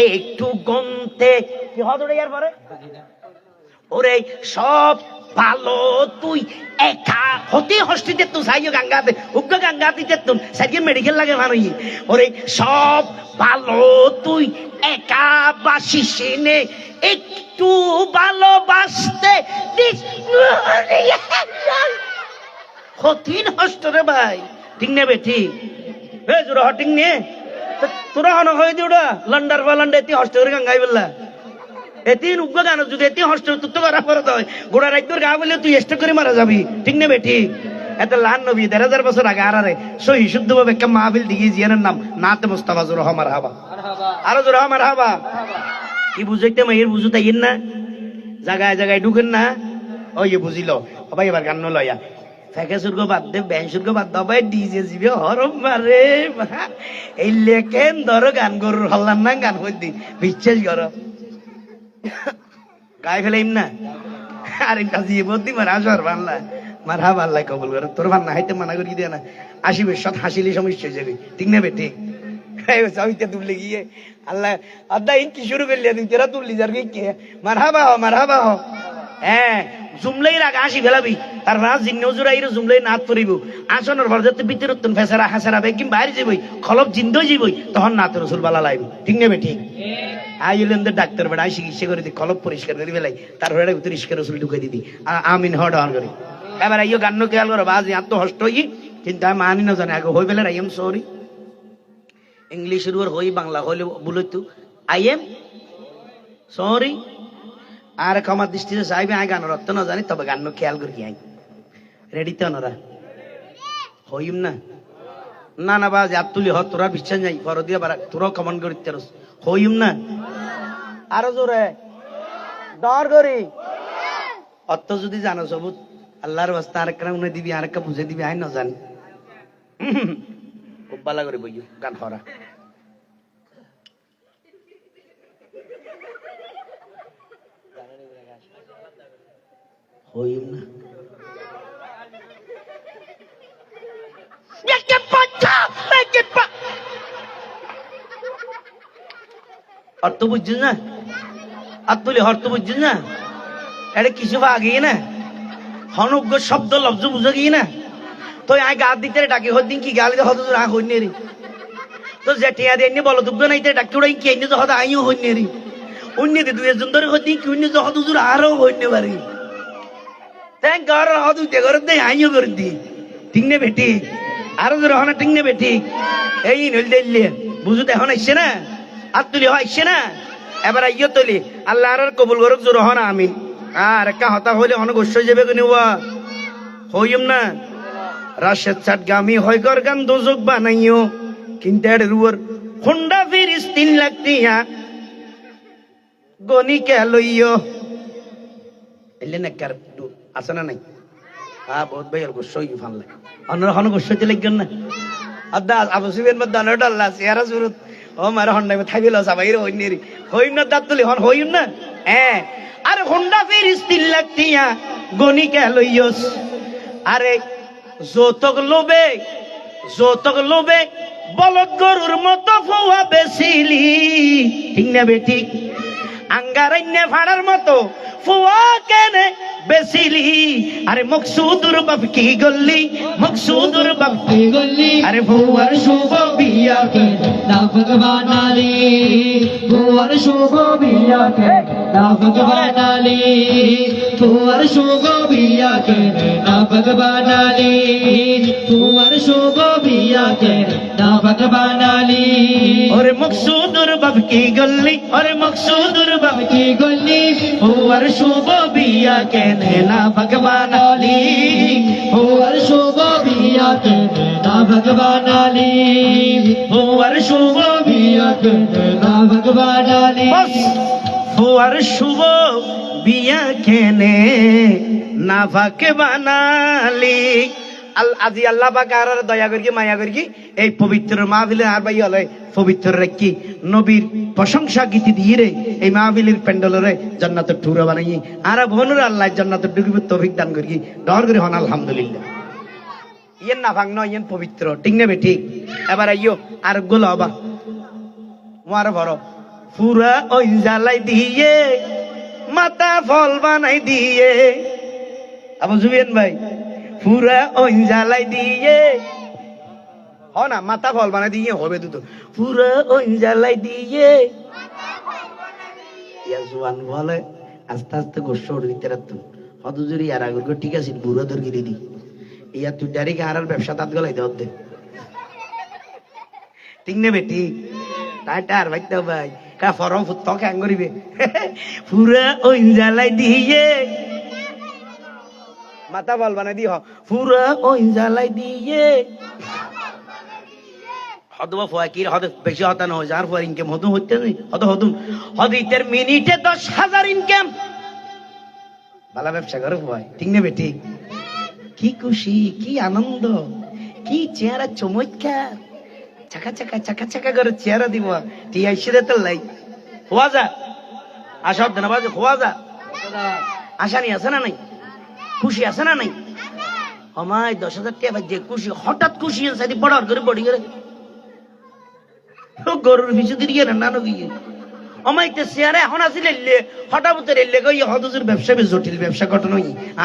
একটু গন্তে কি হদড়ে ইয়ার পরে ওরে সব ভালো তুই একা হতে হস্তিতে তুই সাইও গঙ্গাতে উগ্র গঙ্গাতে তুই সাইকে মেডিকেল লাগে মারই ওরে সব ভালো তুই একা বাসিস নে একটু ভালোবাসতে দিস হতিন হস্টরে ভাই ঠিক নেবে ঠিক হে জোরা হটিং নে তোরা হন হয়ে দিওড়া লন্ডার বা লন্ডা এতি হস্টরে গঙ্গাই বললা এতিন উগ্র গান যদি এতি হস্টরে তুই তো করা পরে তো গোড়া রাইতর গা বলে তুই এস্ট করে মারা যাবি ঠিক নেবে ঠিক এত লান নবী ১,৫০০ বছর আগে আরারে সহি শুদ্ধ ভাবে একটা মাহফিল দিকে জিয়ানের নাম নাতে মুস্তাফা জোর হমার হাবা আরো জোর হমার হাবা কি বুঝাইতে মাইয়ের বুঝু তাইয়েন না জায়গায় জায়গায় ঢুকেন না ও ইয়ে বুঝিল ভাই এবার গান লয়া ফেকে সুর্গ বাদ দে ব্যাং সুর্গ বাদ দাও ভাই ডিজে জিবে হরম মারে এই লেখেন ধরো গান গরুর হল্লান না গান হইতি বিশ্বাস করো গায়ে ফেলাইম না আরে কাজী বদ্দি মার আসর বাংলা মার হা বাল্লাই কবল করে তোর বান্না হাইতে মানা করি দিয়ে না আসিবে সৎ হাসিলে সমস্যা হয়ে যাবে ঠিক নেবে ঠিক সবিতা তুললে গিয়ে আল্লাহ আদা ইন কি শুরু করলি তুই তেরা তুললি যার কি মার হাবা হ হ্যাঁ জুমলাই রাগ আসি ফেলাবি তার রাজ জিন্ন জুরাইরে জুমলাই নাত পরিব আসনের ভর যাতে ভিতর তুন ফেসারা হাসারা বেকিম বাইরে যাবই খলব জিন্দই যাবই তখন নাত রসুল বালা লাইব ঠিক নেবে ঠিক আইলেন্দের ডাক্তার বেড়া চিকিৎসা করে দি কলব পরিষ্কার করে ফেলাই তারপরে পরিষ্কার রসুল ঢুকে দিদি আমিন হড অন করি এবার আইও গান্ন খেয়াল করো বাজ এত হষ্ট হই কিন্তু আমি মানি না জানে আগে হই ফেলে আই এম সরি ইংলিশের ওর হই বাংলা হইলে বলে তো আই এম সরি আর ক্ষমার দৃষ্টিতে চাইবে আই গানের অর্থ না জানি তবে গান্ন খেয়াল করি আই রেডি তো ওনারা হইম না না না বাজ হাত তুলি হ তোরা বিশ্বাস নাই ফর দিয়া বারা তোরাও কমন করি তেরস হইম না আরো জোরে ডর করি অর্থ যদি জানো সবুত আল্লাহর বাস্তা আরেকটা উনি দিবি আরেকটা বুঝে দিবি আই না জানি খুব ভালো করে বইও গান হরা হইম না অর্থ বুঝছিস না আর তুলি অর্থ বুঝছিস না এটা কিছু আগে না হনুজ্ঞ শব্দ লব্জ বুঝে গিয়ে না তো আয় গা দিতে ডাকে হদিন কি গালি হত আ হইনে রে তো জেঠিয়া দিয়ে বলো দুব্য নাইতে ডাকি উড়াই কি এনে হত আইও হইনে রে অন্য দি দুই জন ধরে হদিন কি অন্য হত হুজুর আরো হইনে পারি তাই ঘর হত ঘর দে আইও করে দি ঠিক নে বেটি আরো জোর হনা ঠিক নে বেটি এই নইল দিলে বুঝুতে এখন আইছে না আর তুলি আইছে না এবার আইও তুলি আল্লাহ আর কবুল করুক জোর হনা আমিন আর একটা হতা হইলে অনেক অশ্ব যাবে কোন হইম না রাশেদ চাটগামি হয় গর গান দোজক বানাইও কিন্তু এর রুয়ার হোন্ডা ফিরিস 3 লাখ টিয়া গনি কে লইও এলে না কার আছে না নাই হ্যাঁ বহুত ভাই আর গোস্বই ফানলে অন্যরা হন গোস্বতে লাগবেন না আদা আবু সুবেন মধ্যে অন্যটা আল্লাহ সিয়ারা সুরত ও মারা হন্ডা থাইবিল সাবাইরে হইনেরি হইম না দাঁত তুলি হন হইম না হ্যাঁ আরে হোন্ডা ফিরিস 3 লাখ টিয়া গনি কে লইয়স আরে যৌতুক লোবে বলদ গরুর মতো ফুয়া বেশিলি ঠিক না বেটি আঙ্গারাইনে ফাড়ার মতো ফুয়া কেনে বেশিলি আরে মকসুদুর বাপ কি গল্লি মকসুদুর বাপ কি গল্লি আরে ফুয়ার শুভ বিয়া কে না ভগবান আলী ফুয়ার শুভ বিয়া কে না ভগবান আলী ফুয়ার শুভ বিয়া কে না ভগবান আলী ফুয়ার শুভ বিয়া কে না ভগবান আলী ওরে মকসুদুর বাপ কি গল্লি ওরে মকসুদুর বাপ কি গল্লি ফুয়ার শুভ বিয়া কে না ভগবান আলী ফুয়ার শুভ বিয়া কে না ভগবান আলী ফুয়ার শুভ বিয়া কে না ভগবান আলী ফুয়ার শুভ বিয়া কেনে না ভগবান আলী আজি আল্লাহ পাক আর দয়া করি মায়া করি এই পবিত্র মাহফিলে আর ভাই হলে পবিত্র রাখি নবীর প্রশংসা গীতি দিয়ে রে এই মাহফিলের প্যান্ডেলরে জান্নাতের টুরা বানাই আর বনুর আল্লাহ জান্নাতের ঢুকিব তৌফিক দান করি ডর করে হন আলহামদুলিল্লাহ ইয়েন না ভাঙ নয় ইয়েন পবিত্র ঠিক নেবে ঠিক এবার আইও আর গোল হবা মার ভরো পুরা ওই জ্বালাই দিয়ে মাথা ফল বানাই দিয়ে। আবু জুবিয়ান ভাই, পুরা ওই জ্বালাই দিয়ে হ না, মাথা ফল বানাই দিয়ে হবে দুটো, পুরা ওই জ্বালাই দিয়ে জোয়ান বলে আস্তে আস্তে গোস্ব দিতে রাখতো হদুজুরি আর আগুর ঠিক আছে বুড়ো ধর গিয়ে দি ইয়া তুই ডাইরেক্ট আর ব্যবসা তাঁত গলাই দে হতে ঠিক নেবে ঠিক টাটার ভাই তো ভাই কা ফরম ফুত ক্যাং করিবে পুরা ওই জ্বালাই দিয়ে মাথা বল বানাই দি হ পুরা ওই জ্বালাই দিয়ে হদবা ফকির হদ বেশি হতা না হয় যার পর ইনকাম হদু হইতে নেই হদুম হদিতের মিনিটে 10,000 ইনকাম ভালো ব্যবসা করে ভাই ঠিক নেবে ঠিক কি খুশি কি আনন্দ কি চেহারা চমৎকার চাকা চাকা চাকা চাকা করে চেহারা দিব টি আইসিরে তো লাই হওয়া যা আশা হতে না বাজে হওয়া যা আশা নি আছে না নাই খুশি আছে না নাই আমায় 10,000 টাকা ভাই যে খুশি হঠাৎ খুশি সাথে বড় করে বডি করে গরুর পিছু দিয়ে না নানো গিয়ে আমাইতে চেয়ারে এখন আসলে হঠাৎ রেলে গই হদুজুর ব্যবসা বেশ জটিল ব্যবসা ঘটনা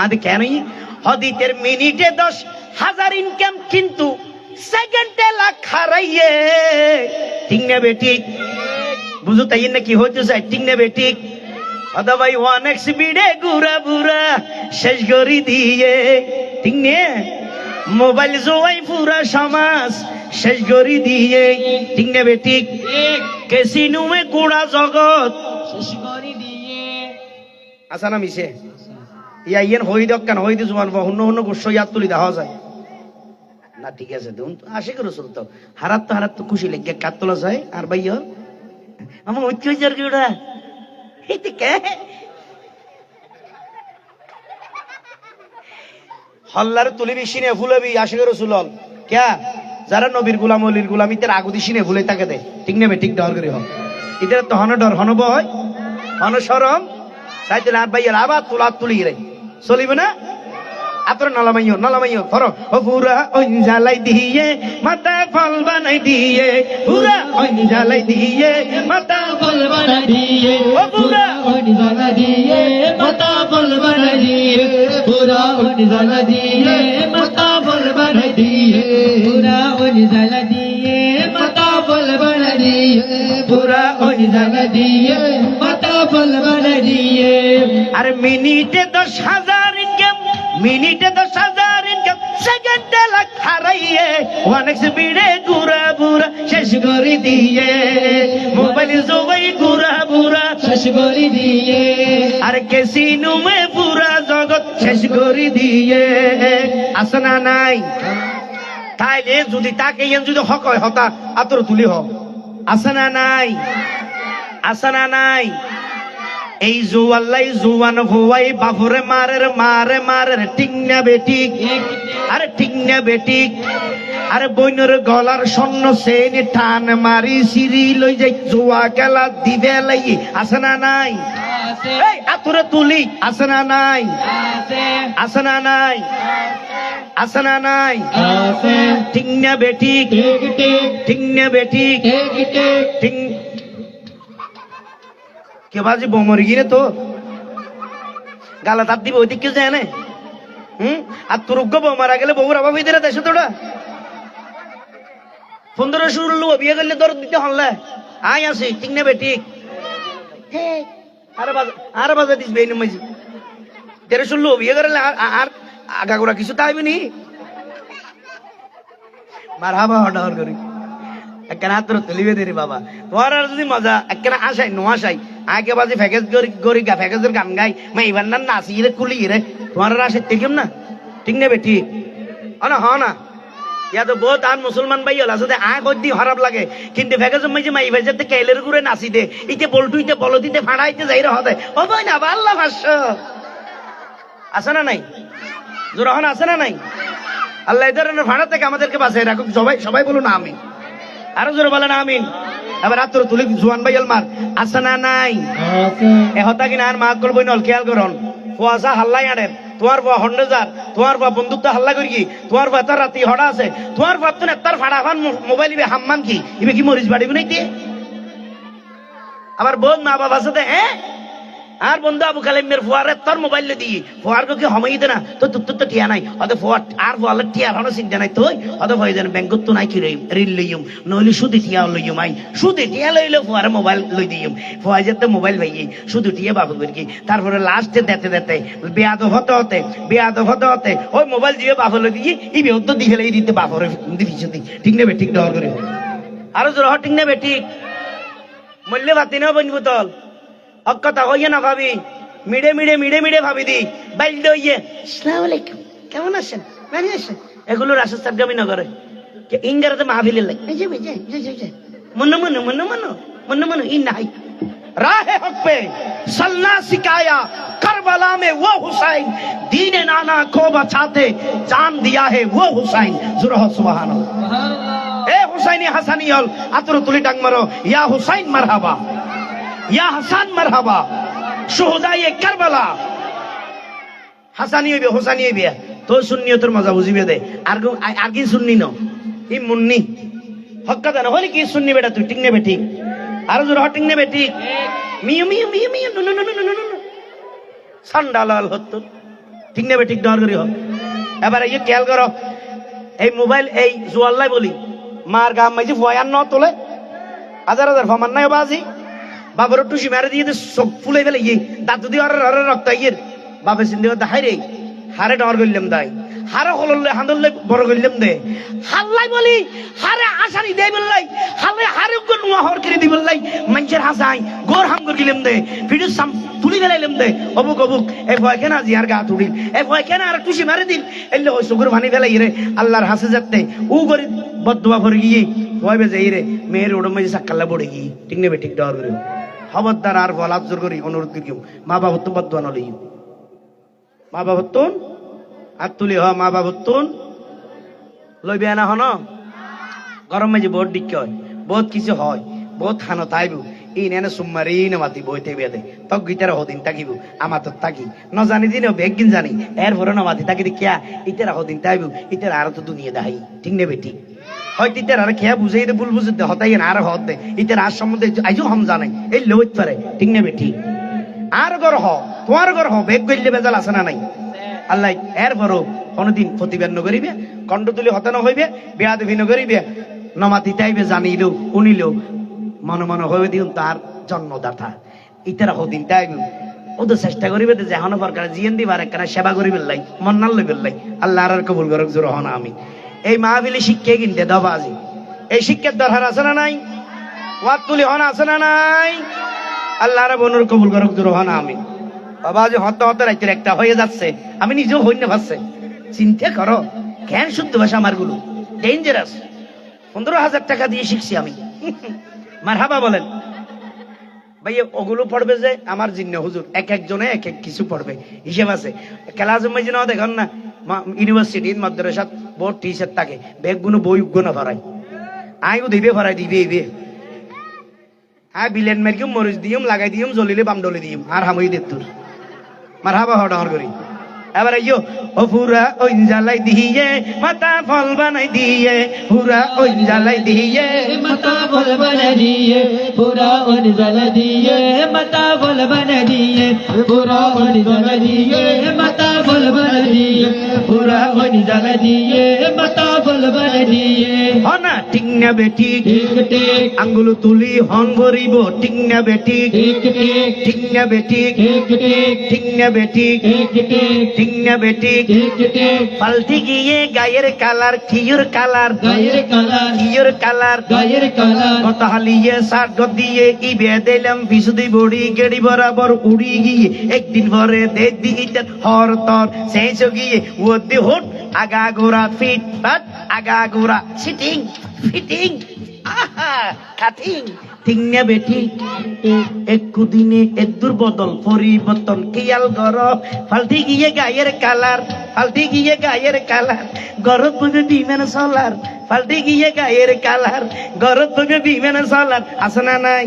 আদে কেনই হদিতের মিনিটে 10,000 ইনকাম কিন্তু সেকেন্ডে লাখ হারাইয়ে ঠিক না বেঠিক বুঝো তাই না কি হইতে চাই ঠিক না বেঠিক হদা ভাই 1x স্পিডে গুড়া বুড়া শেষ করি দিয়ে ঠিক নে মোবাইল জোয়াই পুরা সমাজ শেষ করি দিয়ে ঠিক না বেঠিক কেসিনুমে গুড়া জগৎ শেষ করি দিয়ে আসা না মিশে ইয়া ইয়েন হই দক কেন হই দি জোয়ান হন্য হন্য গোস্ব ইয়াদ তুলি দেখা যায় না ঠিক আছে দেখুন আশে করে চলতো হারাত তো খুশি লেগে কাত তোলা যায় আর ভাইয়া আমার ঐক্য যার গুড়া এইতে কে হল্লার তুলি বিশিনে ফুলবি আশে করে চুলল ক্যা যারা নবীর গুলাম অলির গুলাম ইতার আগুদি সিনে ভুলে তাকে দেয় ঠিক নেবে ঠিক ডর করে হোক ইতার তো হন ডর হন ভয় হন সরম চাইতে আর ভাইয়ার আবার তুলা তুলি রে চলিবে না আতর নলামাইও ধরো ও পুরা ওই জ্বালাই দিয়ে মাথা ফল বানাই দিয়ে পুরা ওই জ্বালাই দিয়ে মাথা ফল বানাই দিয়ে ও পুরা ওই জ্বালাই দিয়ে মাথা ফল বানাই দিয়ে পুরা ওই জ্বালাই দিয়ে মাথা ফল বানাই দিয়ে পুরা ওই জ্বালাই দিয়ে মাথা ফল বানাই দিয়ে পুরা ওই জ্বালাই দিয়ে মাথা ফল বানাই দিয়ে আর মিনিটে 10,000 ইনকাম মিনিটে 10,000 ইনকাম সেকেন্ডে লাখ হারাইয়ে 1x স্পিডে গুড়া বুড়া শেষ করে দিয়ে মোবাইল জোগাই গুড়া বুড়া শেষ করে দিয়ে আর কেসিনুমে পুরা জগৎ শেষ করে দিয়ে আসনা নাই তাইলে যদি তাকে যদি হক হয় হতা আতর তুলি হোক আসনা নাই আসনা নাই এই জুয়াল্লাই জুয়ান ভুয়াই বাফরে মারে ঠিক না বেঠিক আরে ঠিক না বেঠিক আরে বইনের গলার স্বর্ণ সেনে টান মারি সিঁড়ি লই যাই জুয়া খেলা দিবে লাই আছে না নাই এই আতুরে তুলি আছে না নাই আছে না নাই আছে না নাই ঠিক না বেঠিক ঠিক না বেঠিক ঠিক কে বাজি বোমর গিরে তো গালা তার দিবে ওই দিক কেউ যায় না আর তোর মারা গেলে বউর অভাব হইতে না দেশে তোরা 15-16 বিয়ে করলে দর দিতে হলে আই আসি ঠিক নেবে ঠিক আর বাজা দিস বেইন মাঝি 13-16 বিয়ে করলে আর আগাগোড়া কিছু তাইবে নি মারহাবা হডার করি একখানে হাত তুলিবে দে রে বাবা তোমার আর যদি মজা একখানে আসাই নো আসাই আগে বাজে ফ্যাকেজ গরি গা ফ্যাকেজের গান গাই মা এবার না নাচি রে কুলি রে তোমার আর আসে দেখেম না ঠিক নেবে ঠিক না হ না ইয়া তো বহুত আন মুসলমান ভাই হল আসলে দি খারাপ লাগে কিন্তু ফ্যাকেজের মাঝে মাই ভাই যাতে কেলের ঘুরে নাচি দে ইতে বলটুইতে বলদিতে ফাড়াইতে যাই রে হতে ও ভাই না আল্লাহ ভাষ্য আছে না নাই জোরহন আছে না নাই আল্লাহ এই ধরনের ফাড়া থেকে আমাদেরকে বাঁচাই রাখুক সবাই বলুন আমিন আরো জোরে বলেন আমিন এবার আত্র তুলি জোয়ান ভাই আলমার আছে না নাই এ হতা কিনা আর মাক করবো নল খেয়াল করন কুয়াশা হাল্লাই আনেন তোমার বা হন্ডে যার তোমার বা বন্ধুত্ব হাল্লা করি কি তোমার বা তার রাতি হড়া আছে তোমার বাপ তো তার ফাড়া ফান মোবাইল ইবে হাম্মান কি ইবে কি মরিচ বাড়িব নাইতে আবার বোন মা বাবা সাথে হ্যাঁ আর বন্ধু আবু কালামের ফোয়ারে তোর মোবাইল দিয়ে ফোয়ার কি সময় দে না তো তোর তো টিয়া নাই অত ফোয়ার আর ফোয়ার টিয়া হনো চিন্তা নাই তুই অত ভয় জান ব্যাংকত তো নাই কি ঋণ লইম নইলে সুদে টিয়া লইম আই সুদে টিয়া লইলে ফোয়ারে মোবাইল লই দিম ফোয়া যেতে মোবাইল ভাই শুধু টিয়া বাবু কি তারপরে লাস্টে দেতে দেতে বেয়াদব হতে ওই মোবাইল দিয়ে বাবু লই দিয়ে ই বেহত দিয়ে ফেলে দিতে বাপরে দিবি ঠিক নেবে ঠিক ডর করে আরো জোর ঠিক নেবে ঠিক মূল্য ভাতি না বন্ধু তল অক্কতা হইয়ে না ভাবি মিড়ে ভাবি দি বাইল দইয়ে আসসালামু আলাইকুম কেমন আছেন ভালো আছেন এগুলো রাসূল সাহেব না করে ইংরেজিতে মাহফিলে লাই মন ই নাই राहे हक पे सलना सिखाया करबला में वो हुसैन दीन नाना को बचाते जान दिया है वो हुसैन जुरह सुभान अल्लाह ए हुसैनी हसनी अल अतर तुली डांग मारो या हुसैन मरहबा या हसन मरहबा शुहदाए करबला हसनी হবে হুসাইনি হবে তো সুন্নিয়তের মজা বুঝিবে দে আর কি সুন্নি ন ই মুন্নি হক কথা না হলি কি সুন্নি বেটা তুই ঠিক নেবে ঠিক আর জোর হটিং নেবে ঠিক মিউ নো সান্ডালাল হতো ঠিক নেবে ঠিক ডর করি হ এবারে এই খেয়াল করো এই মোবাইল এই জুয়াল্লাই বলি মার গাম মাইজি ভয়ান ন তোলে হাজার ফমান নাই বাজি বাবার টুসি মারে দিয়ে সব ফুলে ফেলে ইয়ে দাঁত যদি আর রক্ত ইয়ের বাপে চিন্তা করতে হাই রে হারে ডর করলাম তাই হারে হললে হান্দলে বড় করলাম দে হাল্লাই বলি হারে আসানি দেই বললাই হারে কোন নোহর করে দি বললাই মানুষের হাসাই গোর হাম করে গেলাম দে ভিডিও সাম তুলি গেলাইলাম দে অবুক এই ভয় কেন আজি আর গা তুড়িল এই ভয় কেন আর টুসি মারে দিল এলে ওই সুগুর ভানি ফেলাই রে আল্লাহর হাসে যাতে ও করে বদদুয়া করে গিয়ে ভয় বেজে রে মেয়ের ওড় মাঝে সাক্কাল্লা পড়ে গিয়ে ঠিক নেবে ঠিক ডর করে খবরদার আর বলাপ জোর করি অনুরোধ করি মা বাবা তো বদদুয়া নলই মা বাবা তো আর তুলি হ মা বাবা তো লইবে না হন গরম মাঝে বহুত ডিক্কে হয় বহুত কিছু হয় বহুত হানো তাইব এই নেনে সুম্মারি না মাতি বইতে বেদে তক গিটার হদিন তাকিব আমার তো তাকি ন জানি দিন বেগিন জানি এর ভরে না মাতি তাকি কিয়া ইতারা হদিন তাইব ইতারা আর তো দুনিয়া দাহাই ঠিক নেবে ঠিক হয়তো ইতার আর খেয়া বুঝাই দে ভুল বুঝতে হতাই আর হত দে ইতার আর সম্বন্ধে আইজো হম জানাই এই লইত পারে ঠিক নেবে ঠিক আর গর হ তোমার গর হ বেগ গইলে বেজাল আছে না নাই আল্লাহ এর বড় কোনদিন প্রতিবাদ করিবে কণ্ঠ তুলি হতানো হইবে বেয়াদবি করিবে নমাতি তাইবে জানিলেও শুনিলেও মনে মনে হয়ে দিন তার জন্মদাতা ইতারা হদিন তাইবে ওদের চেষ্টা করিবে যে হন প্রকার জিয়েন দিবার একখানা সেবা করিবে লাই মন্নাল লইবে লাই আল্লাহ আর কবুল করক জোর হন আমি এই মাহফিলি শিক্ষা কিনতে দবাজি এই শিক্ষার দরকার আছে না নাই ওয়াত তুলি হন আছে না নাই আল্লাহ আর বনুর কবুল করক জোর হন আমি বাবা যে হতে রাইতের একটা হয়ে যাচ্ছে আমি নিজেও হই না ভাবছে চিন্তা করো কেন শুদ্ধ ভাষা আমার গুলো ডেঞ্জারাস 15,000 টাকা দিয়ে শিখছি আমি মারহাবা বলেন ভাই ওগুলো পড়বে যে আমার জিন্ন হুজুর এক একজনে এক এক কিছু পড়বে হিসেব আছে ক্লাস মাঝে না দেখেন না ইউনিভার্সিটি মাদ্রাসাত বোর্ড টিচার থাকে ব্যাগগুলো বই গুণ ভরাই আইও দিবে ভরাই দিবে হ্যাঁ বিলেন মেরকিম মরিচ দিম লাগাই দিম জ্বলিলে বাম ডলে দিম আর হামই দে তোর মারহাবা হডর করি এবারে ইয়ো ও পুরা ওই জ্বালাই দিয়ে মাথা ফল বানাই দিয়ে পুরা ওই জ্বালাই দিয়ে মাথা ফল বানাই দিয়ে পুরা ওই জ্বালাই দিয়ে মাথা ফল বানাই দিয়ে পুরা ওই জ্বালাই দিয়ে মাথা ফল বানাই দিয়ে পুরা ওই জ্বালাই দিয়ে মাথা ফল বানাই দিয়ে হনা ঠিক না বেটি ঠিক ঠিক আঙ্গুল তুলি হন ভরিব ঠিক না বেটি ঠিক ঠিক ঠিক না বেটি ঠিক ঠিক ঠিক না বেটি ঠিক ঠিক ঠিক না বেটি ঠিক ঠিক পাল্টি গিয়ে গায়ের কালার কিয়র কালার গায়ের কালার কিয়র কালার গায়ের কালার কত হালিয়ে সার দিয়ে ই বেদিলাম বিশুদি বড়ি গেড়ি বরাবর উড়ি গিয়ে একদিন ভরে দে দিতে হর তর শেষ গিয়ে ও দি হুট আগা গোড়া ফিট বাট আগা গোড়া সিটিং ফিটিং আহা কাটিং ঠিক না বেটি একটু দিনে এক দুর্বদল পরিবর্তন খেয়াল কর পাল্টি গিয়ে গায়ের কালার পাল্টি গিয়ে গায়ের কালার গরত বগে বিমান চলার পাল্টি গিয়ে গায়ের কালার গরত বগে বিমান চলার আছে না নাই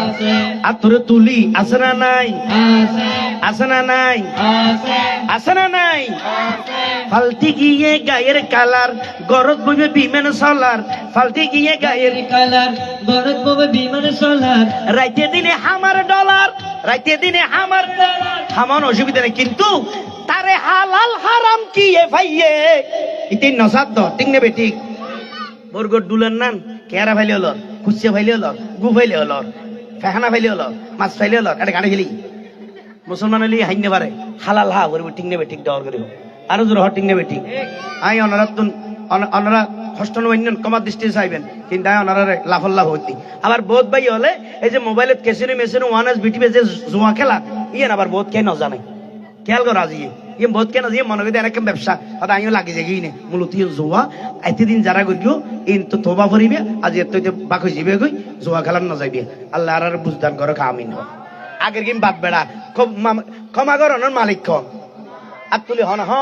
আছে আর তোরে তুলি আছে না নাই আছে আছে না নাই আছে আছে না নাই আছে পাল্টি গিয়ে গায়ের কালার গরত বগে বিমান চলার পাল্টি গিয়ে গায়ের কালার গরত ববে বিমান সোলার রাইতে দিনে হামার ডলার রাইতে দিনে হামার ডলার হামান অসুবিধা নেই কিন্তু তারে হালাল হারাম কি এ ভাইয়ে ইতি নসাদ দ ঠিক নেবে ঠিক বরগর দুলেন নান কেরা ভাইলে হলো কুচিয়া ভাইলে হলো গু ভাইলে হলো ফেহানা ভাইলে হলো মাছ ভাইলে হলো এটা গাড়ি খেলি মুসলমান হলি হাইনে পারে হালাল হা বলবো ঠিক নেবে ঠিক দেওয়ার করিব আরো জোর হ ঠিক নেবে ঠিক আই অনারাতুন অনারা হস্টন ওয়াইনন কমার দৃষ্টি চাইবেন কিন্তু আই অনারারে লাফল্লাহ হইতি আবার বহুত ভাই হলে এই যে মোবাইলত কেসিনো মেসিনো ওয়ান এস বিটিভি যে জুয়া খেলা ইয়েন আবার বহুত কে নজানে খেয়াল কর আজি ইয়ে বহুত কেন যে মনে করি এরকম ব্যবসা হয়তো আমিও লাগে যাই নে মূলত ইয়ে জুয়া এতদিন যারা করিও ইন তো তোবা ভরিবে আজ এত বাকি যাবে কই জুয়া খেলার না যাইবে আল্লাহ আর বুঝদান করো কামিন আগের গেম বাদ বেড়া ক্ষমা কর মালিক খ আর তুলি হন হ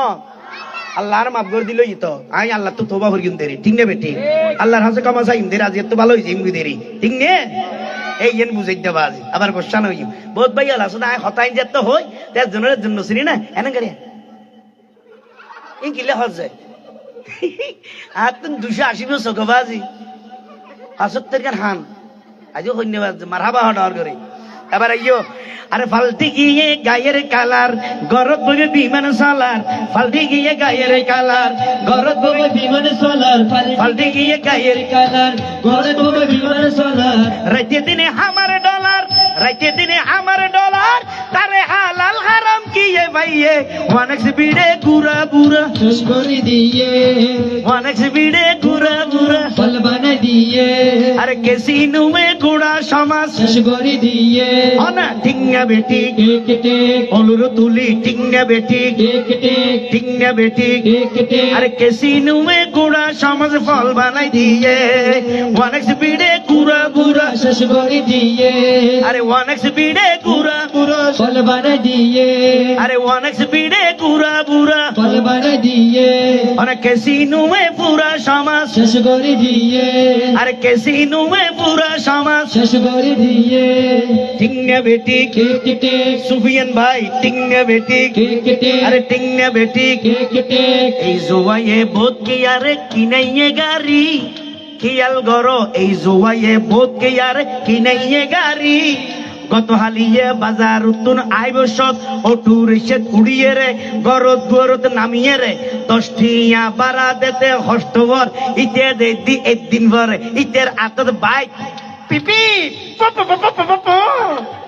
আল্লাহর মাফ করে দিল তো আই আল্লাহ তো তোবা ভরি দেরি ঠিক নেবে ঠিক আল্লাহর হাসে ক্ষমা চাইম দেরি আজ এত ভালো হয়েছে ইমগি দেরি ঠিক নে এই জেন বুঝাই দেবা আজ আবার গোসান হইম বহুত ভাই আল্লাহ শুনে হতাই যে তো হই তার জন্য চিনি না এনে গাড়িয়া এই কিলে হল যায় আর তুমি 280 বছর কবাজি 75 হান আজও ধন্যবাদ মারহাবা হডার করে এবার আইও আরে ফালতি গিয়ে গায়ের কালার গরত বগে বিমান সালার ফালতি গিয়ে গায়ের কালার গরত বগে বিমান সোলার ফালতি গিয়ে গায়ের কালার গরত ববে বিমান সোলার রাইতে দিনে আমার ডলার রাইতে দিনে আমার ডলার তারে হালাল হারাম কি এ ভাইয়ে অনেক বিড়ে গুরা গুরা শেষ করে দিয়ে অনেক বিড়ে গুরা গুরা ফল বানা দিয়ে আরে কেসিনুমে গুড়া সমাজ শেষ করে দিয়ে অনা ঠিঙ্গা বেটি কেটে অলুর তুলি ঠিঙ্গা বেটি কেটে ঠিঙ্গা বেটি কেটে আরে কেসিনুমে গুড়া সমাজ ফল বানাই দিয়ে অনেক স্পিডে গুড়া গুড়া শেষ করে দিয়ে আরে অনেক স্পিডে গুড়া গুড়া ফল বানা দিয়ে আরে অনেক স্পিডে গুড়া গুড়া ফল বানা দিয়ে অনেক কেসিনুমে পুরা সমাজ শেষ করে দিয়ে আরে কেসিনুমে পুরা সমাজ শেষ করে দিয়ে ঠিঙ্গা বেটি কেটে সুফিয়ান ভাই ঠিঙ্গা বেটি কেটে আরে ঠিঙ্গা বেটি কেটে এই জোয়াইয়ে বোধ কে আরে কিনাইয়ে গাড়ি খেয়াল গরো এই জোয়াইয়ে বোধ কে আরে কিনাইয়ে গাড়ি গত হালিয়ে বাজার উত্তুন আইবসত ও টুরিস্ট উড়িয়ে রে গরত গরত নামিয়ে রে 10 টিয়া বাড়া দেতে হস্তবর ইতে দে দি একদিন ভরে ইতের আতত বাইক পিপি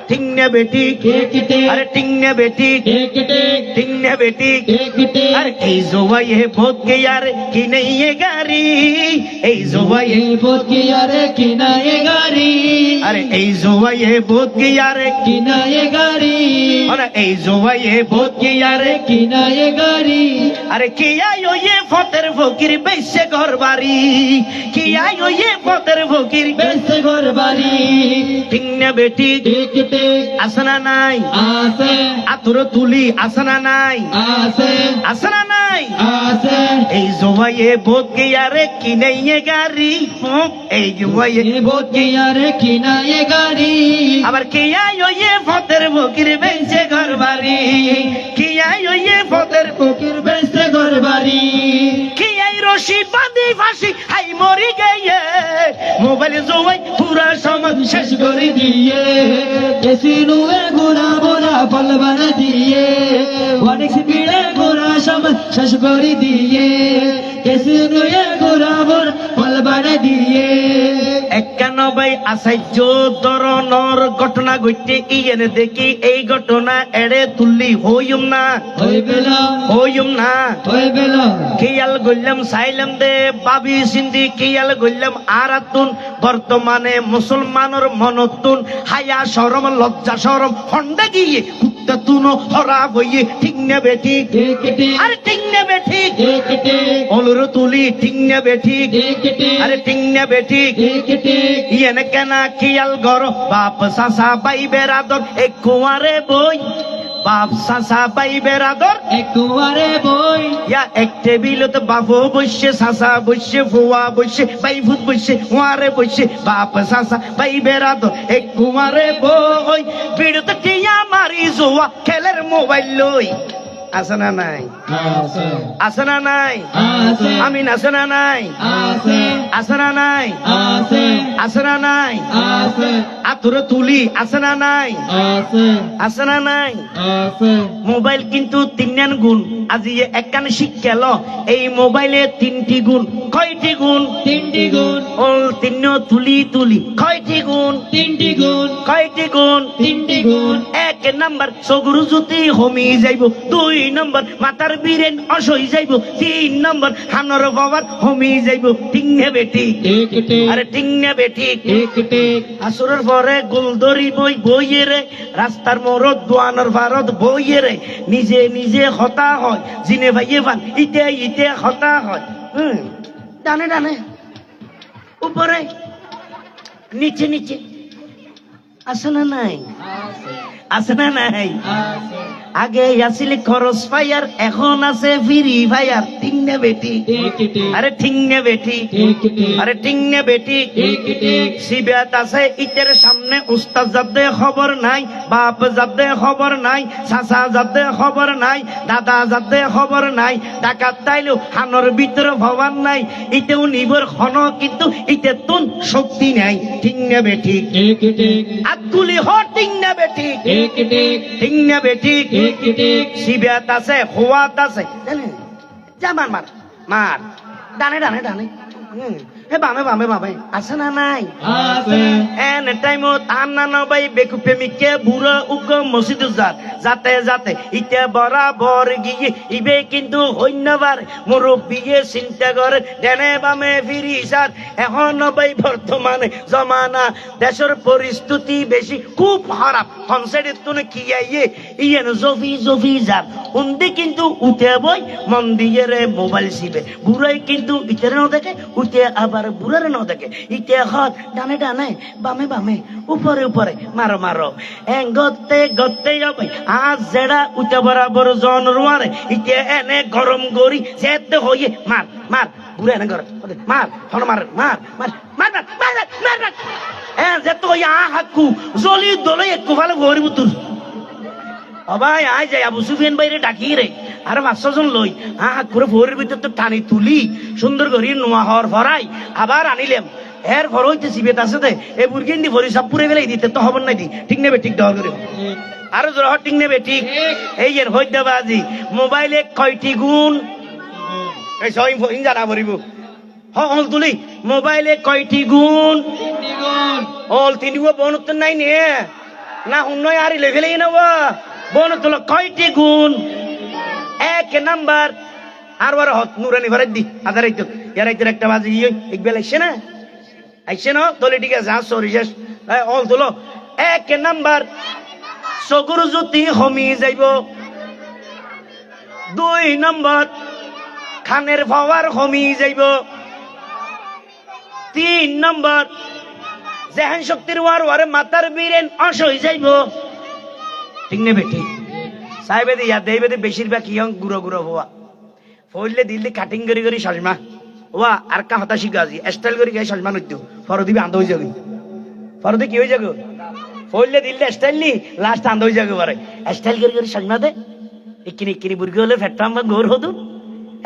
ঠিঙ্গা বেটি কেটে আরে ঠিঙ্গা বেটি কেটে ঠিঙ্গা বেটি কেটে अरे এই জোয়াইয়ে বোধ কে यार কি नहीं ये गाड़ी এই জোয়াইয়ে बोध की यारे किना ये गाड़ी अरे এই জোয়াইয়ে বোধ কে यार किना ये गाड़ी अरे এই জোয়াইয়ে বোধ কে यार किना ये गाड़ी अरे কি আইও ये ফতের ফকির বেশে ঘর বাড়ি কি আইও ये ফতের ফকির बेस घर बारी ঠিঙ্গা বেটি केटे আসনা নাই आसे আতর তুলি আসনা নাই आसे আসনা নাই आसे এই জোয়াইয়ে বোধ কে यार কি नहीं ये गाड़ी এই জোয়াইয়ে ये बोध की यारे किना ये गाड़ी আবার কে আইও ये ফতের ফকির বেশে ঘর বাড়ি কি আইও ये ফতের फकीर बेस घर बारी কি আই রশি বাঁধি ফাঁসি হাই মরি গিয়ে মোবাইল জোয়াই পুরা সমাজ শেষ शेष कर दिए कैसी नुए गुना बोला फल बन दिए अनेक पीड़े गुना शम शेष कर दिए कैसी नुए गुना बोला फल बन दिए 91 আসাইজ ধরনের ঘটনা ঘটে ইয়েনে দেখি এই ঘটনা এড়ে তুললি হইম না होय बेला হইম না খেয়াল গইলাম সাইলাম দে বাবি সিন্ধি খেয়াল গইলাম আরাতুন বর্তমানে মুসলমানের মনতুন হায়া শরম লজ্জা শরম হন্ডা গিয়ে কুত্তা তুনো হরা হইয়ে ঠিক নেবে ঠিক केटे আরে ঠিক নেবে ঠিক केटे অলুর তুলি ঠিক নেবে ঠিক केटे আরে ঠিক নেবে ঠিক केटे ইয়েনে কেনা খেয়াল গর বাপ সাসা বাই বেরাদর এক কুয়ারে বই বাপ চাচা ভাই বেরাদর একুয়ারে বই ইয়া এক টেবিলত বাবু বসে চাচা বসে ফুয়া বসে ভাই ভূত বসে ওয়ারে বসে বাপ চাচা ভাই বেরাদর এক কুমারে বই বিড়ত টিয়া মারি জোয়া খেলের মোবাইল লই আছে না নাই আছে আছে না নাই আছে আমি আছে না নাই আছে আছে না নাই আছে আছে না নাই আছে আতুরে তুলি আছে না নাই আছে আছে না নাই আছে মোবাইল কিন্তু তিন গুণ আজি একখান শিক্ষাল এই মোবাইলে 3টি গুণ কয়টি গুণ 3টি গুণ ও তিন তুলি তুলি কয়টি গুণ 3টি গুণ কয়টি গুণ 3টি গুণ 1 নাম্বার সগুরু জ্যোতি হমি যাইব 2 নাম্বার মাতার বীরেন অসই যাইব 3 নাম্বার হানর বাবার হমি যাইব ঠিক নে বেটি ঠিক ঠিক আরে ঠিক নে বেটি ঠিক ঠিক আসরের পরে গোলদরি বইয়ে রে রাস্তার মোড়ত দোয়ানোর ভারত বইয়ে রে নিজে নিজে হতা হয় জিনে ভাইয়ে ভান ইতে ইতে হতা হয় ডানে ডানে উপরে নিচে নিচে আছে না নাই আছে না নাই আছে আগে আসিল খরচ ফায়ার এখন আছে ফ্রি ফায়ার ঠিক না বেটি ঠিক ঠিক আরে ঠিক না বেটি ঠিক ঠিক আরে ঠিক না বেটি ঠিক ঠিক সিবিয়াত আছে ইটের সামনে উস্তাদ যাতে খবর নাই বাপ যাতে খবর নাই চাচা যাতে খবর নাই দাদা যাতে খবর নাই ডাকাত তাইলেও হানর ভিতরে ভবান নাই ইতেও নিবর খন কিন্তু ইতে তুন শক্তি নাই ঠিক না বেটি ঠিক ঠিক আতগুলি হ ঠিক না বেটি ঠিক ঠিক ঠিক না বেটি ঠিক ঠিক সিবিয়াত আছে হোয়াত আছে জানেন যা মার মার মার ডানে ডানে ডানে হে বামে বামে বামে আছে না নাই আছে এন টাইমত আন্না নবাই বেকু প্রেমিককে বুড়ো উগ্র মসজিদ যাতে যাতে ইতে বরাবর গিয়ে ইবে কিন্তু হইনবার মুরব্বিয়ে চিন্তা করে ডেনে বামে ফিরি সার এখন নবাই বর্তমানে জমানা দেশের পরিস্থিতি বেশি খুব খারাপ হনসেডের তুনে কি আইয়ে ইয়েন জফি জফি যার উন্দি কিন্তু উঠে বই মন দিয়ে রে মোবাইল সিবে বুড়াই কিন্তু ইতের ন দেখে উঠে আবার বুড়ারে ন দেখে ইতে হত ডানে ডানে বামে বামে উপরে উপরে মারো মারো গতে গতে যাবে আজ যেটা উঠে বরাবর জন রুয়ারে ইতে এনে গরম গরি যেতে হইয়ে মার মার বুড়ে এনে গর মার হন মার মার মার মার মার মার মার মার যেতে হইয়ে হাকু জলি দলে একটু ভালো গরি বুতুর অবাই আয় যাই আবু সুফিয়ান বাইরে ডাকি রে আর 500 জন লই করে ভোরের ভিতর তো টানি তুলি সুন্দর করি নোয়া হওয়ার ভরাই আবার আনিলাম এর ভর হইতে সিবেত আছে দে এই বুর্গিন দি ভরি সব পুরে ফেলাই দিতে তো হবন নাই দি ঠিক নেবে ঠিক দেওয়া করে আরো জোর ঠিক নেবে ঠিক এই এর হইতে বাজি মোবাইলে কয়টি গুণ এই সই ফইন জানা ভরিব হল তুলি মোবাইলে কয়টি গুণ 3টি গুণ হল তিনগো বনত নাই নে না উন্নয় আরি লেভেলেই নেব বনত হলো কয়টি গুণ 1 নাম্বার আর বড় হত নুরানি ভরে দি আদার আইতো ইয়ার আইতো একটা বাজি ইকবেল আইছে না আইছে না তোলে ঠিক আছে সরি শেষ অল তুলো 1 নাম্বার সগুর জ্যোতি হমি যাইব 2 নাম্বার খানের পাওয়ার হমি যাইব 3 নাম্বার জেহান শক্তির ওয়ারে মাতার বীরেন অসই যাইব ঠিক নেবে ঠিক সাহেবে ইয়া দেবে বেশিরভাগ ইয়ং গুঁড়ো গুঁড়ো হওয়া ফইলে দিল্লি কাটিং করি করি সাজমা ওয়া আর কা হতা শিখাজি স্টাইল করি গাই সাজমা নইতো ফরদি আন্ধ হয়ে যাবে ফরদি কি হয়ে যাবে ফইলে দিল্লি স্টাইল নি লাস্ট আন্ধ হয়ে যাবে বারে স্টাইল করি করি সাজমা দে ইকিনি ইকিনি বুর্গি হলে ফেট্টাম বা গোর হদু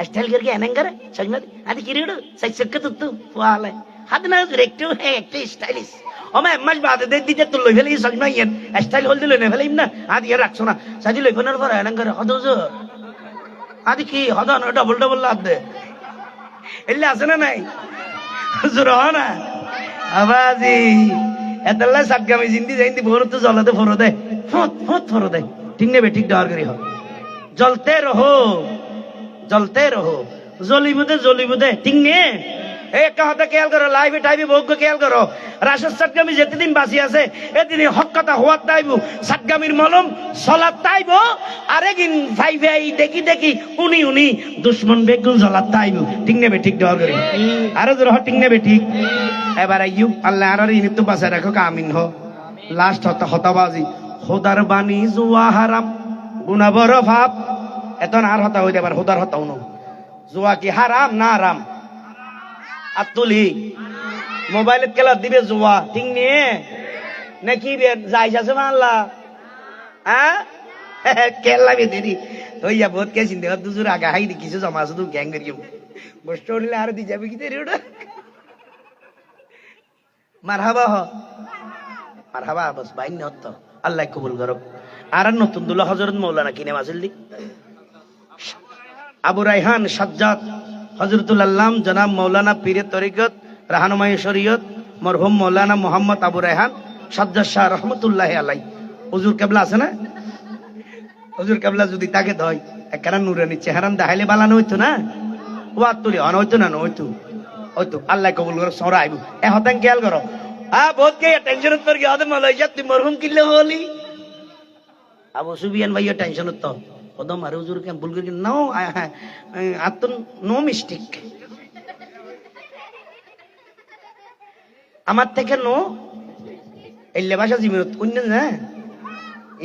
স্টাইল করি এনং করে সাজমা দে আদি কিরিড় সাই সক্ক তুতু ওয়ালে হাত না একটু একটু স্টাইলিশ ওমা মাস বাদে দে দিতে তো লই ফেলি সাজমা ইয়েন স্টাইল হল দিলে না ফেলিম না আদি এর রাখছো না সাজি লই ফোনের পর এনং করে হদু আদি কি হদা না ডবল ডবল লাভ দে এলে আছে না নাই জোর না আবাজি এতলা সাতগামি জিন্দি যাইন্দি ভোর তো জ্বলাতে ফরো দে ফত ফত ফরো দে ঠিক নেবে ঠিক দেওয়ার করি হ জ্বলতে রহো জ্বলিবুদে ঠিক নে এক কথা খেয়াল করো লাইভে টাইভে ভোগ্য খেয়াল করো রাশেদ সাতগামী যেতেদিন বাঁচি আছে এদিন হক কথা হওয়ার তাইব সাতগামীর মলম সলার তাইব আরেকদিন ভাই ভাই দেখি দেখি উনি দুশ্মন বেগুন জ্বলার তাইব ঠিক নেবে ঠিক দেওয়ার করি আরো জোর ঠিক নেবে ঠিক এবার আইয়ু আল্লাহ আর ইনি তো বাঁচায় রাখো আমিন হো লাস্ট হতাবাজি খোদার বাণী জুয়া হারাম গুনা বড় ভাব এতন আর হতা হইতে পারে হুদার হতাও নো জুয়া কি হারাম না আরাম আতুলি মোবাইলত খেলা দিবে জুয়া ঠিক নিয়ে নাকি যাইস আছে মাল্লা হ্যাঁ খেলা বেদি হইয়া বহুত কে চিন্তা কর দুজোর আগা হাই কিছু জমা শুধু গ্যাং করিও বসতে উঠলে আর দি যাবে কি তেরি ওটা মারহাবা মারহাবা বস বাইন হত আল্লাহ কবুল করো আর নতুন দুলা হযরত মাওলানা কিনে মাসিল দি আবু রায়হান সাজ্জাদ হযরতুল আল্লাম জনাব মাওলানা পীরে তরিকত রাহনুমায়ে শরীয়ত মরহুম মাওলানা মোহাম্মদ আবু রায়হান সাজ্জাদ শাহ রহমাতুল্লাহি আলাইহি হুজুর কেবলা আছে না হুজুর কেবলা যদি তাকে ধয় একখানা নুরানি চেহারান দেখাইলে বালানো হইতো না ওয়াত তুলি অন হইতো না হইতো হইতো আল্লাহ কবুল করো সরা আইবু এ হতেন খেয়াল করো বহুত কে টেনশন পর গিয়ে হতে মালয়েশিয়া তুই মরহুম কিল্লে হলি আবু সুফিয়ান ভাইয়া টেনশন তো কদম আর হুজুর কে ভুল করি নো আত নো মিস্টেক আমার থেকে নো এলে ভাষা জীবন অন্য না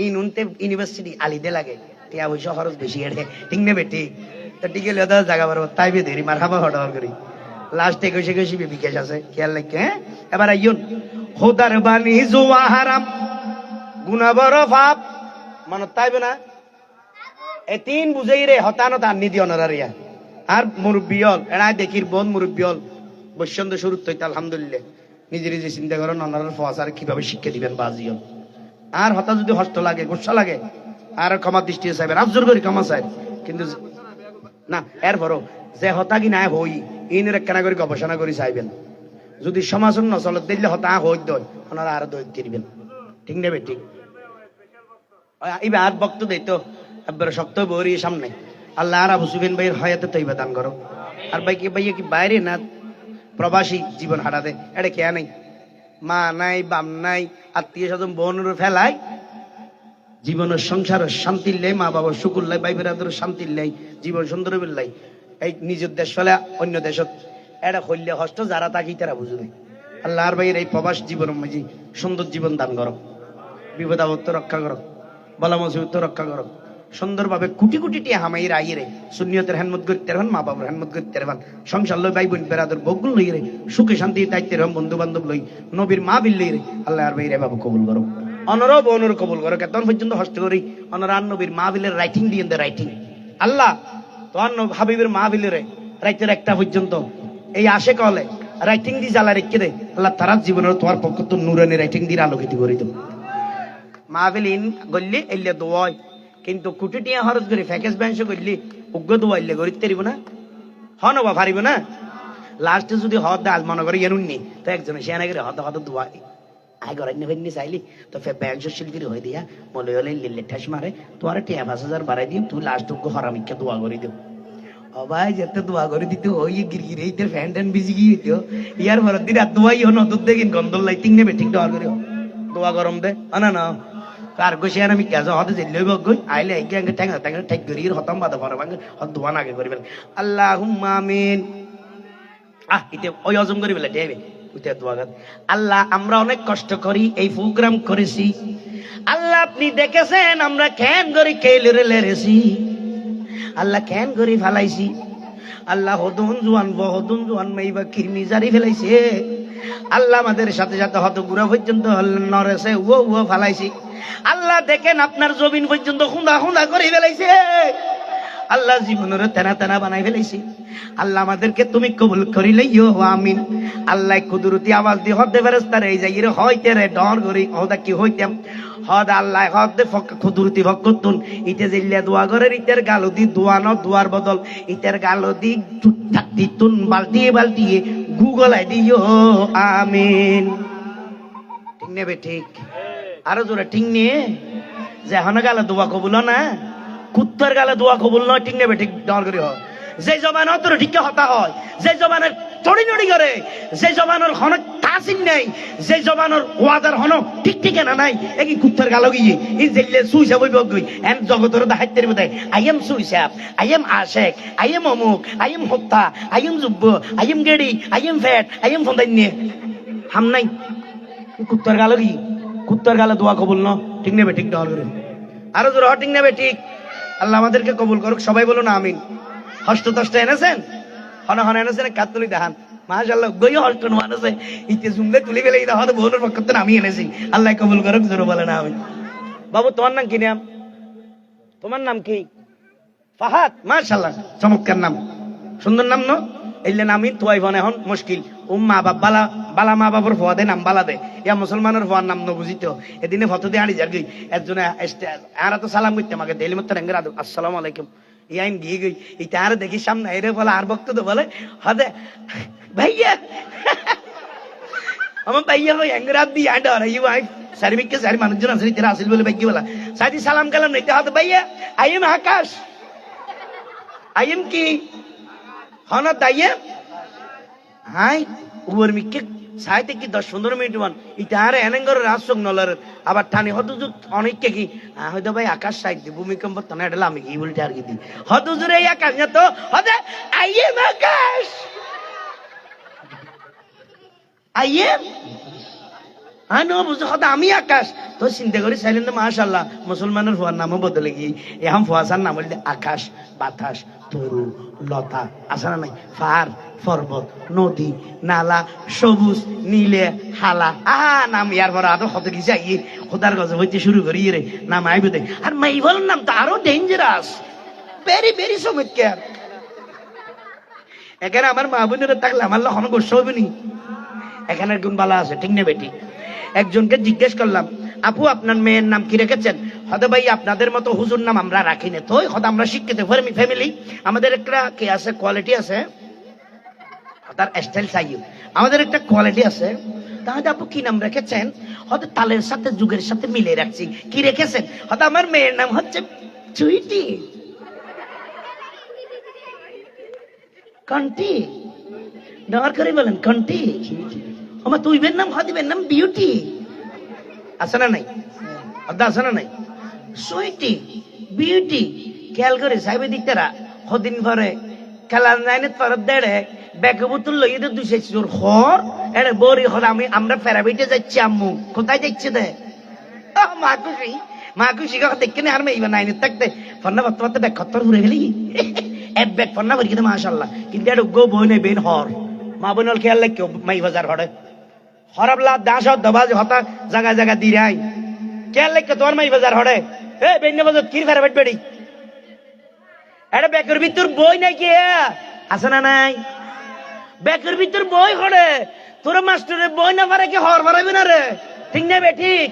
এই নুনতে ইউনিভার্সিটি আলিদে লাগে টিয়া পয়সা খরচ বেশি এড়ে ঠিক না বেটি তো টিকে লিয়ে জায়গা পারবো তাই বে দেরি মার খাবা হঠাৎ করি লাস্টে কইসে কইসি বিকাশ আছে খেয়াল লাগে হ্যাঁ এবার আইয়ন খোদার বাণী জুয়া হারাম গুনাহ বড় পাপ মনত তাইবে না এ তিন বুঝাই রে হতানো তার নিদি অনারিয়া আর মুরব্বিয়ল এরা দেখির বোন মুরব্বিয়ল বৈশ্যন্দ শুরু তৈতে আলহামদুলিল্লাহ নিজে নিজে চিন্তা করেন অনারার ফসার কিভাবে শিক্ষা দিবেন বাজিয়ল আর হতা যদি হস্ত লাগে গুসা লাগে আর ক্ষমা দৃষ্টি চাইবেন আফজোর করি ক্ষমা চাই কিন্তু না এরপরও যে হতা কি না হই ইনের কেনা করে গবেষণা করে চাইবেন যদি সমাজন নচলত দিলে হতা হই দয় ওনারা আরো দই দিবেন ঠিক নেবে ঠিক এবার বক্ত দিত একবার শক্ত বৌরি সামনে আল্লাহ আর আবু সুফিয়ান ভাইয়ের হয়াতে তৈবা দান করো আর ভাইয়া কি বাইরে না প্রবাসী জীবন হারাতে এটা খেয়া নাই মা নাই বাম নাই আত্মীয় স্বজন বোনের ফেলাই জীবনের সংসারের শান্তির লাই মা বাবার শুকুর লাই ভাই বেরাদের শান্তির লাই জীবন সুন্দর লাই এই নিজের দেশ ফেলে অন্য দেশত এটা হইলে হস্ত যারা তাকি তারা বুঝবে আল্লাহ আর ভাইয়ের এই প্রবাস জীবন মাঝি সুন্দর জীবন দান করো বিপদ আপদ রক্ষা করো বলা মুসিবত রক্ষা করো সুন্দরভাবে কোটি কোটি টিয়া হামাই রাইরে সুন্নিয়তের হেনমত করতে রহন মা বাবার হেনমত করতে রহন সংসার লই ভাই বোন বেরাদের বগুল লই রে সুখে শান্তি দায়িত্বের রহন বন্ধু বান্ধব লই নবীর মা বিল লই রে আল্লাহ আর ভাই রে বাবু কবুল করো অনরব অনর কবুল করো কেতন পর্যন্ত হস্ত করি অনরান নবীর মা বিলের রাইটিং দিয়ে দে রাইটিং আল্লাহ তো হাবিবের মা বিলের রাইতের একটা পর্যন্ত এই আশে কলে রাইটিং দি জ্বালা রেখে দে আল্লাহ তার জীবনের তোমার পক্ষ তো নুরানি রাইটিং দিয়ে আলোকিত করে দেব মা বিল ইন গল্লি এলে দোয় কিন্তু কোটি টিয়া খরচ করে প্যাকেজ ব্যাংশ করলি উগ্র দোয়াইলে গরিব তেরিব না হন বা পারিব না লাস্টে যদি হদ দাল মনে করে এনুননি তো একজনে সে না করে হদ হদ দোয়া আই গরাই নেবেননি চাইলি তো ব্যাংশ শিল্পীর হয়ে দিয়া মনে হলে লিল্লে ঠেস মারে তোমার টিয়া 5,000 বাড়াই দিম তুই লাস্ট উগ্র হরামিকে দোয়া করে দেব ও ভাই যেতে দোয়া করে দিতে ওই গিরগিরে ইতের ফ্যান ট্যান বিজি গিয়ে দিও ইয়ার পরের দিন আর দোয়াই হন দুধ দেখিন গন্ধল লাইটিং নেবে ঠিক দোয়া করে দোয়া গরম দে না না কার গোসে আর আমি কেজ হতে যে লইব গই আইলে এগে আগে ঠ্যাং ঠ্যাং ঠেক গরির হতম বাদ পরে ভাঙে হদ দোয়ান আগে করিবেন আল্লাহুম্মা আমিন ইতে ওই হজম করি বলে দেবে উঠে দোয়া কর আল্লাহ আমরা অনেক কষ্ট করি এই প্রোগ্রাম করেছি আল্লাহ আপনি দেখেছেন আমরা কেন করি কেলে লেরেছি আল্লাহ কেন করি ফালাইছি আল্লাহ হদুন জুয়ান মাইবা কিরমি জারি ফেলাইছে আল্লাহ আমাদের সাথে সাথে হত গুড়া পর্যন্ত নরেছে ও ফালাইছি আল্লাহ দেখেন আপনার জমিন পর্যন্ত খুঁদা খুঁদা করে ফেলাইছে আল্লাহ জীবনের তেনা তেনা বানাই ফেলাইছে আল্লাহ আমাদেরকে তুমি কবুল করিলেইও আমিন আল্লাহ কুদরতি আওয়াজ দিয়ে হদে ফেরেশতার এই যাইরে হইতে রে ডর করি ওদা কি হইতাম হদ আল্লাহ হদে কুদরতি ভক্ততুন ইতে জিল্লা দোয়া করে ইতের গালো দি দোয়া ন দোয়ার বদল ইতের গালো দি থাকতি তুন বালতি গুগলাই দিও আমিন ঠিক নেবে ঠিক আরো জোরে ঠিক নিয়ে যে এখন গালে দোয়া কবুল না কুত্তার গালে দোয়া কবুল নয় ঠিক নেবে ঠিক ডর করি হয় যে জবান অত ঠিক হতা হয় যে জবানের চড়ি নড়ি করে যে জবানের হন তাসিন নেই যে জবানের ওয়াদার হন ঠিক ঠিকানা নাই একই কুত্তার গালো গিয়ে এই জেলে সুইসা বই বই এন জগতের দাহাইতের বোধ আই এম সুইসাব আই এম আশেক আই এম অমুক আই এম হত্যা আই এম যুব্য আই এম গেড়ি I am fat I am ফন্দাইনে হাম নাই কুত্তার গালো গিয়ে কুত্তার গালে দোয়া কবুল ন ঠিক নেবে ঠিক ডর করে আরো জোরে হটিং নেবে ঠিক। আল্লাহ আমাদেরকে কবুল করুক, সবাই বলুন আমিন। হস্ত তষ্ট এনেছেন, হন হন এনেছেন, কাত তুলি দেখান। মাশাআল্লাহ গই হস্ত নো আনেছে, ইতে জুমলে তুলি ফেলে এই হয়তো বহুর পক্ষ থেকে আমি এনেছি। আল্লাহ কবুল করুক, জোরে বলেন আমিন। বাবু তোমার নাম কি? নাম তোমার নাম কি? ফাহাদ। মাশাআল্লাহ চমৎকার নাম, সুন্দর নাম। ন এলে নামি তোয়াই বনে এখন মুশকিল। মা বাপ বালা বালা মা বাবার ফোয়া দে নাম বালা দে, ইয়া মুসলমানের ফোয়ার নাম ন বুঝিত। এদিনে ফটো দিয়ে আনি যার গই একজনে আর তো সালাম করতে আমাকে দেলি মত রেঙ্গের আদব আসসালামু আলাইকুম ইয়াইন গিয়ে গই। এটা আর দেখি সামনে এরে বলে আর বক্ত তো বলে হদে ভাইয়া আমার ভাইয়া ওই এঙ্গরাত দি আন্ডা আর ইউ আই সার্ভিককে সারি মানুষজন আসলে তেরা আসিল বলে ভাগ্য বলা সাদি সালাম কালাম নেই হদে ভাইয়া I am Akash, I M কি হন তাইয়ে হাই উবর মিকে সাইতে কি 10-15 মিনিট মান ইটা আরে এনেঙ্গর রাসক নলার আবার টানি হদুজু অনেককে কি হয়তো ভাই আকাশ সাইড দি ভূমিকম্প তনে এডলা আমি কি বলতে আর কি দি হদুজুরে এই আকাশ না তো হদে I am Akash, I am আনো বুঝো হদে আমি আকাশ। তো চিন্তা করি সাইলেন মাশাআল্লাহ মুসলমানের ফুয়ার নামও বদলে গিয়ে এখন ফুয়াশার নাম বলতে আকাশ, বাতাস, তরু, লতা আছে না নাই, পাহাড়, পর্বত, নদী, নালা, সবুজ, নীলে, হালা। আহা নাম ইয়ার পর আরো কত কিছু আইয়ে খোদার গজব হইতে শুরু করি রে নাম আইবে দে। আর মাইবল নাম তো আরো ডেঞ্জারাস, ভেরি ভেরি চমৎকার। এখানে আমার মা বোনেরা থাকলে আমার লক্ষণ গোস্ব হবে নি। এখানের গুণ বালা আছে, ঠিক না বেটি? একজনকে জিজ্ঞেস করলাম আপু আপনার মেয়ের নাম কি রেখেছেন? হয়তো ভাই আপনাদের মতো হুজুর নাম আমরা রাখি না, তো হয়তো আমরা শিক্ষিত ফ্যামিলি, আমাদের একটা কি আছে কোয়ালিটি আছে, তার স্টাইল চাই, আমাদের একটা কোয়ালিটি আছে। তাহলে আপু কি নাম রেখেছেন? হয়তো তালের সাথে যুগের সাথে মিলে রাখছি। কি রেখেছেন? হয়তো আমার মেয়ের নাম হচ্ছে চুইটি, কন্টি, ডর করে বলেন কন্টি। আমার তুইবের নাম হদিবের নাম বিউটি, আছে না নাই? আছে না নাই? সুইটি, বিউটি। খেয়াল করে সাহেবের দিকটারা হদিন ভরে খেলার নাইনে তরফ দেড়ে ব্যাগে বোতল লইয়ে দে 200 জোর খর এরে বড়ি হল আমরা ফেরাবিটে যাচ্ছি। আম্মু কোথায় যাচ্ছে দে? মা খুশি, মা খুশি কথা দেখে নে। আর মেয়ে নাইনে থাকতে ফন্না ভাবতে ভাবতে ব্যাগ খত্তর ঘুরে গেলি এক ব্যাগ ফন্না ভরি কিন্তু মাশাআল্লাহ। কিন্তু এটা গো বই নেই বেন হর মা বোনাল খেয়াল লাগে কেউ মাই বাজার হরে হরবলা দাস দবাজ হতা জায়গা জায়গা দি রাই খেয়াল লাগে তোর মাই বাজার হরে এ বেন বাজার কি ফেরাবিট বেড়ি এটা ব্যাগের ভিতর বই নাই কি আছে না নাই? ব্যাগের ভিতর বই হরে তোর মাস্টারের বই না পারে কি হর পারাবি না রে, ঠিক না বে? ঠিক।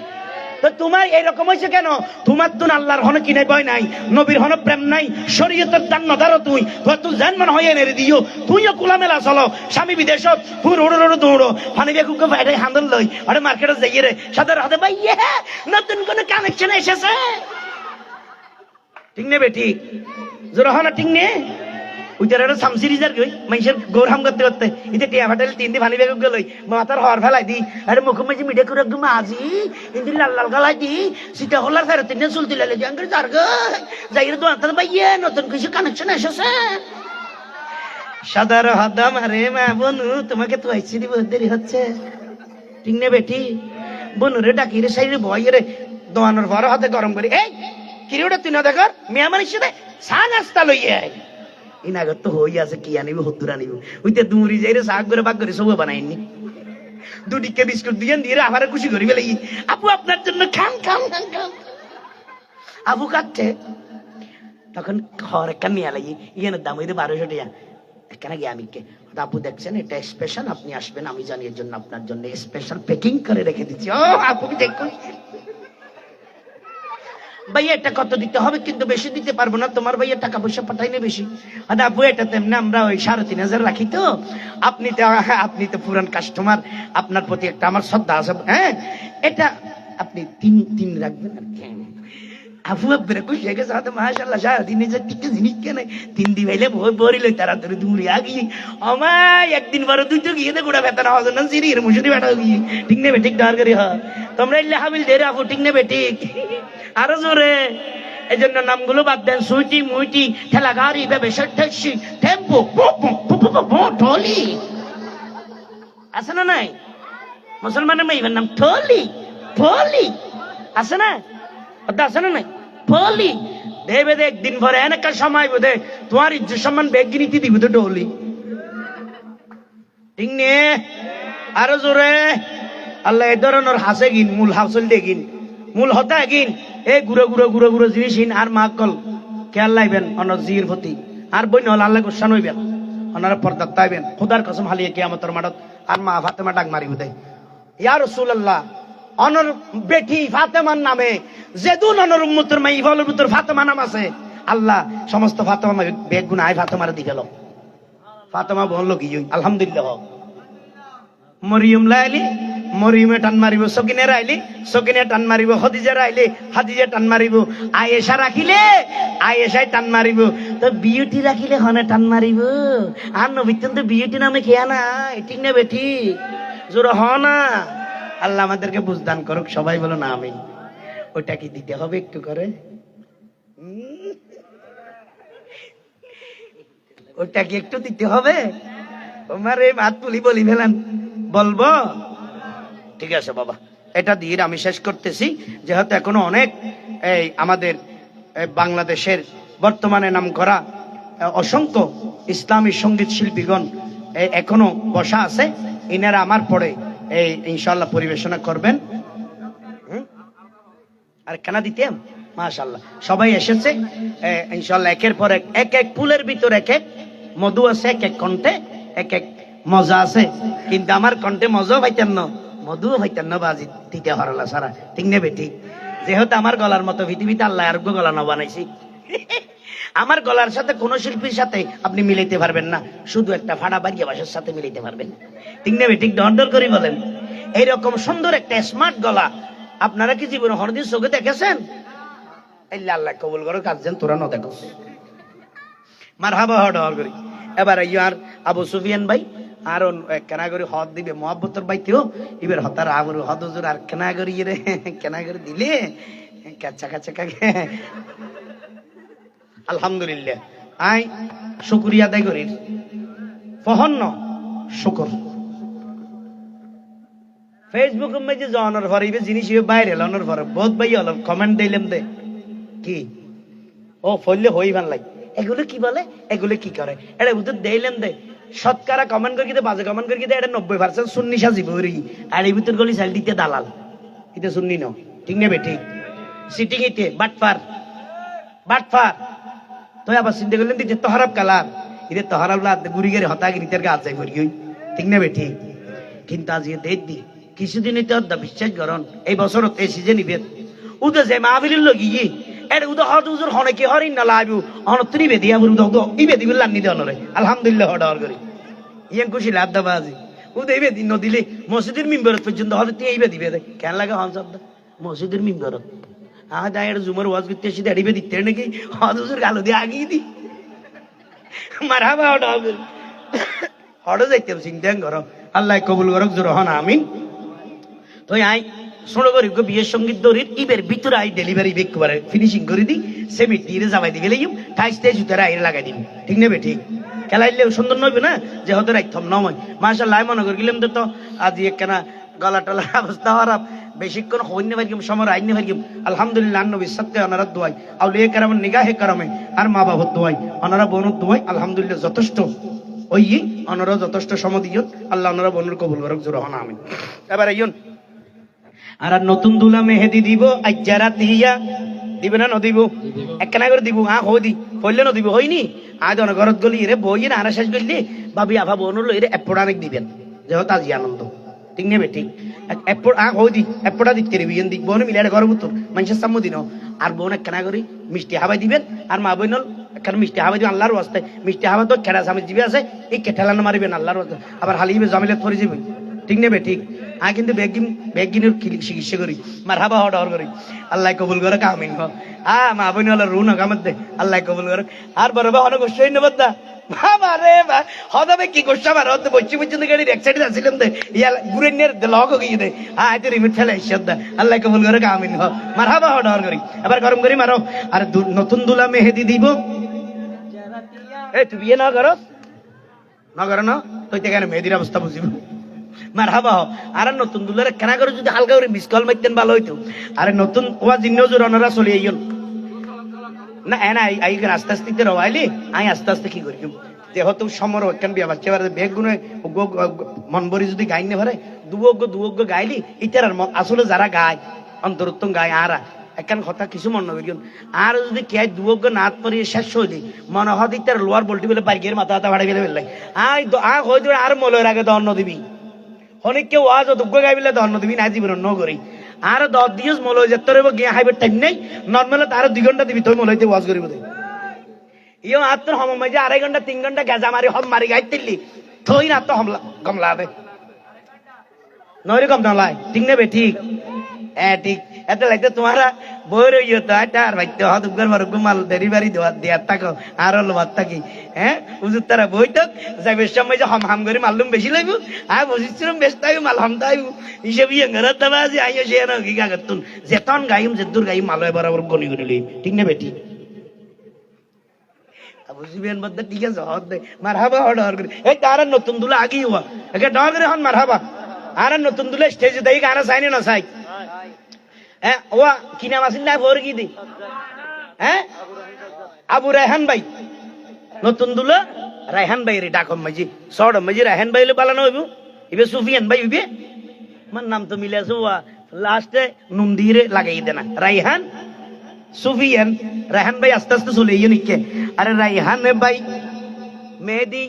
তো তোমার এইরকম হয়েছে কেন? তোমার তো আল্লাহর হন কি নাই, বই নাই, নবীর হন প্রেম নাই, শরীয়তের দান নদারো তুই তুই জান মান হয়ে এনে দিও। তুইও কুলামেলা চলো, স্বামী বিদেশত ফুর উড়ো উড়ো দৌড়ো ফানি বেকুকে বাইরে হান্দল লই আরে মার্কেটে যাইয়ে রে সাদের হাতে ভাই নতুন কোন কানেকশন এসেছে, ঠিক না বে? ঠিক জোর হনা ঠিক নে উইটার সামসিরিজার গই মানুষের গৌরহাম করতে করতে ইতে টিয়া ফাটাল 3 দি পানি বেগ গলই মাথার হর ফেলাই দি আরে মুখে মাঝে মিডে করে একদম আজি ইন্দি লাল লাল গালাই দি সিটা হলার ফেরত তিন চলতে লালে জাঙ্গের জার গই যাইরে দোয়াতে ভাইয়ে নতুন কিছু কানেকশন এসেছে। সাদার হাদা মারে মা বনু তোমাকে তো আইছি দিব দেরি হচ্ছে, ঠিক না বেটি? বনুরে ডাকি রে সাইরে ভয় রে দোয়ানোর পর হাতে গরম করে এই কিরে ওটা তুই না দেখার মেয়া মানুষ সাথে চা নাস্তা লইয়ে আয় ইনাগর তো হই আছে কি আনিব হতুর আনিব ওইতে দুমুরি যাই রে শাক করে বাক করে সব বানাইনি দুটিকে বিস্কুট দিয়ে দিয়ে আবার খুশি করি ফেলে আপু আপনার জন্য খান খান খান খান আপু কাটছে তখন খড় একটা নিয়ে লাগি ইয়ের দাম হইতে 1200 টাকা এখানে গিয়ে আমি কে আপু দেখছেন এটা স্পেশাল, আপনি আসবেন আমি জানি এর জন্য আপনার জন্য স্পেশাল প্যাকিং করে রেখে দিচ্ছি। ও আপু দেখুন ভাইয়া এটা কত দিতে হবে কিন্তু বেশি দিতে পারবো না, তোমার ভাইয়া টাকা পয়সা পাঠাইনি বেশি। আপু এটা তেমনি আমরা ওই 3500 রাখি তো আপনি তো পুরান কাস্টমার, আপনার প্রতি একটা আমার শ্রদ্ধা আছে। হ্যাঁ এটা আপনি 3 রাখবেন আর কি। আপু বেরে খুশি হয়ে গেছে মাশাআল্লাহ সারাদিনে যে টিকে জিনিস কেনে 3 দি ভাইলে বরিল তাড়াতাড়ি দূরে আগি আমায় একদিন বড় দুটো গিয়ে দে গোড়া বেতন হওয়ার জন্য সিরির মুশুরি বেটা গিয়ে, ঠিক নেবে? ঠিক ডার করি হ্যাঁ তোমরা ইল্লে হাবিল দে রে আপু, ঠিক নেবে? ঠিক আরো জোরে। এই জন্য নামগুলো বাদ দেন, সুইটি মুইটি ঠেলা গাড়ি ব্যবসা ট্যাক্সি টেম্পো টলি আছে না নাই? মুসলমানের মেয়ের নাম টলি টলি আছে না? আছে না নাই? বলি দেবে দে একদিন পরে এনেকা সময় বোধে তোমার ইজ্জত সম্মান ব্যাগ নীতি দিব তো ডলি ঠিক নে আরো জোরে আল্লাহ এই ধরনের হাসে গিন মূল হাসল দেখিন মূল হতা গিন এ গুড়ো গুড়ো গুড়ো গুড়ো জিনিস আর মা কল খেয়াল লাইবেন অনর জির প্রতি আর বই নহল আল্লাহ গোসান হইবেন ওনারা পর্দা তাইবেন খুদার কসম হালিয়ে কিয়ামতের মাঠত আর মা ফাতেমা ডাক মারিব দেয় ইয়া রাসূলুল্লাহ অনর বেটি ফাতেমার নামে যেদুন অনর উম্মতের মাই ইফলের ভিতর ফাতেমা নাম আছে আল্লাহ সমস্ত ফাতেমা বেগ গুণ আই ফাতেমার দি গেল ফাতেমা বলল কি আলহামদুলিল্লাহ মরিয়ম লাইলি মরিয়মে টান মারিব সকিনে রাইলি সকিনে টান মারিব খদিজা রাইলি হাদিজা টান মারিব আয়েশা রাখিলে আয়েশায় টান মারিব তো বিউটি রাখিলে হনে টান মারিব আর নবীতন তো বিউটি নামে খেয়া না ঠিক না বেটি জোর হ না আল্লাহ আমাদেরকে বুঝদান করুক সবাই বলো না আমিন ওইটা কি দিতে হবে একটু করে ওইটা কি একটু দিতে হবে তোমার এই মাত তুলি বলি ফেলান বলবো ঠিক আছে বাবা এটা দিয়ে আমি শেষ করতেছি যেহেতু এখনো অনেক এই আমাদের বাংলাদেশের বর্তমানে নাম করা অসংখ্য ইসলামী সঙ্গীত শিল্পীগণ এখনো বসা আছে ইনারা আমার পরে এই ইনশাআল্লাহ পরিবেশনা করবেন আর কেনা দিতেন মাশাআল্লাহ সবাই এসেছে ইনশাআল্লাহ একের পর এক এক ফুলের ভিতর এক এক মধু আছে এক এক কণ্ঠে এক এক মজা আছে কিন্তু আমার কণ্ঠে মজাও পাইতেন না মধুও পাইতেন না বাজি দিতে হরলা সারা ঠিক নেবে ঠিক যেহেতু আমার গলার মতো পৃথিবীতে আল্লাহ আরোগ্য গলা না বানাইছি আমার গলার সাথে কোন শিল্পীর সাথে আপনি মিলাইতে পারবেন না শুধু একটা ফাড়া বাড়িয়া ভাষার সাথে মিলাইতে পারবেন ঠিক নেবে ঠিক ডর করি বলেন এইরকম সুন্দর একটা স্মার্ট গলা আপনারা কি জীবনে হরদিন চোখে দেখেছেন আল্লাহ কবুল করো কাজেন তোরা ন দেখো মারহাবা ডর করি এবার ইয়ার আবু সুফিয়ান ভাই আর কেনা করে হদ দিবে মোহাব্বতর বাইতেও এবার হতার আবুর হদ হুজুর আর কেনা করি রে কেনা করে দিলে কাচ্চা কাচ্চা কাকে আলহামদুলিল্লাহ আই শুকরিয়া আদায় করি ফহন্ন শুকর ফেসবুক মধ্যে জনের ভরিবে জিনিস বাইরে লনের ভর বহুত ভাই হল কমেন্ট দিলাম দে কি ও ফললে হই ভাল লাগে এগুলো কি বলে এগুলো কি করে এটা বুঝতে দিলাম দে শতকরা কমেন্ট করি বাজে কমেন্ট করি এটা 90% সুন্নি সাজিব আর এই ভিতর গলি চাল দিতে দালাল এটা সুন্নি ন ঠিক নেবে ঠিক সিটিং ইতে বাটফার তো আবার চিন্তা করলেন যে তহরাব কালার এটা তহরাব গুড়ি গেড়ে হতাগিরি তার গাছ যাই করি ঠিক নেবে ঠিক কিন্তু আজ দেখ দি কিছুদিন বিশ্বাস করন এই বছর এই সিজে নিবে উদে যে মাহফিলের লগিয়ে এটা উদে হট হুজুর হনে কি হরিণ না লাইবু অনত্র নিবে দিয়া বলু তো ইবে দিবে লান্নি দেওয়ারে আলহামদুলিল্লাহ হডর করি ইয়াং খুশি লাভ দাবাজি উদে ইবে দিন দিলে মসজিদের মিম্বরত পর্যন্ত হলে তুই ইবে দিবে দেখ কেন লাগে হন শব্দ মসজিদের মিম্বরত আহ যাই এটা জুমার ওয়াজ করতে এসে দাঁড়িয়ে দিতে নাকি হট হুজুর গালো দিয়ে আগিয়ে দি মারহাবা হডর করি হডো যাইতে চিন্তা করো আল্লাহ কবুল করক জোর হন আমিন তো আই ছোট করি বিয়ের সঙ্গীত দৌড়ির ইবের ভিতরে আই ডেলিভারি একেবারে ফিনিশিং করে দিই সেমিট দিয়ে যাবাই দিবে লাইম ঠাইসতে জুতার আইরে লাগাই দিন ঠিক নেবে ঠিক খেলাইলেও সুন্দর নইবে না যে হতে রাখতাম নয় মাশাআল্লাহ মনে করে গেলাম তো আজ একখানা গলা টলার অবস্থা খারাপ বেশিক্ষণ হইন্য পারিম সময় আইন্য পারিম আলহামদুলিল্লাহ নবী সত্যি অনারা দোয়াই আউলিয়া কেরামের নিগাহে কারামে আর মা বাবার দোয়াই অনারা বোনের দোয়াই আলহামদুলিল্লাহ যথেষ্ট ওই অনারা যথেষ্ট সমদিয়ত আল্লাহ ওনারা বোনের কবুল করক জোর হন আমিন এবার আইন আর নতুন দুলা মেহেদি দিব আজ্জারা দিয়া দিবে না নদিব একখানা করে দিব হই দি হইলে নদিব হয়নি আজ অনগরত গলি রে বই না আর শেষ করলি ভাবি আভা বোন এর এপড়া অনেক দিবেন যেহেতু আজি আনন্দ ঠিক নেবে ঠিক হই দি এপড়া দিতে রে বিয়েন দিক বোন মিলে ঘর ভিতর মানুষের সাম্য দিন আর বোন একখানা করে মিষ্টি হাবাই দিবেন আর মা বোন একখানা মিষ্টি হাবাই দিবেন আল্লাহর ওয়াস্তে মিষ্টি হাবা তো খেড়া সামনে জিবে আছে এই কেঠালানো মারিবেন আল্লাহর ওয়াস্তে আবার হালিবে জমিলে পরে যাবে ঠিক নেবে ঠিক কিন্তু ব্যাগিনের চিকিৎসা করি মারহাবা হডর করি আল্লাহ কবুল করে কামিন মা বোন হলো রুন কামত দে আল্লাহ কবুল করে আর বড় অনেক গোষ্ঠী নেব না বাবা রে বা হদাবে কি গোষ্ঠা বার হতে বসছি পর্যন্ত গাড়ির এক সাইডে আসছিলাম দে ইয়া গুরেনের লগ গিয়ে দে আজ রিমিট ফেলে ইসদা আল্লাহ কবুল করে কামিন মারহাবা হডর করি এবার গরম করি মারো আর নতুন দুলা মেহেদি দিব এই তুই বিয়ে না করো না তুই কেন মেহেদির অবস্থা বুঝিব মারহাবা আর নতুন দুলারে কেনা করে যদি হালকা করে মিস কল মারতেন ভালো হইতো আর নতুন ওয়া জিন্নজুর অনারা চলে আইন না এনা আই আস্তে আস্তে রওয়াইলি আই আস্তে আস্তে কি করি দেহ তো সমর একখান বিয়া বাচ্চা বারে বেগ গুনে মন ভরি যদি গাই নে পারে দুয়োগ্য গাইলি ইতার আসলে যারা গায় অন্তরুত্তম গায় আর একখান কথা কিছু মন নবী আর যদি কে দুয়োগ্য নাত পরি শেষ হইলি মনে হয় ইতার লোয়ার বলটি বলে বাইকের মাথা হাতা ভাড়াই ফেলে ফেললাই আই হয়ে দেবে আর মলের আগে দন্ন দিবি অনেক কেউ আজ দুগ্গ গাই বলে দন্ন দিবি না জীবন ন করি আর 10 দিন মল হয়ে যেতে গিয়ে হাইবার টাইম নেই নর্মালে তার 2 ঘন্টা দিবি তুই মল হইতে ওয়াজ করিব ইয়ে আত্মর হম মাঝে 2.5 ঘন্টা 3 ঘন্টা গেজা মারি হম মারি গাই তিল্লি থই না তো হমলা কমলা দে নইরে কম নলাই ঠিক নেবে ঠিক ঠিক এত লাগতে তোমারা বইর ইয়ে তো এটা আর ভাইতে হদ উগর মরগ মাল ডেলিভারি দেওয়া থাকো আর লোয়ার থাকি হ্যাঁ হুজুর তারা বইতক যাই বেশ সময় যে হম করে মালুম বেশি লাগব আর বসিছিলাম বেশ তাই মাল হম তাই হিসেব ইয়ে ঘরের দাবা যে আইও সে না কি কাগতুন যেতন গাইম যে দূর গাইম মালয় বরাবর গনি গনি ঠিক নেবে ঠিক বুঝিবেন বদ্দা ঠিক আছে হদ দে মারহাবা অর্ডার করে এই তার নতুন দুলা আগি হওয়া একে ডগরে হন মারহাবা আর নতুন দুলা স্টেজে দেই গানা চাইনি না চাই হ্যাঁ ওয়া কি নাম আছে না ভোর কি দি হ্যাঁ আবু রায়হান ভাই নতুন দুলা রায়হান ভাই রে ডাকম মাঝি সড় মাঝি রায়হান ভাই লে পালানো হইব ইবে সুফিয়ান ভাই হইবে আমার নাম তো মিলে আছে ওয়া লাস্টে নুন দিয়ে লাগাই দেনা রায়হান সুফিয়ান রায়হান ভাই আস্তে আস্তে চলে ইয়ে নিকে আরে রায়হান ভাই মেহেদি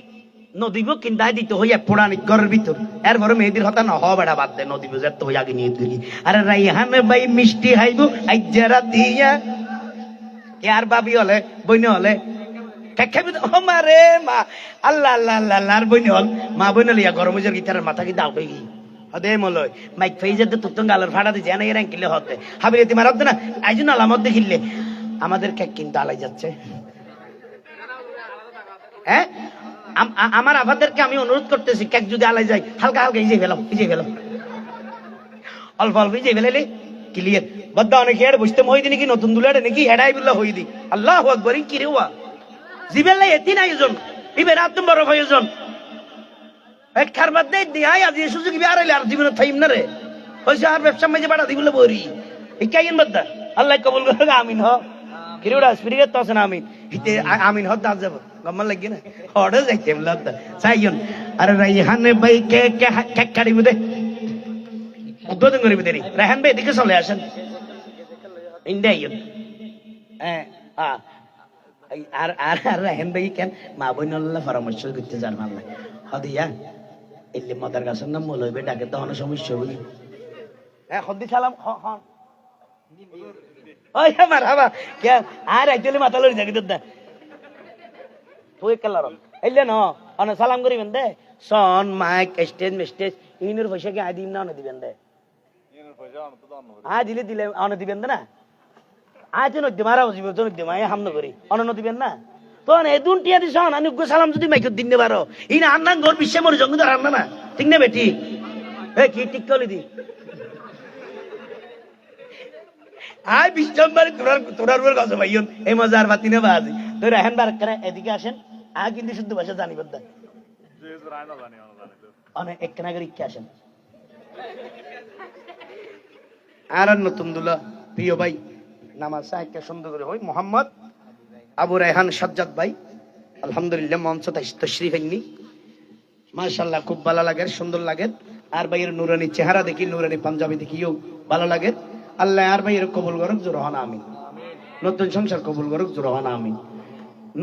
নদীব কিন্দাই দিতে হইয়া পুরানি ঘরের ভিতর এরপরে মেহেদির হতা না বেড়া বাদ দে নদীব যেত হই আগে নিয়ে তুলি আরে রায়হান ভাই মিষ্টি হাইব আইজারা দিয়া আর বাবি হলে বইনে হলে খাবি ও মা রে মা আল্লাহ আল্লাহ আল্লাহ আল্লাহ আর বইনে হল মা বইনে লিয়া গরম হয়ে গিটারের মাথা কি দাও হয়ে গিয়ে হদে মলয় মাইক ফাইজে তো তুতন গালের ফাড়া দিয়ে জানা এরা কিলে হতে হাবিলে তোমার হতে না আইজন আলামত দেখিলে আমাদের কেক কিন্তু আলাই যাচ্ছে হ্যাঁ আমার আবাদেরকে আমি অনুরোধ করতেছি কেক যদি আলাই যায় হালকা হালকা ইজে ফেলো অল্প অল্প ইজে ফেলে ক্লিয়ার বদ্দা অনেক হেড বুঝতে মই দিন কি নতুন দুলারে নাকি হেডাই বিল্লা হই দি আল্লাহু আকবার কি রে ওয়া জিবেল্লা এতি না আয়োজন ইবের আত্ম বড় আয়োজন এক খারবাদ দেই দিহাই আজ এই সুযোগ বিয়ারাইলে আর জীবনে থাইম না রে হইছে আর ব্যবসা মাঝে বাড়া দিবলে বরি এই কাইন বদ্দা আল্লাহ কবুল করে আমিন হ কিরোড়া স্পিরিট তো আছে না আমিন হিতে আমিন হদ দাজ যাব গম্মা লাগি না অর্ডার যাইতে বলতা চাইয়ন আরে রায়হান ভাই কে কাড়িব দে উদ্বোধন করিব দেরি রায়হান ভাই এদিকে চলে আসেন ইন্ডিয়ান আর আর রায়হান ভাই কেন মা বোনল্লাহ পরামর্শ করতে যান আল্লাহ হদিয়া এলে মদার গাছের নাম মলইবে ডাকে তো অনেক সমস্যা বুঝি হ্যাঁ হদি সালাম হন ওই আমার হাবা কে আর একচুয়ালি মাথা লড়ি যাবি তোর দা তুই কালার এলে ন অনে সালাম করিবেন দে সন মাইক স্টেজ মেস্টেজ ইনের পয়সা কি আদিম না অনে দিবেন দে দিলে অনে দিবেন না আজ নদ্য মারা বুঝিব তো নদ্য মাই হামন করি অনন্য দিবেন না তখন এই দুনটিয়া দিছ আমি সালাম যদি মাইক দিন নে পারো ই না আন্না ঘর বিশ্বে মরে জঙ্গি তো রান্না না ঠিক না বেটি এ কি ঠিক কলি দি আয় বিশ্বম্বরে তোরার উপর গছ ভাইয়ন এই মজার বাতি না বাজি তো রায়হান বার করে এদিকে আসেন আ কিন্তু শুদ্ধ ভাষা জানি বদ্দা অনেক একখানা করে ইচ্ছে আসেন আর নতুন দুলা প্রিয় ভাই নামাজ সাহেবকে সুন্দর করে হই মোহাম্মদ আবু রায়হান সাজ্জাদ ভাই আলহামদুলিল্লাহ মঞ্চ তশরিফ হয়নি মাশাআল্লাহ খুব ভালো লাগে সুন্দর লাগে আর ভাইয়ের নুরানি চেহারা দেখি নুরানি পাঞ্জাবি দেখিও ভালো লাগে আল্লাহ আর ভাইয়ের কবুল করুক জোর হন আমিন নতুন সংসার কবুল করুক জোর হন আমিন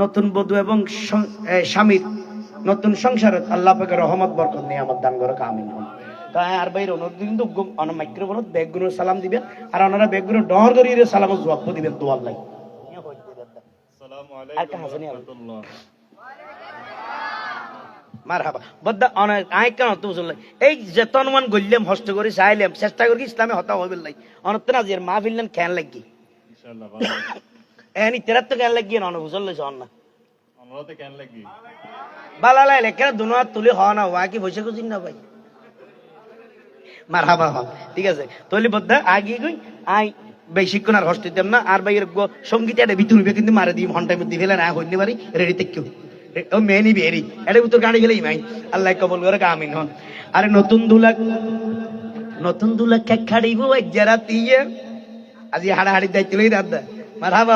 নতুন বধূ এবং স্বামীর নতুন সংসার আল্লাহ পাকের রহমত বরকত নিয়ামত দান করুক আমিন তাই আর ভাইয়ের অনুরোধ কিন্তু অন মাইক্রোফোনত ব্যাগগুলো সালাম দিবেন আর ওনারা ব্যাগগুলো ডর করিয়ে সালাম জবাব দিবেন তো আল্লাহ আর কা হাসানি আল্লাহ মারহাবা বদ্দা অনেক আই কেন তো বুঝলে এই যেতনমান গল্লাম হস্ত করে চাইলাম চেষ্টা করি ইসলামে হতা হইবে লাই অনত না যে মা ফিললেন খেয়াল লাগি ইনশাআল্লাহ ভালো এনি তেরাত তো খেয়াল লাগি না বুঝল লইছ না অনরতে খেয়াল লাগি বালা লাইলে কেন দুনিয়া তুলি হ না ওয়া কি বসে কুছিন না ভাই মারহাবা ঠিক আছে তলি বদ্দা আগে গই আই বেশিক্ষণ আর হস্ত দিতাম না আর ভাইয়ের সঙ্গীত এটা ভিতরবে কিন্তু মারে দিই ঘন্টার মধ্যে ফেলে না হইতে পারি রেডি থেকেও ও মেনি বেরি এটা উত্তর গাড়ি গেলেই মাই আল্লাহ কবুল করে আমিন হন আরে নতুন দুলা কেক খাড়িব এক যারা দিয়ে আজি হাড়াহাড়ি দায়িত্ব লই দাদা মারহাবা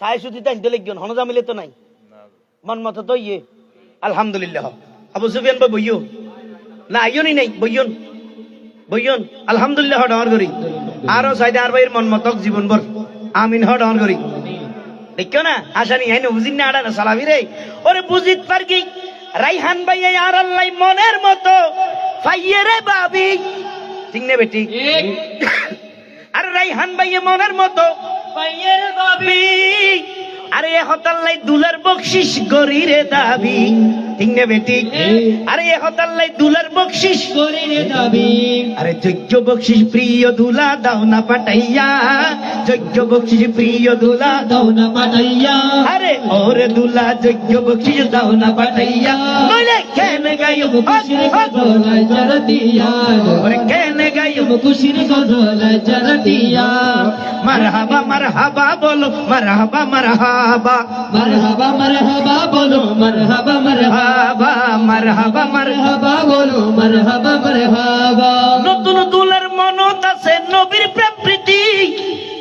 সাই সুতি তাই দিলে গিয়ে হন জামিলে তো নাই মন মতো তো ইয়ে আলহামদুলিল্লাহ আবু সুফিয়ান ভাই বইয়ো না আইয়নি নাই বইয়ন বইয়ন আলহামদুলিল্লাহ ডাওয়ার করি আরো সাইডে আর ভাইয়ের মন মতক জীবন ভর আমিন হ ডাওয়ার করি দেখো না আশানি আইনো বুঝিন না আড়া না সালামি রে ওরে বুঝিত পার কি রাইহান ভাই আর আল্লাহ মনের মতো পাইয়ে রে বাবি ঠিক না বেটি আর রাইহান ভাই মনের মতো পাইয়ে রে বাবি আরে হতাল্লাই দুলার বকশিস গরি রে দাবি ঠিক না বেটি আরে হতাল্লাই দুলার বকশিস গরি রে দাবি আরে যজ্ঞ বকশিস প্রিয় দুলা দাও না পাঠাইয়া যজ্ঞ বকশিস প্রিয় দুলা দাও না পাঠাইয়া আরে ওরে দুলা যজ্ঞ বকশিস দাও না পাঠাইয়া নইলে কেন গায়ো খুশির গজলায় জরতিয়া ওরে কেন গায়ো খুশির গজলায় জরতিয়া মারহাবা মারহাবা বলো মারহাবা মারহাবা মারহাবা মারহাবা বলো মারহাবা মারহাবা মারহাবা মারহাবা মারহাবা বলো মারহাবা মারহাবা নতুন দুলার মনত আছে নবীর প্রেম প্রীতি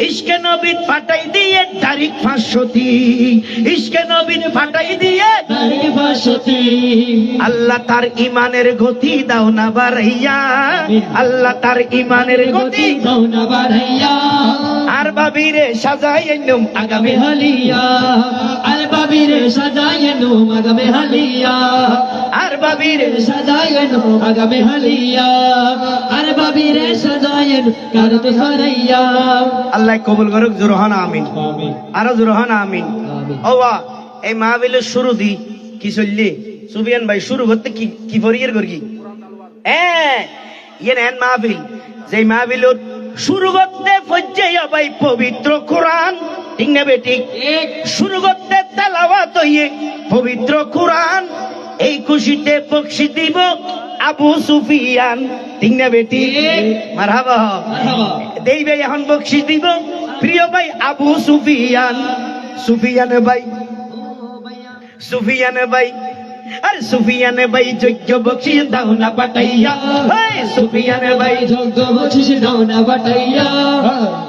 ইশকে নবী ফাটাই দিয়ে তারিখ 500 ইশকে নবী ফাটাই দিয়ে তারিখ 500 আল্লাহ তার ইমানের গতি দাও না বাড়াইয়া আল্লাহ তার ইমানের গতি দাও না বাড়াইয়া আর বাবিরে সাজাই এনুম আগামী হালিয়া আর বাবিরে সাজায়েনু আগামে হালিয়া আর বাবিরে সাজায়েনু আগামে হালিয়া আর বাবিরে সাজায়েনু কারত সরাইয়া আল্লাহ কবুল করুক জোরহান আমিন আমিন আরো জোরহান আমিন আমিন ওয়া এই মাহফিলের শুরু দি কি চললি সুবিয়ান ভাই শুরু করতে কি কি ফরিয়ের করকি ইয়ে নেন মাহফিল যে মাহফিলত শুরু করতে ফজ্জাইয়া ভাই পবিত্র কোরআন ঠিক না বেটি শুরু করতে তেলাওয়াত হইয়ে পবিত্র কোরআন এই খুশিতে বকশি দিব আবু সুফিয়ান ঠিক না বেটি মারহাবা দেই ভাই এখন বকশি দিব প্রিয় ভাই আবু সুফিয়ান সুফিয়ান ভাই সুফিয়ান ভাই আরে সুফিয়ান ভাই যজ্ঞ বকশি দাও না পাঠাইয়া সুফিয়ান ভাই যোগ্য বছিস দাও না বাটাইয়া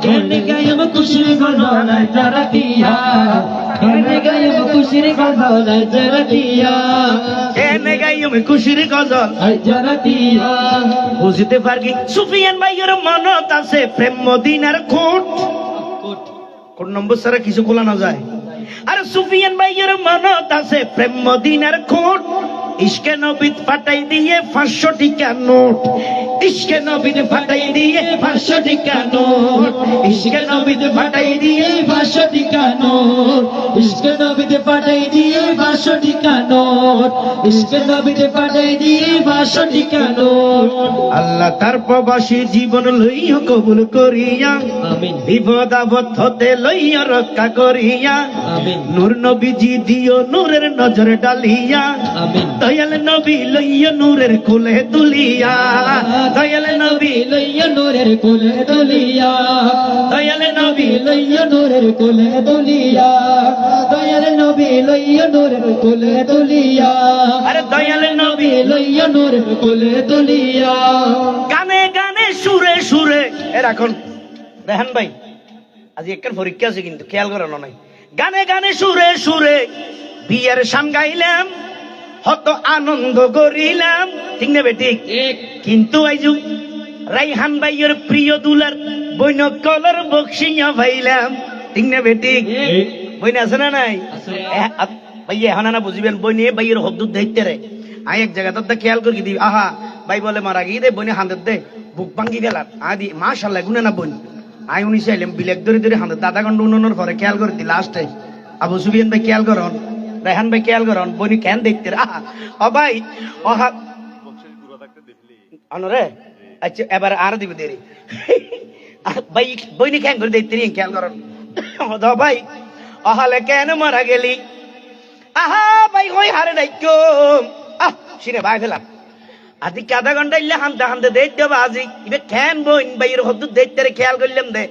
কেনে গায়ম খুশির গজলায় জরতিয়া কেনে গায়ম খুশির গজলায় জরতিয়া এনে গাইম খুশির গজল জরতিয়া বুঝতে পারকি সুফিয়ান ভাইয়ের মনত আছে প্রেম মদিনার কোট কোন নম্বর ছাড়া কিছু খোলা না যায় আর সুফিয়ান ভাইয়ের মনত আছে প্রেম মদিনার কোট ইশকে নবী ফাটাই দিয়ে 500 টাকা নোট ইশকে নবী ফাটাই দিয়ে 500 টাকা নোট ইশকে নবী ফাটাই দিয়ে 500 টাকা নোট ইশকে নবীতে পাঠাই দিয়ে 500 টাকা নোট ইশকে নবীতে পাঠাই দিয়ে 500 টাকা নোট আল্লাহ তার প্রবাসী জীবন লইয়া কবুল করিয়া আমিন বিপদ আপদ হতে লইয়া রক্ষা করিয়া আমিন নূর নবীজি দিও নূরের নজর ডালিয়া আমিন দয়াল নবী লইয়া নূরের কোলে তুলিয়া দয়াল নবী লইয়া নূরের কোলে দুলিয়া দয়াল নবী লইয়া নূরের কোলে দুলিয়া দয়াল নবী লইয়া নূরের কোলে দুলিয়া আরে দয়াল নবী লইয়া নূরের কোলে দুলিয়া গানে গানে সুরে সুরে এখন রেহান ভাই আজ একটা পরীক্ষা আছে কিন্তু খেয়াল করানো নাই গানে গানে সুরে সুরে বিয়ের সান গাইলাম হত আনন্দ করিলাম ঠিক না বেটি কিন্তু আইজু রাইহান ভাইয়ের প্রিয় দুলার বইন কলর বক্সিয়া ভাইলাম ঠিক না বেটি বইন আছে না নাই ভাইয়া এখন না বুঝিবেন বই নিয়ে ভাইয়ের হদ্দুর দেখতে রে আই এক জায়গা তো খেয়াল করি দিবি আহা ভাই বলে মারা গিয়ে দে বইনে হাঁদের দে বুক ভাঙ্গি গেলাম আদি মাশাল্লাহ গুনে না বইন আই উনি চাইলাম বিলেক ধরে ধরে হাঁদের দাদা গন্ড উন্নয়নের পরে খেয়াল করে দি লাস্টে আবু সুফিয়ান ভাই খেয়াল করন রেহান ভাই খেয়াল করন বইনি কেন দেখতে রে আহা ও ভাই অহা রে আচ্ছা এবার আর দিব দেরি ভাই বইনি কেন করে দেখতে খেয়াল করন ভাই অহালে কেন মারা গেলি আহা ভাই কই হারে ডাইকো সিনে ভাই ফেলাম আদি আধা ঘন্টা ইলে হানতে হানতে দেখতে হবে আজি ইবে কেন বইন ভাইয়ের হদ্দু দেখতে রে খেয়াল করলাম দে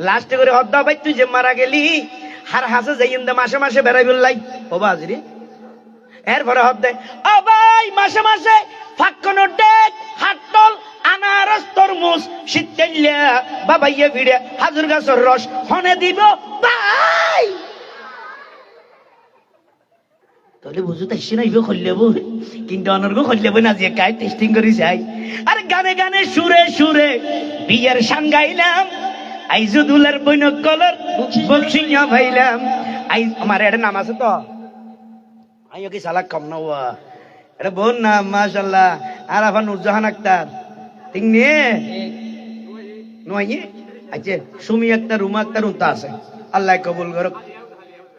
লাস্টে করে হদ্দা ভাই তুই যে মারা গেলি হার হাসে যাইন দে মাসে মাসে বেড়াই বললাই ও বাজি রে এরপরে হদ্দে ও ভাই মাসে মাসে ফাক্কনো ডেক হাটল আনারস তরমুজ শীতকালিয়া বাবাইয়া ভিড়ে হাজুর গাছের রস হনে দিব ভাই তাহলে বুঝু তাইছি না ইবে খল্লেব কিন্তু অনর্গ খল্লেব না যে কাই টেস্টিং করি যাই আর গানে গানে সুরে সুরে বিয়ের সাঙ্গাইলাম আইজুদুলের বৈনক কলর বক্সিয়া ভাইলাম আই আমার এটা নাম আছে তো আইও কি সালাক কম না ওয়া এটা বোন নাম মাশাআল্লাহ আরাফা নুরজাহান আক্তার ঠিক নিয়ে নয় আচ্ছা সুমি আক্তার রুমা আক্তার উনতা আছে আল্লাহ কবুল করুক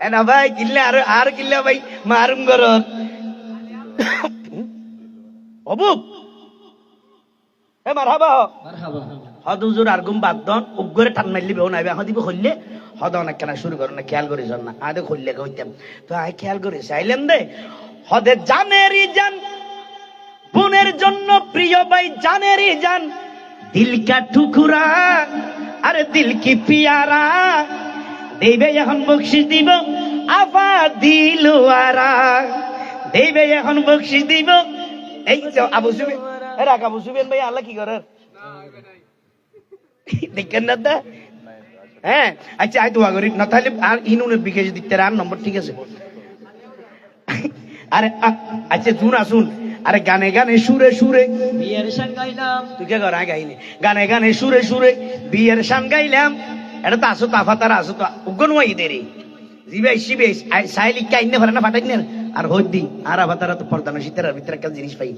এনা ভাই কিল্লে আর কিল্লে ভাই মারুম করুন অবুক এ মারহাবা মারহাবা হদ হুজুর আর গুম বাদ দন উগ্রে টান মারলি বেও নাইবে হদিবে খুললে হদ অনেক কেনা শুরু করুন না খেয়াল করিস না আদে খুললে কইতাম তো আই খেয়াল করিস আইলেন দে হদে জানেরই জান বোনের জন্য প্রিয় ভাই জানেরই জান দিল কা টুকরা আরে দিল কি পিয়ারা দেবে এখন বকশিস দিব আফা দিলওয়ারা দেবে এখন বকশিস দিব এই তো আবু সুবেন এরা আবু সুবেন ভাই আল্লাহ কি করে দেখেন না দা হ্যাঁ আচ্ছা আই দোয়া করি না তাহলে আর ইনুনের বিকেশ দিতে আর নম্বর ঠিক আছে আরে আচ্ছা শুন আসুন আরে গানে গানে সুরে সুরে বিয়ের শান গাইলাম তুই কে কর গাইনি গানে গানে সুরে সুরে বিয়ের শান গাইলাম এটা তো আসো তাফা তারা আসো তো উগ্ন ওয়াই দেরি জিবে শিবে সাইলি কাইনে ফেলে না ফাটাই না আর হদ্দি আর আবার তারা তো পর্দানা শীতের ভিতরে একটা জিনিস পাই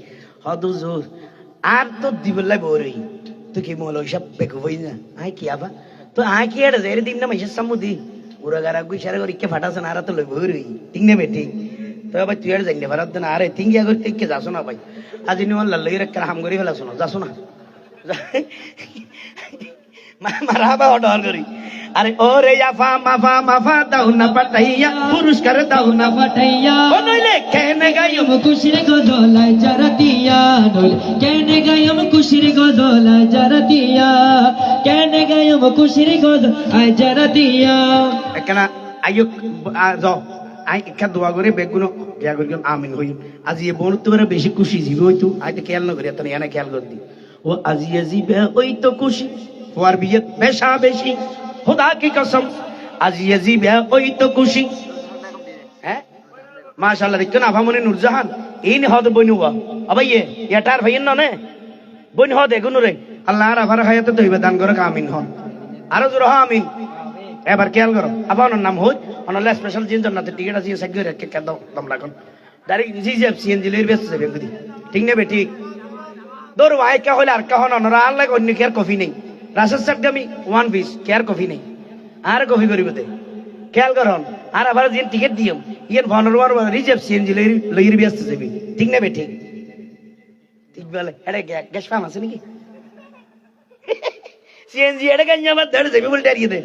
হদুজুর আর তো দিবল্লাই বড়ই তুই কি মল হিসাব বেকু হই না আই কি আবা তো আই কি এটা জেরে দিন না মাইশের সামুদি উড়া গারা গুই সারা করে কে ফাটাছে না আর তো লই বড়ই ঠিক না বেটি তো ভাই তুই আর জানি ভারত না আরে তিঙ্গিয়া করে কে যাসো না ভাই আজি নি ওয়াল্লাহ লই রাখ হাম করি ফেলাছো না যাসো না মারহাবা অর্ডার করি আরে ওরে আফা মাফা মাফা দাও না পাঠাইয়া পুরস্কার দাও না পাঠাইয়া ও নইলে কেনে গায়ম খুশির গদলায় যারা দিয়া নইলে কেনে গায়ম খুশির গদলায় যারা দিয়া কেনে গায়ম খুশির গদলায় যারা দিয়া একনা আইয়ো যাও আই একটা দোয়া করে বেগুনো ইয়া করি আমিন হই আজি এ বড় তোরা বেশি খুশি জিবে হইতো আই তো খেয়াল না করি এত এনা খেয়াল করদি ও আজি জিবে ওই তো খুশি ওর বিয়ে বেশা বেশি खुदा की कसम आज ये जीब है वही तो खुशी है माशाल्लाह देखो ना भामने नूरजहान इन हद बनु हुआ अब ये याटार भाईन ना ने बन हो देखो रे अल्लाह रा भर खायत तो दान करो आमीन हो आरो जोर आमीन এবার খেয়াল করো আবার ওনার নাম হই ওনার স্পেশাল জিন জান্নাতের টিকিট আছে সেগুলো রেখে কে দাও দম লাগুন ডাইরেক্ট জিজিএফ সিএনজি লের বেস্ট যাবে গুদি ঠিক নেবে ঠিক দৌড় ভাই কা হইলে আর কা হন ওনারা আল্লাহ অন্য কেয়ার কফি নেই রাশেদ সাহেব আমি ওয়ান পিস কেয়ার কফি নেই আর কফি করিব দে খেয়াল করন আর আবার যে টিকিট দিম ইয়ের ভনরওয়ার রিজার্ভ সিএনজি লইর ব্যস্ত যাবি ঠিক নেবে ঠিক ঠিক বলে এটা গ্যাস ফার্ম আছে নাকি সিএনজি এটা গাঞ্জা আমার ধরে যাবি বলে ডারিয়ে দে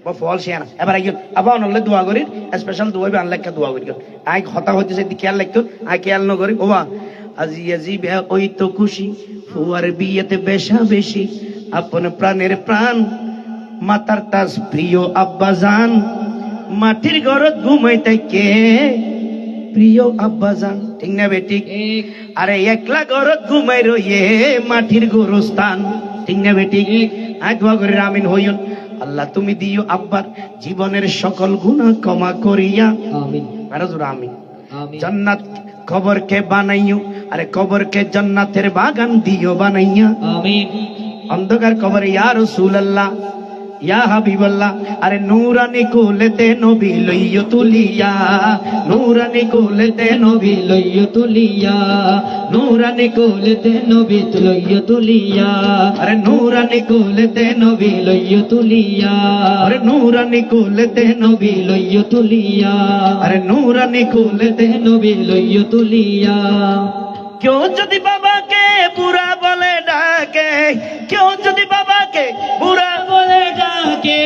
বা ফল শেয়ার এবার আইন আবার অনলে দোয়া করি স্পেশাল দোয়া বি আনলে কা দোয়া করি আই হতা হইতেছে খেয়াল রাখতো আই খেয়াল ন করি ওবা আজি আজিবে ওই তো খুশি ফুয়ার বিয়েতে বেশা বেশি আপন প্রাণের প্রাণ মাতার তাজ প্রিয় আব্বাজান মাটির ঘরত ঘুমাইতে কে প্রিয় আব্বাজান ঠিক না বেটি আরে একলা ঘরত ঘুমাই রইয়ে মাটির গোরস্থান ঠিক না বেটি আই দোয়া করি আমিন হইন আল্লাহ তুমি দিও আব্বার জীবনের সকল গুনাহ ক্ষমা করিয়া আমিন আরে জোরে আমিন আমিন জান্নাত কবর কে বানাইও আরে কবর কে জান্নাতের বাগান দিও বানাইয়া আমিন অন্ধকার কবরে ইয়া রাসূলুল্লাহ ইয়া হাবিবাল্লাহ আরে নূরানি কোলেতে নবী লইয় তুলিয়া নূরানি কোলেতে নবী লইয় তুলিয়া নূরানি কোলেতে নবী লইয় তুলিয়া আরে নূরানি কোলেতে নবী লইয় তুলিয়া আরে নূরানি কোলেতে নবী লইয় তুলিয়া আরে নূরানি কোলেতে নবী লইয় তুলিয়া কেউ যদি বাবাকে বুড়া বলে ডাকে কেউ যদি বাবাকে বুড়া বলে ডাকে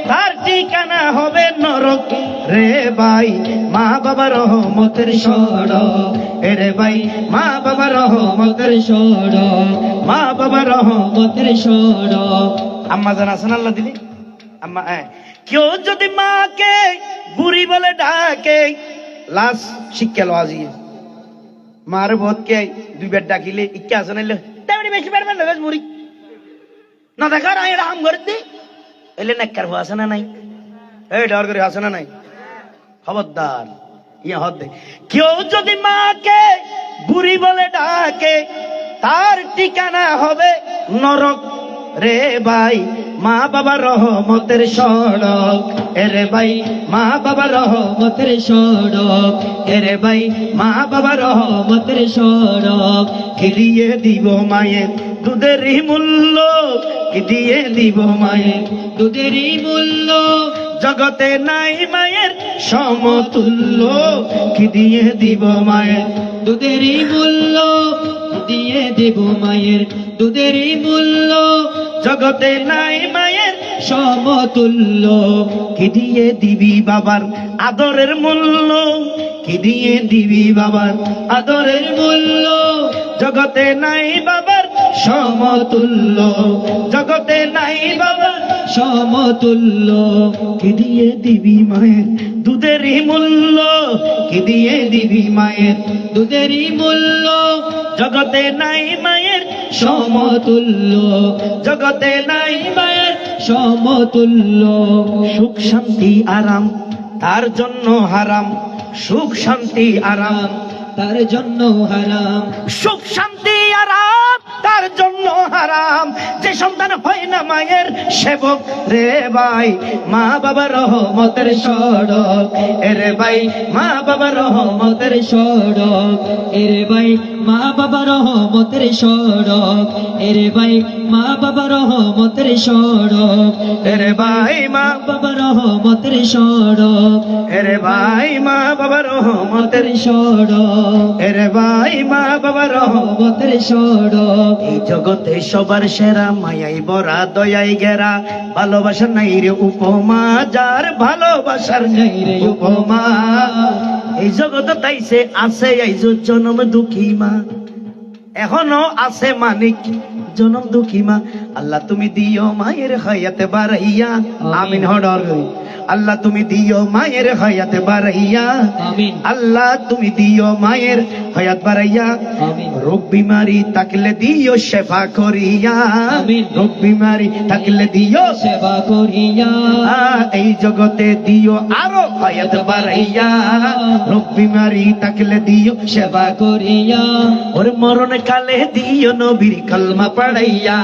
তার ঠিকানা হবে নরক রে ভাই মা বাবার রহমতের সড়ক রে ভাই মা বাবার রহমতের সড়ক মা বাবার রহমতের সড়ক আম্মা জান আছেন আল্লাহ দিলি আম্মা কেউ যদি মাকে বুড়ি বলে ডাকে লাশ শিক্ষা আজি মার বোধ কে দুই বেড ডাকিলে ইচ্ছা আছে নাইলে তেমনি বেশি পারবেন না বুড়ি না দেখার আই রাম করে দি এলে নাক্কার আছে না নাই এই ডর করে আছে না নাই খবরদার ইয়া হদে কেউ যদি মাকে বুড়ি বলে ডাকে তার ঠিকানা হবে নরক রে ভাই মা বাবা রহমতের সড়ক এরে ভাই মা বাবা রহমতের সড়ক এরে ভাই মা বাবা রহমতের সড়ক কি দিয়ে দিব মায়ের দুধেরই মূল্য কি দিয়ে দিব মায়ের দুধেরই মূল্য জগতে নাই মায়ের সমতুল্য কি দিয়ে দিব মায়ের দুধেরই মূল্য দিয়ে দেব মায়ের দুধেরই মূল্য জগতে নাই মায়ের সমতুল্য কি দিয়ে দিবি বাবার আদরের মূল্য কি দিয়ে দিবি বাবার আদরের মূল্য জগতে নাই বাবার সমতুল্য জগতে নাই বাবার সমতুল্য কি দিয়ে দিবি মায়ের দুধেরই মূল্য কি দিয়ে দিবি মায়ের দুধেরই মূল্য জগতে নাই মায়ের সমতুল্য জগতে নাই মায়ের সমতুল্য সুখ শান্তি আরাম তার জন্য হারাম সুখ শান্তি আরাম তার জন্য হারাম সুখ শান্তি আরাম তার জন্য হারাম যে সন্তান হয় না মায়ের সেবক রে ভাই মা বাবা রহমতের সড়ক এরে ভাই মা বাবা রহমতের সড়ক এরে ভাই মা বাবা রহমতের সড়ক এরে ভাই মা বাবা রহমতের সড়ক এরে ভাই মা বাবা রহমতের সড়ক এরে ভাই মা বাবা রহমতের সড়ক এরে ভাই মা বাবা রহমতের সড়ক এই জগতে সবার সেরা মায়াই বরা দয়াই গেরা ভালোবাসা নাই রে উপমা যার ভালোবাসার নাই রে উপমা এই জগতে তাইছে আছে এই জনম দুঃখী মা এখনো আছে মানিক জনম দুঃখী মা আল্লাহ তুমি দিও মায়ের হায়াতে বাড়াইয়া আমিন হডর আল্লাহ তুমি দিও মায়ের হায়াতে বাড়াইয়া আমিন আল্লাহ তুমি দিও মায়ের হায়াত বাড়াইয়া আমিন রোগ বিমারি থাকলে দিও সেবা করিয়া আমিন রোগ বিমারি থাকলে দিও সেবা করিয়া এই জগতে দিও আরো হায়াত বাড়াইয়া রোগ বিমারি থাকলে দিও সেবা করিয়া ওর মরণ কালে দিও নবীর কলমা পড়াইয়া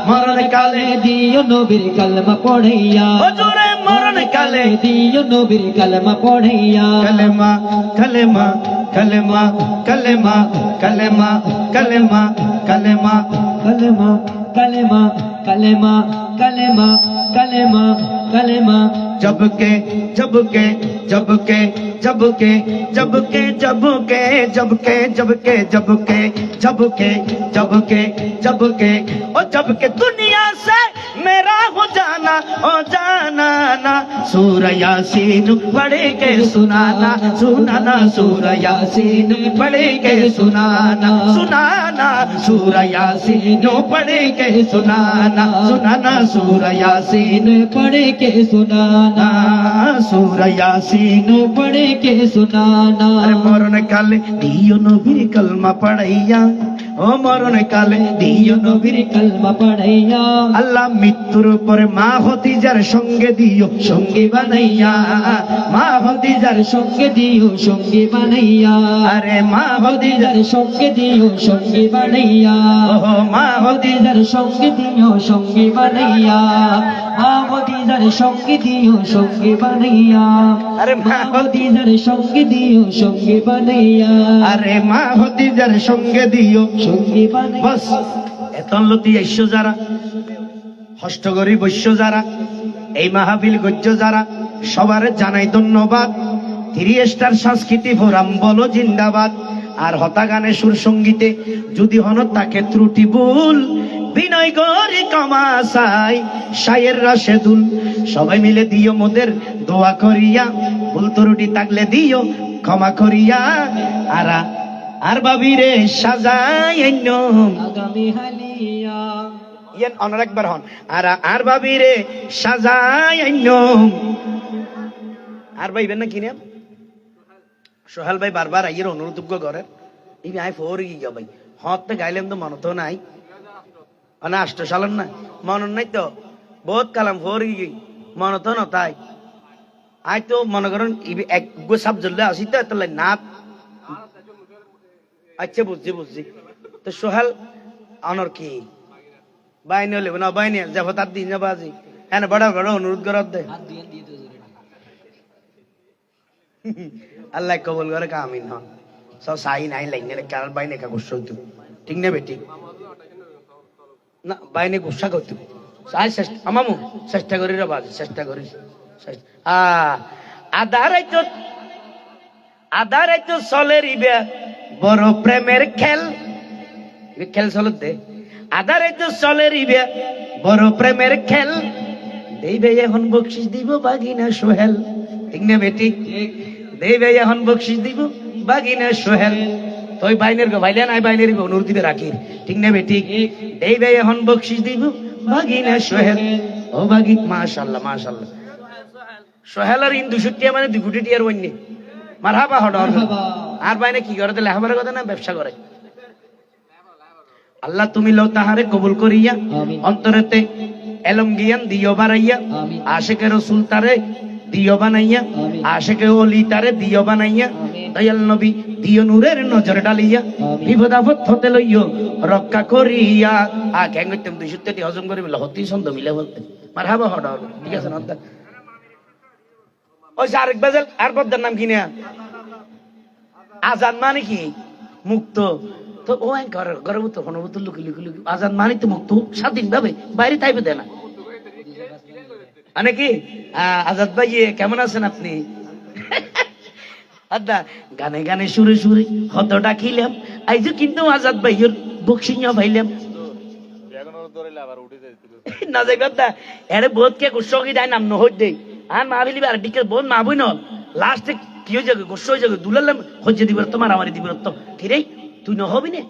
মরণ কালে দিও নবীর কলমা পড়াইয়া হুজুরে মরণ কালে দিও নবীর কলমা পড়াইয়া কলমা কলমা কলমা কলমা কলমা কলমা কলমা কলমা কলমা কলমা কলমা কলমা কলমা जबके जबके जबके जबके जबके जबके जबके जबके जबके जबके जबके जबके ओ जबके दुनिया से मेरा हो जाना ना सूरह यासीन पढ़ के सुनाना सुनाना सूरह यासीन पढ़ के सुनाना सुनाना सूरह यासीन पढ़ के सुनाना सुनाना सूरह यासीन पढ़ के सुनाना सूरह यासीन पढ़ के सुनाना अरे मरण काले दियो नबीर कलमा पढ़ैया ও মরণ কালে দিও নবীর কলমা পড়াইয়া আল্লাহ মৃত্যুর পরে মা খদিজার সঙ্গে দিও সঙ্গী বানাইয়া মা খদিজার সঙ্গে দিও সঙ্গে বানাইয়া আরে মা খদিজার খদিজার সঙ্গে দিও সঙ্গে বানাইয়া ও মা খদিজার খদিজার সঙ্গে দিও সঙ্গে বানাইয়া মা খদিজার সঙ্গে দিও সঙ্গে বানাইয়া আরে মা খদিজার সঙ্গে দিও সঙ্গে বানাইয়া আরে মা খদিজার সঙ্গে দিও সঙ্গে বানাইয়া বস এতনলতি আইসো যারা হস্তগরি বৈশ্য যারা এই মাহফিল গজ্য যারা সবার জানাই ধন্যবাদ। 3 স্টার সংস্কৃতি ফোরাম বলো জিন্দাবাদ। আর হতা গানে সুর সঙ্গীতে যদি হন তাকে ত্রুটি ভুল বিনয় গরি কমাসাই শায়ের রাশেদুল সবাই মিলে দিও মোদের দোয়া করিয়া ভুল ত্রুটি থাকলে দিও ক্ষমা করিয়া আর বাবিরে সাজাই আগামী হালিয়া ইয়েন অনার একবার হন আর বাবিরে সাজাই আর ভাইবেন না কিনে সোহেল ভাই বারবার আইয়ের অনুরোধ করেন এই আই ফোর গিয়া ভাই হতে গাইলাম তো মন তো নাই না আষ্ট সালন না মন নাই তো বহুত কালাম ফোর গি মন তো নতাই আই তো মনে করেন এক গোসাব জ্বললে আসি তো এত না। আচ্ছা বুঝছি তো সোহেল অনর কি বাইনি হলে না বাইনি যাব তার দিন যাবো আজি হ্যাঁ বড় বড় অনুরোধ করার দে আল্লাহ কবুল করে কামিন হন সব সাই নাই লাইনে কার বাইনে কা গুসা হইতো ঠিক না বেটি না বাইনে গুসা করতো সাই চেষ্টা আমামু চেষ্টা করি রে বাজি চেষ্টা করি আধারাই তো চলে রিবে বড় প্রেমের খেল খেল চলত দে আধারাই তো চলে রিবে বড় প্রেমের খেল দেবে এখন বকশিস দিব বাগিনা সোহেল ঠিক না বেটি দেবে এখন বকশিস দিব বাগিনা সোহেল তুই বাইনের গো ভাইলে নাই বাইনের গো অনুর দিবে রাখির ঠিক না বেটি দেবে এখন বকশিস দিব বাগিনা সোহেল ও বাগি মাশাআল্লাহ মাশাআল্লাহ সোহেলের ইন 200 টিয়া মানে 2 কোটি টিয়ার বন্যে মারহাবা হডর আর বাইনে কি করে লেখাপড়ার কথা না ব্যবসা করে আল্লাহ তুমি লো তাহারে কবুল করিয়া অন্তরেতে এলম জ্ঞান দিও বাড়াইয়া আশিকে রাসূল তারে দিও বানাইয়া আশিকে ওলি তারে দিও বানাইয়া দয়াল নবী দিও নূরের নজর ডালিয়া বিপদ আপদ হতে লইও রক্ষা করিয়া আ কেন কইতাম 200 টি হজম করে মিলে হতি ছন্দ মিলে বলতে মারহাবা হডর ঠিক আছে না ওই আরেক বাজাল আর বদ্দার নাম কি না আজান মানে কি মুক্ত তো ও ঘরের ভিতর হনভূত লুকি আজান মানে তো মুক্ত স্বাধীন ভাবে বাইরে তাইবে দেয় না মানে কি আজাদ ভাই কেমন আছেন আপনি আদা গানে গানে সুরে সুরে হত ডাকিলাম আইজু কিন্তু আজাদ ভাইয়ের বক্সিংয়া ভাইলাম না যাই কথা এরে বহুত কে গুসকি দেয় নাম নহই দেই আর মা বিলি আর ডিকে বহুত মা বই ন লাস্টে কি হয়ে যাবে গুসো হয়ে যাবে দুলালাম হজ্জে দিবর তো মারামারি দিবর তো কিরে তুই নহবি নে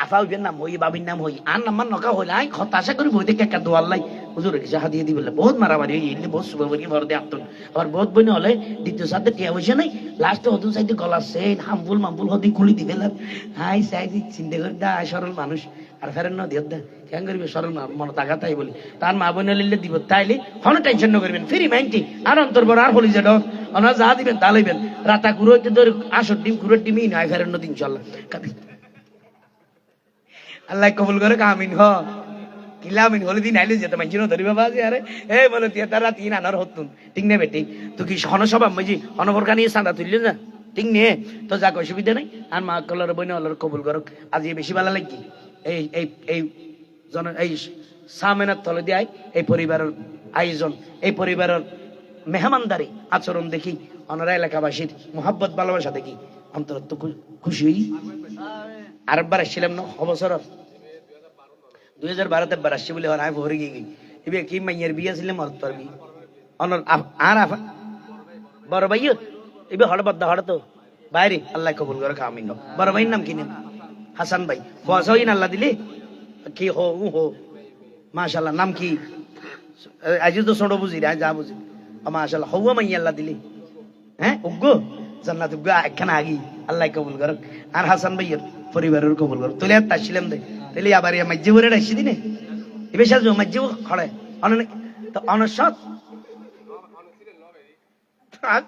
আফা হইবেন নাম হই বাবির নাম হই আর নাম্বার নকা হইলে আই হতাশা করি বই দেখে একটা দোয়াল্লাই হুজুর কিছু হাতিয়ে দিবে বহুত মারামারি হইলে বহুত সুবাবরি ভর দিয়ে আত্মন আবার বহুত বই হলে দ্বিতীয় সাথে টিয়া বসে নাই লাস্টে হতুন সাইডে গলা সেন হামফুল মামফুল হদি খুলি দিবে হাই সাই চিন্তা করি দা সরল মানুষ আর ফেরেন না দিও দা কেন করবে সরল মনে তাকা তাই বলি তার মা বোন লিলে দিব তাইলে কোনো টেনশন না করবেন ফ্রি মাইন্ডটি আর অন্তর বড় আর হলি যে ডক ওনারা যা দিবেন তা লইবেন রাতা গুঁড়ো হইতে ধরে আসর ডিম গুঁড়োর ডিমই নয় ফেরেন না ইনশাল্লাহ আল্লাহ কবুল করে কামিন হ কিলামিন হলে দিন আইলে যেতে মানছি না ধরিবা বাজে আরে এ বলে তুই তারা তিন আনার হতুন ঠিক নে বেটি তুই কি হনসভা মাঝি হনবরকা নিয়ে চাঁদা তুললি না ঠিক নে তো যাক অসুবিধা নাই আর মা কলর বইনে অলর কবুল করক আজ বেশি ভালো লাগি এই এই এই জন এই সামেনার তলে দিয়ে এই পরিবারের আয়োজন এই পরিবারের মেহমানদারি আচরণ দেখি অনারা এলাকাবাসীর মোহাব্বত ভালোবাসা দেখি অন্তর তো খুশি হই আরেকবার আসছিলাম না অবসর 2012 বার আসছি বলে আমি ভরে গিয়ে এবার কি মাইয়ের বিয়ে ছিলাম মরত পারবি অনর আর বড় ভাই এবার হড় বদ্দা হড় তো বাইরে আল্লাহ কবুল করে কামিন বড় ভাইয়ের নাম কি নাম হাসান ভাই বয়স হইন আল্লাহ দিলে কি হো হো মাশাআল্লাহ নাম কি আজ তো ছোট বুঝি রে যা বুঝি মাশাআল্লাহ হওয়া মাইয়া আল্লাহ দিলে হ্যাঁ উগ্গো জান্নাত উগ্গো একখানা আগি আল্লাহ কবুল করুক আর হাসান ভাইয়ের পরিবারের কবুল করুক তুলে আর তাছিলাম দে তাহলে আবার মাজ্জে ভরে রাখছি দিনে এবার সাজো মাজ্জে খড়ে অনেক তো অনসৎ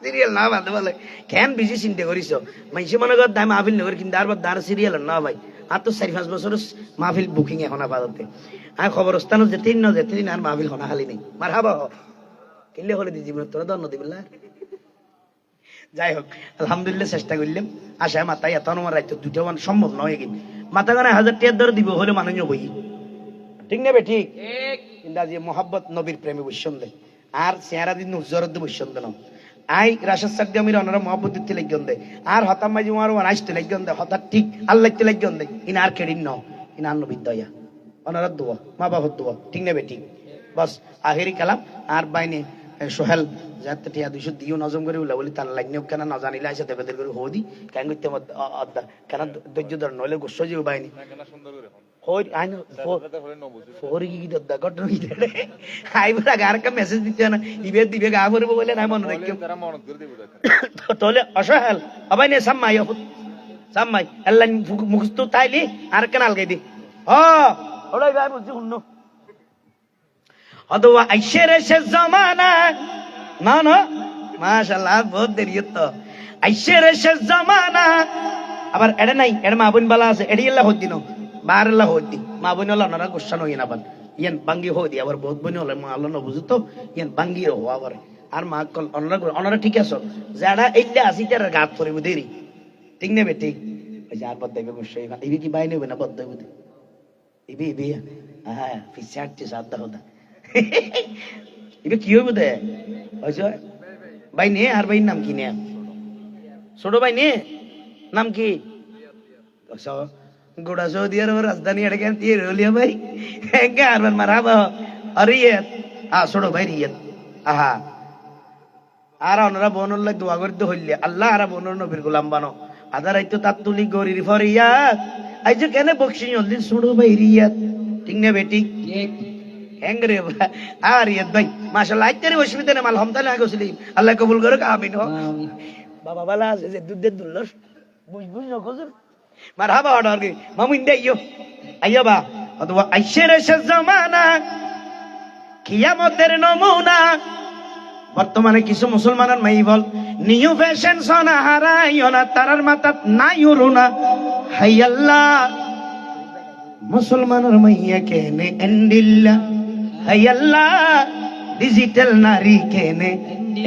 সিরিয়াল না বাঁধে বলে কেন বেশি চিন্তা করিস মানুষে মনে কর দায় মাহফিল নগর কিন্তু আর দাঁড় সিরিয়াল না ভাই আর তো 4-5 বছর মাহফিল বুকিং এখন আপাততে আর খবরস্থান যেতেই না যেতেদিন আর মাহফিল হনা খালি নেই মার হাবা কিনলে হলে দি জীবন তোরা দন্ন দিবিল্লা যাই হোক আলহামদুলিল্লাহ চেষ্টা করলাম আশায় মাথায় এত আমার রাইত দুটো মান সম্ভব নয় কিন্তু মাথা গানে 1000 টাকার দর দিব হলে মানুষ বই ঠিক নেবে ঠিক কিন্তু আজ মোহাব্বত নবীর প্রেমে বৈষণ দেয় আর চেহারা দিন নুজরত বৈষণ দেন আই রাশেদ সাদ্দামির অনারা মোহাব্বত দিতে লাগিয়ন দেয় আর হতাম মাঝি আমার আসতে লাগিয়ন দেয় হঠাৎ ঠিক আল্লাহ লাগিয়ন দেয় ইন আর কেডিন ন ইন আর নবীর দয়া অনারাত দোয়া মা বাবার দোয়া ঠিক নেবে ঠিক বাস আখেরি কালাম আর বাইনে সোহেল যাতে টিয়া 200 দিও নজম করে বলে বলি তার লাইনে কেন না জানিলে আসে দেবেদের করে হদি কেন করতে অদ্দা কেন ধৈর্য ধর নইলে গোস্ব যে বাইনি হই আইন ফোরি কি দদ্দা ঘটনা কি দেড়ে আইবরা গার কা মেসেজ দিতে না ইবে দিবে গা করব বলে না মনে রাখিও তোলে অসহাল আবাই নে সাম্মাই সাম্মাই আল্লাহ মুখস্থ তাইলি আর কেন আলগাই দি ওড়াই ভাই বুঝি শুনো অদওয়া আইশের শেষ জামানা না না মাশাআল্লাহ বহুত দেরি তো আইসের শেষ জামানা আবার এডে নাই এডে মা বোন বালা আছে এডি আল্লাহ হদ্দিন বার আল্লাহ হদ্দি মা বোন আল্লাহ ওনারা গোসা নই না বান ইয়ান বাঙ্গি হদি আবার বহুত বোন হলে মা আল্লাহ না বুঝু তো ইয়ান বাঙ্গি হো আবার আর মা কল ওনারা ঠিক আছে যারা এইটা আসি তার গাত পরিব দেরি ঠিক নেবে ঠিক ওই যে আর বদ্দাইবে গোসা ইবি কি বাই নেবে না বদ্দাইবে ইবি ইবি হ্যাঁ পিছাটছে সাদা হদা ইবি কি হইব দে ওইছে ভাই নে আর ভাই নাম কি নে ছোট ভাই নে নাম কি গোড়া সৌদিয়ার রাজধানী এটাকে দিয়ে রলিয়া ভাই আর মারাবা আর রিয়াদ ছোট ভাই রিয়াদ আহা আর ওনারা বনুল্লাহ দোয়া করতে হইলে আল্লাহ আর বনুর নবীর গোলাম বানো আদার আইতো তার তুলি গরির ফরিয়াদ আইজো কেন বকশি হল্লি ছোট ভাই রিয়াদ ঠিক না বেটি হেঙ্গরে আর রিয়াদ ভাই মাশাআল্লাহ আইতে রে অসুবিধা নেই আলহামদুলিল্লাহ গেছিলি আল্লাহ কবুল করুক আমিন বাবা বালা আছে যে দুধের দুল্লস বুঝ বুঝ না গজর মারহাবা অর্ডার কি মামুন দে আইয়ো বা অথবা আইশের শেষ জামানা কিয়ামতের নমুনা বর্তমানে কিছু মুসলমানের মাই বল নিউ ফ্যাশন সোনা হারাইও না তারার মাথাত নাই উরুনা হাই আল্লাহ মুসলমানের মাইয়া কেনে এন্ডিল্লা হাই আল্লাহ ডিজিটাল নারী কেনে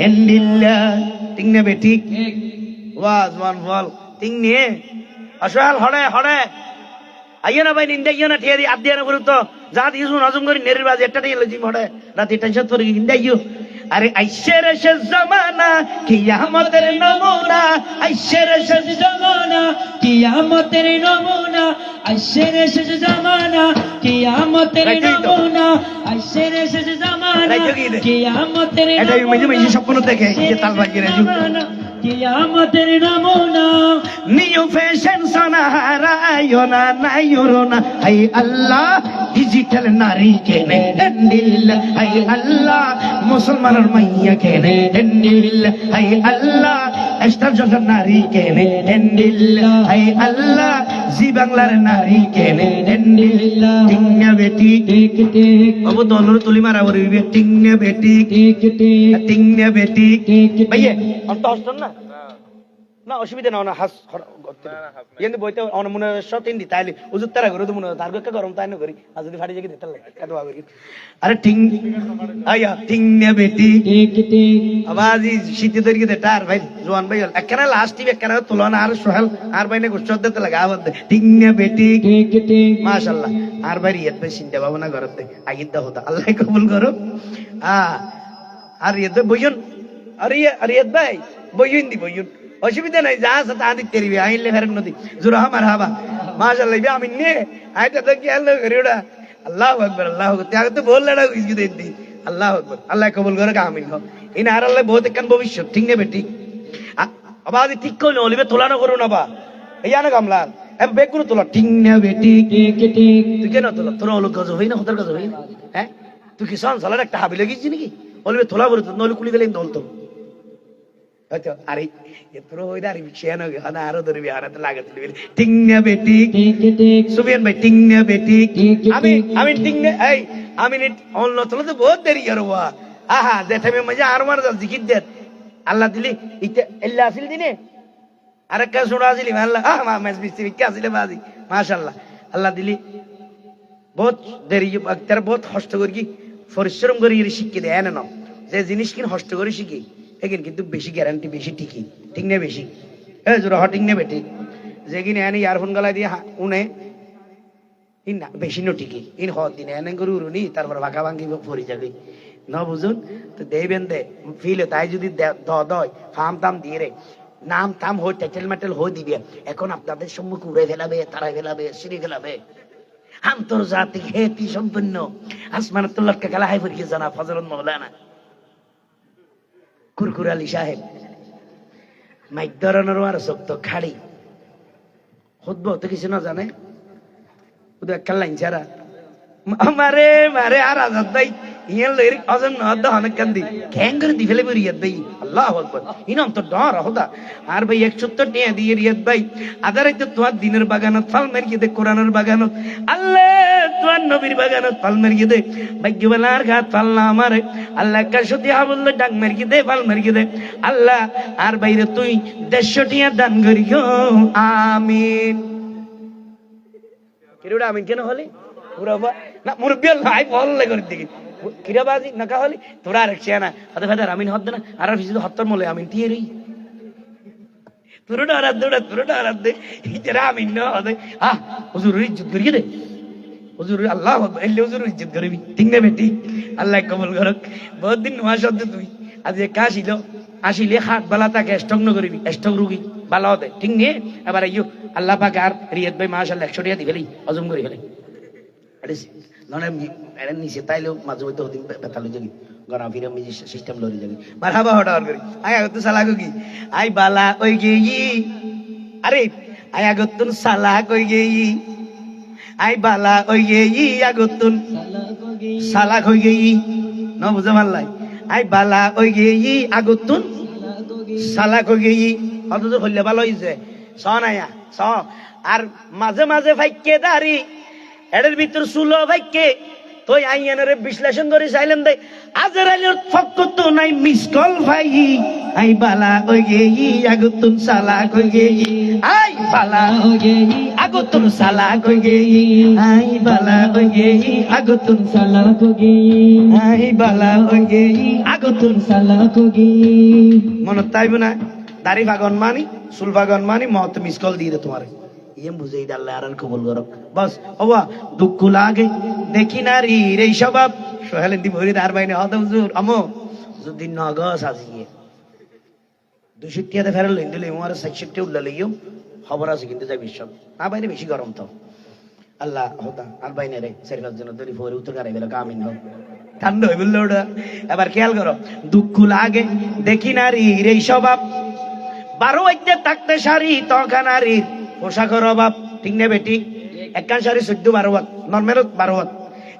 এন্ডিল্লা ঠিক না বেটি ওয়াজ ওয়ান বল ঠিক নিয়ে আসল হড়ে হড়ে আইয়া না ভাই নিন্দা ইয়া না ঠিয়ারি আদিয়া না গুরুত্ব যা দিছু নজম করি নেরির বাজে একটা দিয়ে লজি হড়ে রাতে টেনশন করে নিন্দা ইয়ো আরে আইশের শেষ জামানা কিয়ামতের নমুনা আইশের শেষ জামানা কিয়ামতের নমুনা আইশের শেষ জামানা কিয়ামতের নমুনা আইশের শেষ জামানা কিয়ামতের এটা মেজে মেজে স্বপ্ন দেখে যে তাল বাজিয়ে রাজু কিয়ামতের নমুনা নিউ ফ্যাশন সোনা হারাইও না নাইও না হাই আল্লাহ ডিজিটাল নারী কেনে এন্ডিল্লা হাই আল্লাহ মুসলমানের মাইয়া কেনে এন্ডিল্লা হাই আল্লাহ এস্টার জগৎ নারী কেনে এন্ডিল্লা হাই আল্লাহ জি বাংলার নারী কেনে এন্ডিল্লা টিংনা বেটি ঠিক ঠিক বাবু দলর তুলি মারা বলবি টিংনা বেটি ঠিক ঠিক টিংনা বেটি ঠিক ভাইয়া অন্ত হস্তন না না অসুবিধা না হাস কিন্তু বইতে মনে সতিন দি তাইলে উজুর তারা করে তো মনে তার কে গরম তাই না করি আর যদি ফাটি যাকে দিতে লাগে এত করি আরে টিং আয়া টিং নে বেটি ঠিক ঠিক আবাজি শীতে ধরি দে টার ভাই জোয়ান ভাই একখানা লাস্ট টিভি একখানা তুলনা আর সোহেল আর ভাই না গুচ্ছ দিতে লাগে আবার টিং নে বেটি ঠিক ঠিক মাশাআল্লাহ আর ভাই রিয়াদ ভাই চিন্তা ভাবনা করতে আগিদ হতা আল্লাহ কবুল করো আর রিয়াদ ভাই বইয়ন আর রিয়াদ ভাই বইয়ন দি বইয়ন অসুবিধা নাই যা আছে তা দিতে পারবি আইলে ফেরেন নদী জোরা আমার হাবা মাশাআল্লাহ আমি নে আইটা তো কি আল্লাহ করি ওটা আল্লাহু আকবার আল্লাহু আকবার ত্যাগ তো বল লড়া কিছু দেন দি আল্লাহু আকবার আল্লাহ কবুল করে আমিন হো ইন আর আল্লাহ বহুত কান ভবিষ্যৎ ঠিক নেবে ঠিক আবাদি ঠিক কইলো অলিবে তোলানো করো না বা ইয়া না গামলা এম বেকুনো তোলা ঠিক নেবে ঠিক ঠিক ঠিক তুই কেন তোলা তোরা ওলো গজ হই না হতার গজ হই না হ্যাঁ তুই কি সন সালার একটা হাবি লাগিস নাকি অলিবে তোলা করে তো নলি কুলি গেলে দল তো হয়তো আরে এতরো হই না রিকশানো হনা আরো ধরবি হারাতে লাগাতে দিবি টিংনা বেটি ঠিক ঠিক সুবিয়ান ভাই টিংনা বেটি আমি টিংনা এই আমি অন্য তোলা তো বহুত দেরি করবা আহা যেতে মজা আর মার জিকির দে আল্লাহ দিলি ইতে আল্লাহ আসিল দিনে আরেকটা ছোড়া আসিলি আল্লাহ মা মেস বিসি কে আসিলে বাজি মাশাআল্লাহ আল্লাহ দিলি বহুত দেরি তার বহুত কষ্ট করি কি পরিশ্রম করি শিখে দেয় না যে জিনিস কিন কষ্ট করে শিখি এখানে কিন্তু বেশি গ্যারান্টি বেশি টিকি ঠিক না বেশি এ জোর হটিং না বেটি যেগিনে এনে ইয়ারফোন গলা দিয়ে উনে ইন বেশি নো টিকি ইন হত দিনে এনে গরু উনি তারপর ভাগা ভাঙ্গি পড়ি যাবে না বুঝুন তো দেবেন দে ফিলে তাই যদি দয় ফাম তাম দিয়ে রে নাম তাম হই টেটেল মেটেল হই দিবে এখন আপনাদের সম্মুখে উড়ে ফেলাবে তারাই ফেলাবে সিঁড়ি ফেলাবে আন্তর্জাতিক হেতি সম্পন্ন আসমানাতুল্লাহ কে গলা হাই ফরিয়ে জানা ফজরত মাওলানা কুরকুর আলী সাহেব মাইক ধরানোর আর শক্ত খাড়ি খুদ্ তো কিছু না জানে একটা লাইন ছাড়া মারে মারে আর আজাদ ভাই ইয়ান লইর অজন নদ হনে কান্দি ক্যাং করে দি ফেলে রিয়াদ ভাই আল্লাহু আকবার ইনাম তো ডর হদা আর ভাই 170 টাকা দিয়ে রিয়াদ ভাই আদারাইতে তোমার দিনের বাগানত ফল মারিয়ে দে কোরআনের বাগানত আল্লাহ তোমার নবীর বাগানত ফল মারিয়ে দে ভাগ্যবালার ঘাত ফল না আমারে আল্লাহ কাশতি হাবুল ডাক মারিয়ে দে ফল মারিয়ে দে আল্লাহ আর বাইরে তুই 150 টাকা দান করিও আমিন কিরুড়া আমিন কেন হলি পুরাবা না মুরব্বি লাই বললে করে দিকে কিরাবাজি নাকা হলি তোরা রাখছে না আদে ফাদার আমিন হদ না আর ফিসি তো হত্তর মলে আমিন টিয়ে রই তুরুডা আর দে ইতরা আমিন না হদে আ হুজুর ইজ্জত করিয়ে দে হুজুর আল্লাহ এলে হুজুর ইজ্জত করবি ঠিক না বেটি আল্লাহ কবুল করক বহুত দিন নমাজ হদ তুই আজ কাশিল আসিলে হাত বালা তাকে স্টক ন করিবি স্টক রুগী বালা হদে ঠিক নে এবার আইও আল্লাহ পাক আর রিয়াদ ভাই মাশাআল্লাহ 100 টাকা দি ফেলি হজম করে ফেলি ননে এর নিচে তাইলেও মাঝে মধ্যে হদিন বেতালো যাবি গনা ফিরে মিজি সিস্টেম লরি যাবি মারহাবা হটার করি আয় আগত সালাগো কি আই বালা ওই গেই আরে আয় আগতুন সালা কই গেই আই বালা ওই গেই আগতুন সালা কই গেই ন বুঝে মারলাই আই বালা ওই গেই আগতুন সালা কই গেই অত হইলে ভালো হইছে স নাইয়া স আর মাঝে মাঝে ফাইকে দাঁড়ি এর ভিতর সুলো ভাইকে তুই আইয়ানের বিশ্লেষণ করে চাইলেন দে আজরাইলের ফক্ক তো নাই মিস কল ভাই আই বালা ওই গেই আগুতুন সালা কই গেই আই বালা ওই গেই আগুতুন সালা কই গেই আই বালা ওই গেই আগুতুন সালা কই গেই আই বালা ওই গেই আগুতুন সালা কই গেই মনে তাইব না দাড়ি ভাগন মানি চুল ভাগন মানি মত মিস কল দিয়ে দে তোমারে ইয়ে বুঝেই আল্লাহ আর কবুল করক বাস হওয়া দুঃখ লাগে দেখি না রে স্বভাব সোহেলেন দি ভরি তার বাইনে হদ হুজুর আমো যদি নগস আজিয়ে 200 টাকা ফেরল লইন দিলে আমার 60 উল্লা লইও খবর আছে কিন্তু যাই বিশ্ব না বাইরে বেশি গরম তো আল্লাহ হদা আর বাইনে রে সেরফার জন্য দড়ি ভরি উত্তর গারে বেলা কামিন হোক ঠান্ডা হই বললো ওটা এবার খেয়াল করো দুঃখ লাগে দেখি না রে স্বভাব 12 ওইতে থাকতে শাড়ি তখন নারীর পোশাকের অভাব ঠিক না বেটি একখান শাড়ি 14-12 ওয়াট নর্মাল 12 ওয়াট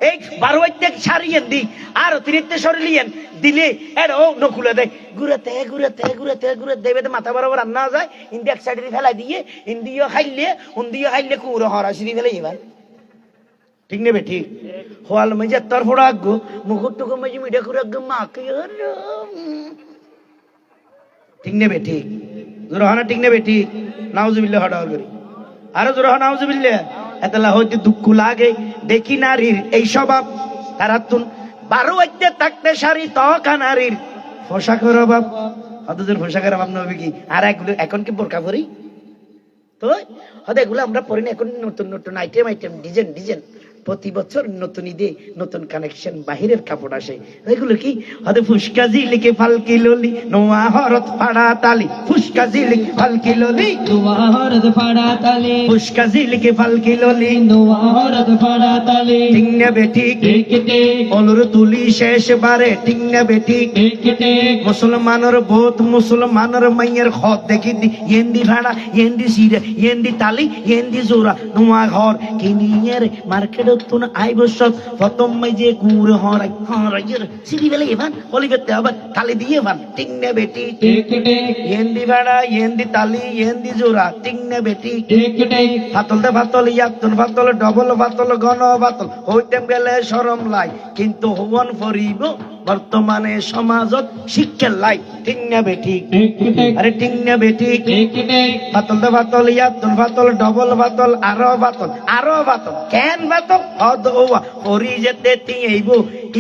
এই 12 ওয়াট শাড়ি দি আর অতিরিক্ত শাড়ি লিয়েন দিলে এর ও নকুলে দেয় ঘুরে দেবে মাথা বরাবর রান্না যায় ইন্দি এক সাইডে ফেলাই দিয়ে ইন্দিও খাইলে কুড়ো হরা সিঁড়ি ফেলে এবার ঠিক না বেটি হওয়াল মেজে তোর ফোড়া আগ্গো মুখটুকু মেজে মিঠা করে আগ্গো মাকে ঠিক না বেটি জোরহানা ঠিক না বেটি নাউজুবিল্লাহ হঠাৎ করি আরো জোরহা নাউজুবিল্লাহ এতলা হইতে দুঃখ লাগে দেখি নারীর এই স্বভাব তারা তুন 12 ওয়াইতে থাকতে শাড়ি তখন নারীর পোশাকের অভাব হদুজের পোশাকের অভাব নবে কি আর এগুলো এখন কি বোরকা পরি তো হদে এগুলো আমরা পরি না এখন নতুন আইটেম ডিজাইন প্রতি বছর নতুন ঈদে নতুন কানেকশন বাহিরের কাপড় আসে এগুলো কি হদে ফুসকাজি লিখে ফালকি ললি নোয়া হরত ফাড়া তালি ফুসকাজি লিখে ফালকি ললি নোয়া হরত ফাড়া তালি ফুসকাজি লিখে ফালকি ললি নোয়া হরত ফাড়া তালি ঠিক না বেটি কেটে অলুর তুলি শেষ বারে ঠিক না বেটি কেটে মুসলমানের মাইয়ের খত দেখি দি ইয়েন্দি ভাড়া ইয়েন্দি সিরে ইয়েন্দি তালি ইয়েন্দি জোড়া নোয়া ঘর কিনিয়ের মার্কেট তুন আইব সব প্রথম মাই যে কুড়ে হরাই সিঁড়ি বেলে এবার কলিবেতে আবার তালি দিয়ে এবার ঠিক না বেটি কেটে ইয়েন্দি ভাড়া ইয়েন্দি তালি ইয়েন্দি জোড়া ঠিক না বেটি কেটে ফাতল ইয়াতুন ফাতল ডবল ফাতল ঘন ফাতল হইতে গেলে শরম লাই কিন্তু হবন ফরিব বর্তমানে সমাজত শিক্ষার লাই ঠিক না বেটি আরে ঠিক না বেটি ফাতল ইয়াতুন ফাতল ডবল ফাতল আরো ফাতল কেন ফাতল হদ ওয়া হরি যেতে তিইব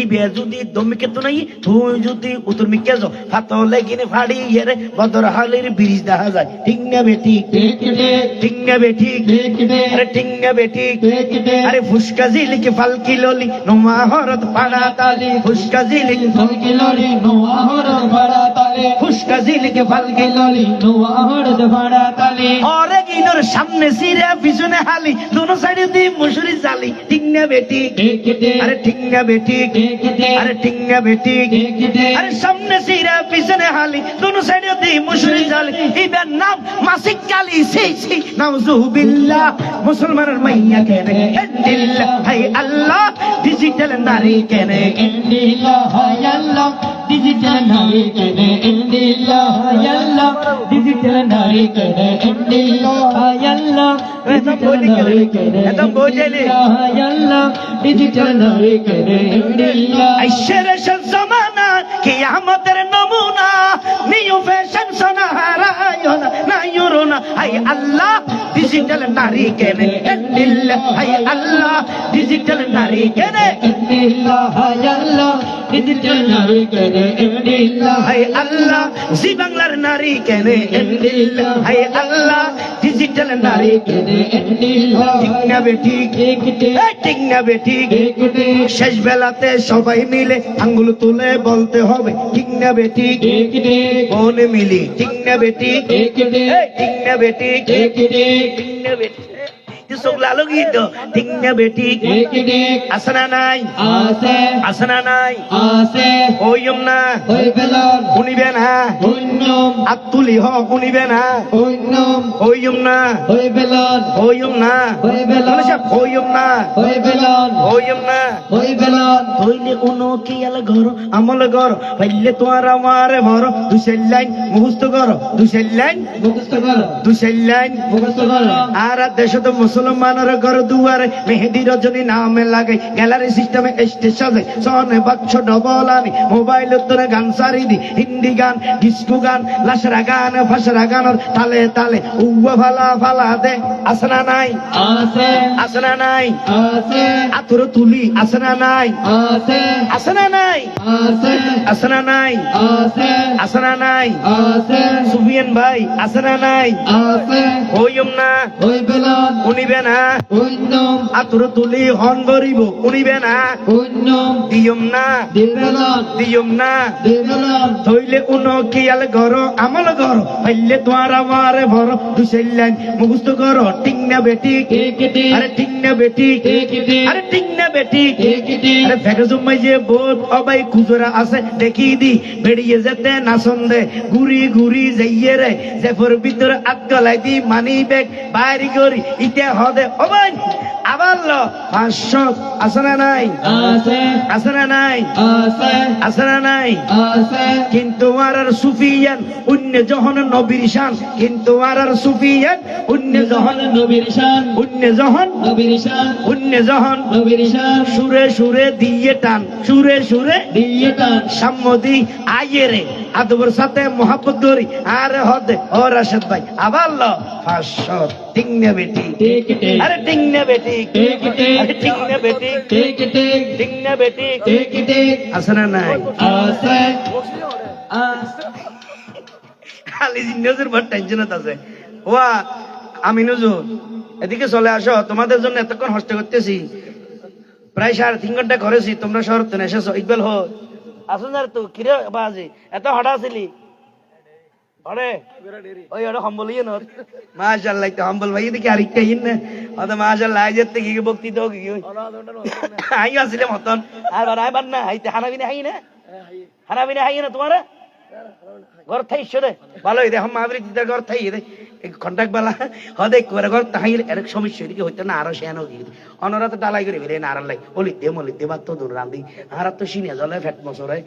ইবে যদি দমিকে তো নাই তুই যদি উত্তর মিকে যাও ফাতলে গিনে ফাড়ি এরে বদর হালির ব্রিজ দেখা যায় ঠিক না বেটি ঠিক না বেটি আরে ঠিক না বেটি আরে ফুসকাজি লিখে ফালকি ললি নোমা হরত ফাড়া তালি ফুসকাজি লিখে ফালকি ললি নোয়া হরত ফাড়া তালি ফুসকা জিলকে ফালকে ললি নোয়া হড়দ ভাড়া তালি ওরে গিনোর সামনে সিরে পিছনে হালি দোনো সাইডে দি মুসুরি জালি ঠিক না বেটি কেটে আরে ঠিক না বেটি কেটে আরে ঠিক না বেটি কেটে আরে সামনে সিরা পিছনে হালি দোনো সাইডে দি মুসুরি জালি ইবের নাম মাসিক কালি সেই সেই নাউজুবিল্লাহ মুসলমানের মাইয়া কেনে এন্ডিল্লাহ হাই আল্লাহ ডিজিটাল নারী কেনে ইন্দিল্লাহ হায়াল্লাহ ডিজিটাল নারী কেনে ইন্দিল্লাহ হায়াল্লাহ ডিজিটাল নারী কেনে ইন্দিল্লাহ হায়াল্লাহ ডিজিটাল নারী কেনে হায়াল্লাহ ডিজিটাল নারী কেনে ইন্দিল্লাহ আইশের জমানা কিয়ামতের নমুনা নিউ ফ্যাশন সোনাহারায়না না ইউরোনা হাই আল্লাহ ডিজিটাল নারী কেনে এন্ডিল্লাহ হাই আল্লাহ ডিজিটাল নারী কেনে ইন্দিল্লাহ হায়াল্লাহ ডিজিটাল নারী কেনে ইন্দিল্লাহ হাই আল্লাহ জি বাংলার নারী কেনে এন্ডিল্লাহ হাই আল্লাহ ডিজিটাল নারী কেনে ইন্দিল্লাহ ঠিক না বেটি কেটে ঠিক না বেটি কেটে শেষ বেলাতে সবাই মিলে আঙ্গুল তুলে বলতে হবে ঠিক না বেটি কেটে কোন মিলি ঠিক না বেটি কেটে ঠিক না বেটি কেটে ঠিক না বেটি চোখলা লগি তো ঠিক না বেটি কেটে আসনা নাই আছে আসনা নাই আছে ওইম না ওই বেলন শুনিবে না অন্যম আত্তুলি হ শুনিবে না অন্যম ওইম না ওই বেলন ওইম না ওই বেলন ওইম না ওই বেলন ওইম না ওই বেলন তৈলে কোন কিয়াল ঘর আমল ঘর পাইলে তোমার আমার ভর দুশের লাইন মুখস্থ কর দুশের লাইন মুখস্থ করো দুশের লাইন মুখস্থ করো আর দেশত মুসলমানের ঘর দুয়ারে মেহেদি রজনী নামে লাগে গ্যালারি সিস্টেমে স্টেজ সাজে সনে বাক্স ডবল আনি মোবাইল তোরে গান সারি দি হিন্দি গান ডিস্কো গান লাসরা গান ফাসরা গানর তালে তালে উয়া ফালা ফালা দে আসনা নাই আছে আসনা নাই আছে আতর তুলি আসনা নাই আছে আসনা নাই আছে আসনা নাই আছে আসনা নাই আছে সুফিয়ান ভাই আসনা নাই আছে হইম না ওই বেলন উনিবে না অন্যম আতর তুলি হন গরিব উনিবে না অন্যম দিয়ম না দিবেলন দিয়ম না দিবেলন থইলে উন কিয়াল ঘর আমল ঘর হইলে তোমার আমার ভর দুশাইলাইন মুখস্থ কর ঠিক না বেটি কেটে আরে ঠিক না বেটি কেটে আরে ঠিক না বেটি কেটে আরে ফেকে জমাই যে বোধ অবাই খুজরা আছে দেখি দি বেরিয়ে যেতে না সন্দে ঘুরি ঘুরি যাইয়ে রে জেফর ভিতরে আটকলাই দি মানি ব্যাগ বাইরে করি ইতে হদে অবাই আবার ল 500 আছে না নাই আছে আছে না নাই আছে আছে না নাই আছে কিন্তু আর সুফিয়ান অন্য যখন নবীর শান কিন্তু আর সুফিয়ান অন্য যখন নবীর শান অন্য যখন নবীর শান অন্য যখন নবীর শান সুরে সুরে দিয়ে টান সুরে সুরে দিয়ে টান সাম্মদি আইয়েরে আদবর সাথে মহাব্বত করি আর হদে ও রাশেদ ভাই আবার ল 500 ঠিক না বেটি কেটে আরে ঠিক না বেটি কেটে আরে ঠিক না বেটি কেটে ঠিক না বেটি কেটে আছে না নাই আছে আছে খালি নজর বড় টেনশনত আছে ওয়া আমি নজর এদিকে চলে আসো তোমাদের জন্য এতক্ষণ হস্তে করতেছি প্রায় 3.5 ঘন্টা করেছি তোমরা শহর তো এসেছো ইকবাল হো আসুন আর তো কিরে বাজি এত হঠাৎ ছিলি আরে ওই ওটা হম্বল ইয়ে নর মাশাআল্লাহ তো হম্বল ভাই এদিকে আরেকটা ইন না ওটা মাশাআল্লাহ আজ এত কি বক্তি তো কি আই আসলে মতন আর আইবার না আইতে হানাবিনে হাই না হানাবিনে হাই না তোমার ঘর থাই সরে ভালো রে হাম মাবরি দিদার ঘর থাই রে কন্টাক্ট বালা হদে করে ঘর তাই এর সমস্যা এদিকে হইতো না আরো শেয়ানো কি অনরাতে ডালাই করে ফেলে না আর লাই বলি দে মলি দে বাত তো দূর রান্দি আর তো সিনে জলে ফ্যাট মসরে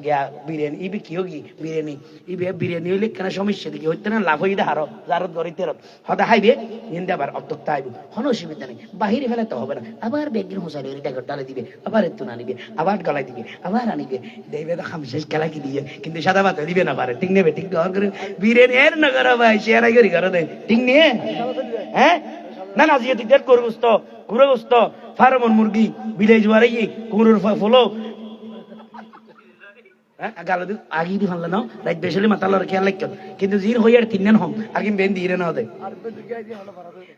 গিয়া বিরিয়ানি ইবি কি হোগি বিরিয়ানি ইবে বিরিয়ানি হইলে কেন সমস্যা দিকে হইতো না লাভ হইতে হারো জারত গরিতে হদে হাইবে নিন্দে আবার অত্যক্ত আইব কোনো অসুবিধা নেই বাহিরে ফেলে তো হবে না আবার বেগিন হোসাইলে এটা ডালে দিবে আবার একটু না নিবে আবার গলায় দিবে আবার আনিবে দেবে তো খামশেষ খেলা কি দিয়ে কিন্তু সাদা ভাত দিবে না পারে ঠিক নেবে ঠিক ঘর করে বিরিয়ানি এর না করো ভাই শেয়ার করি ঘরে দেয় ঠিক নিয়ে হ্যাঁ না না জিয়ে দিতে করে গুস্ত গুঁড়ো গুস্ত ফার্মন মুরগি বিলেজ বাড়ি কুমড়োর ফুলো গালো দি আগি দি ভালো নাও রাত বেশলে মাথা লড় খেয়াল রাখ কিন্তু জির হইয়ার তিনজন হম আগে বেন দিয়ে না দে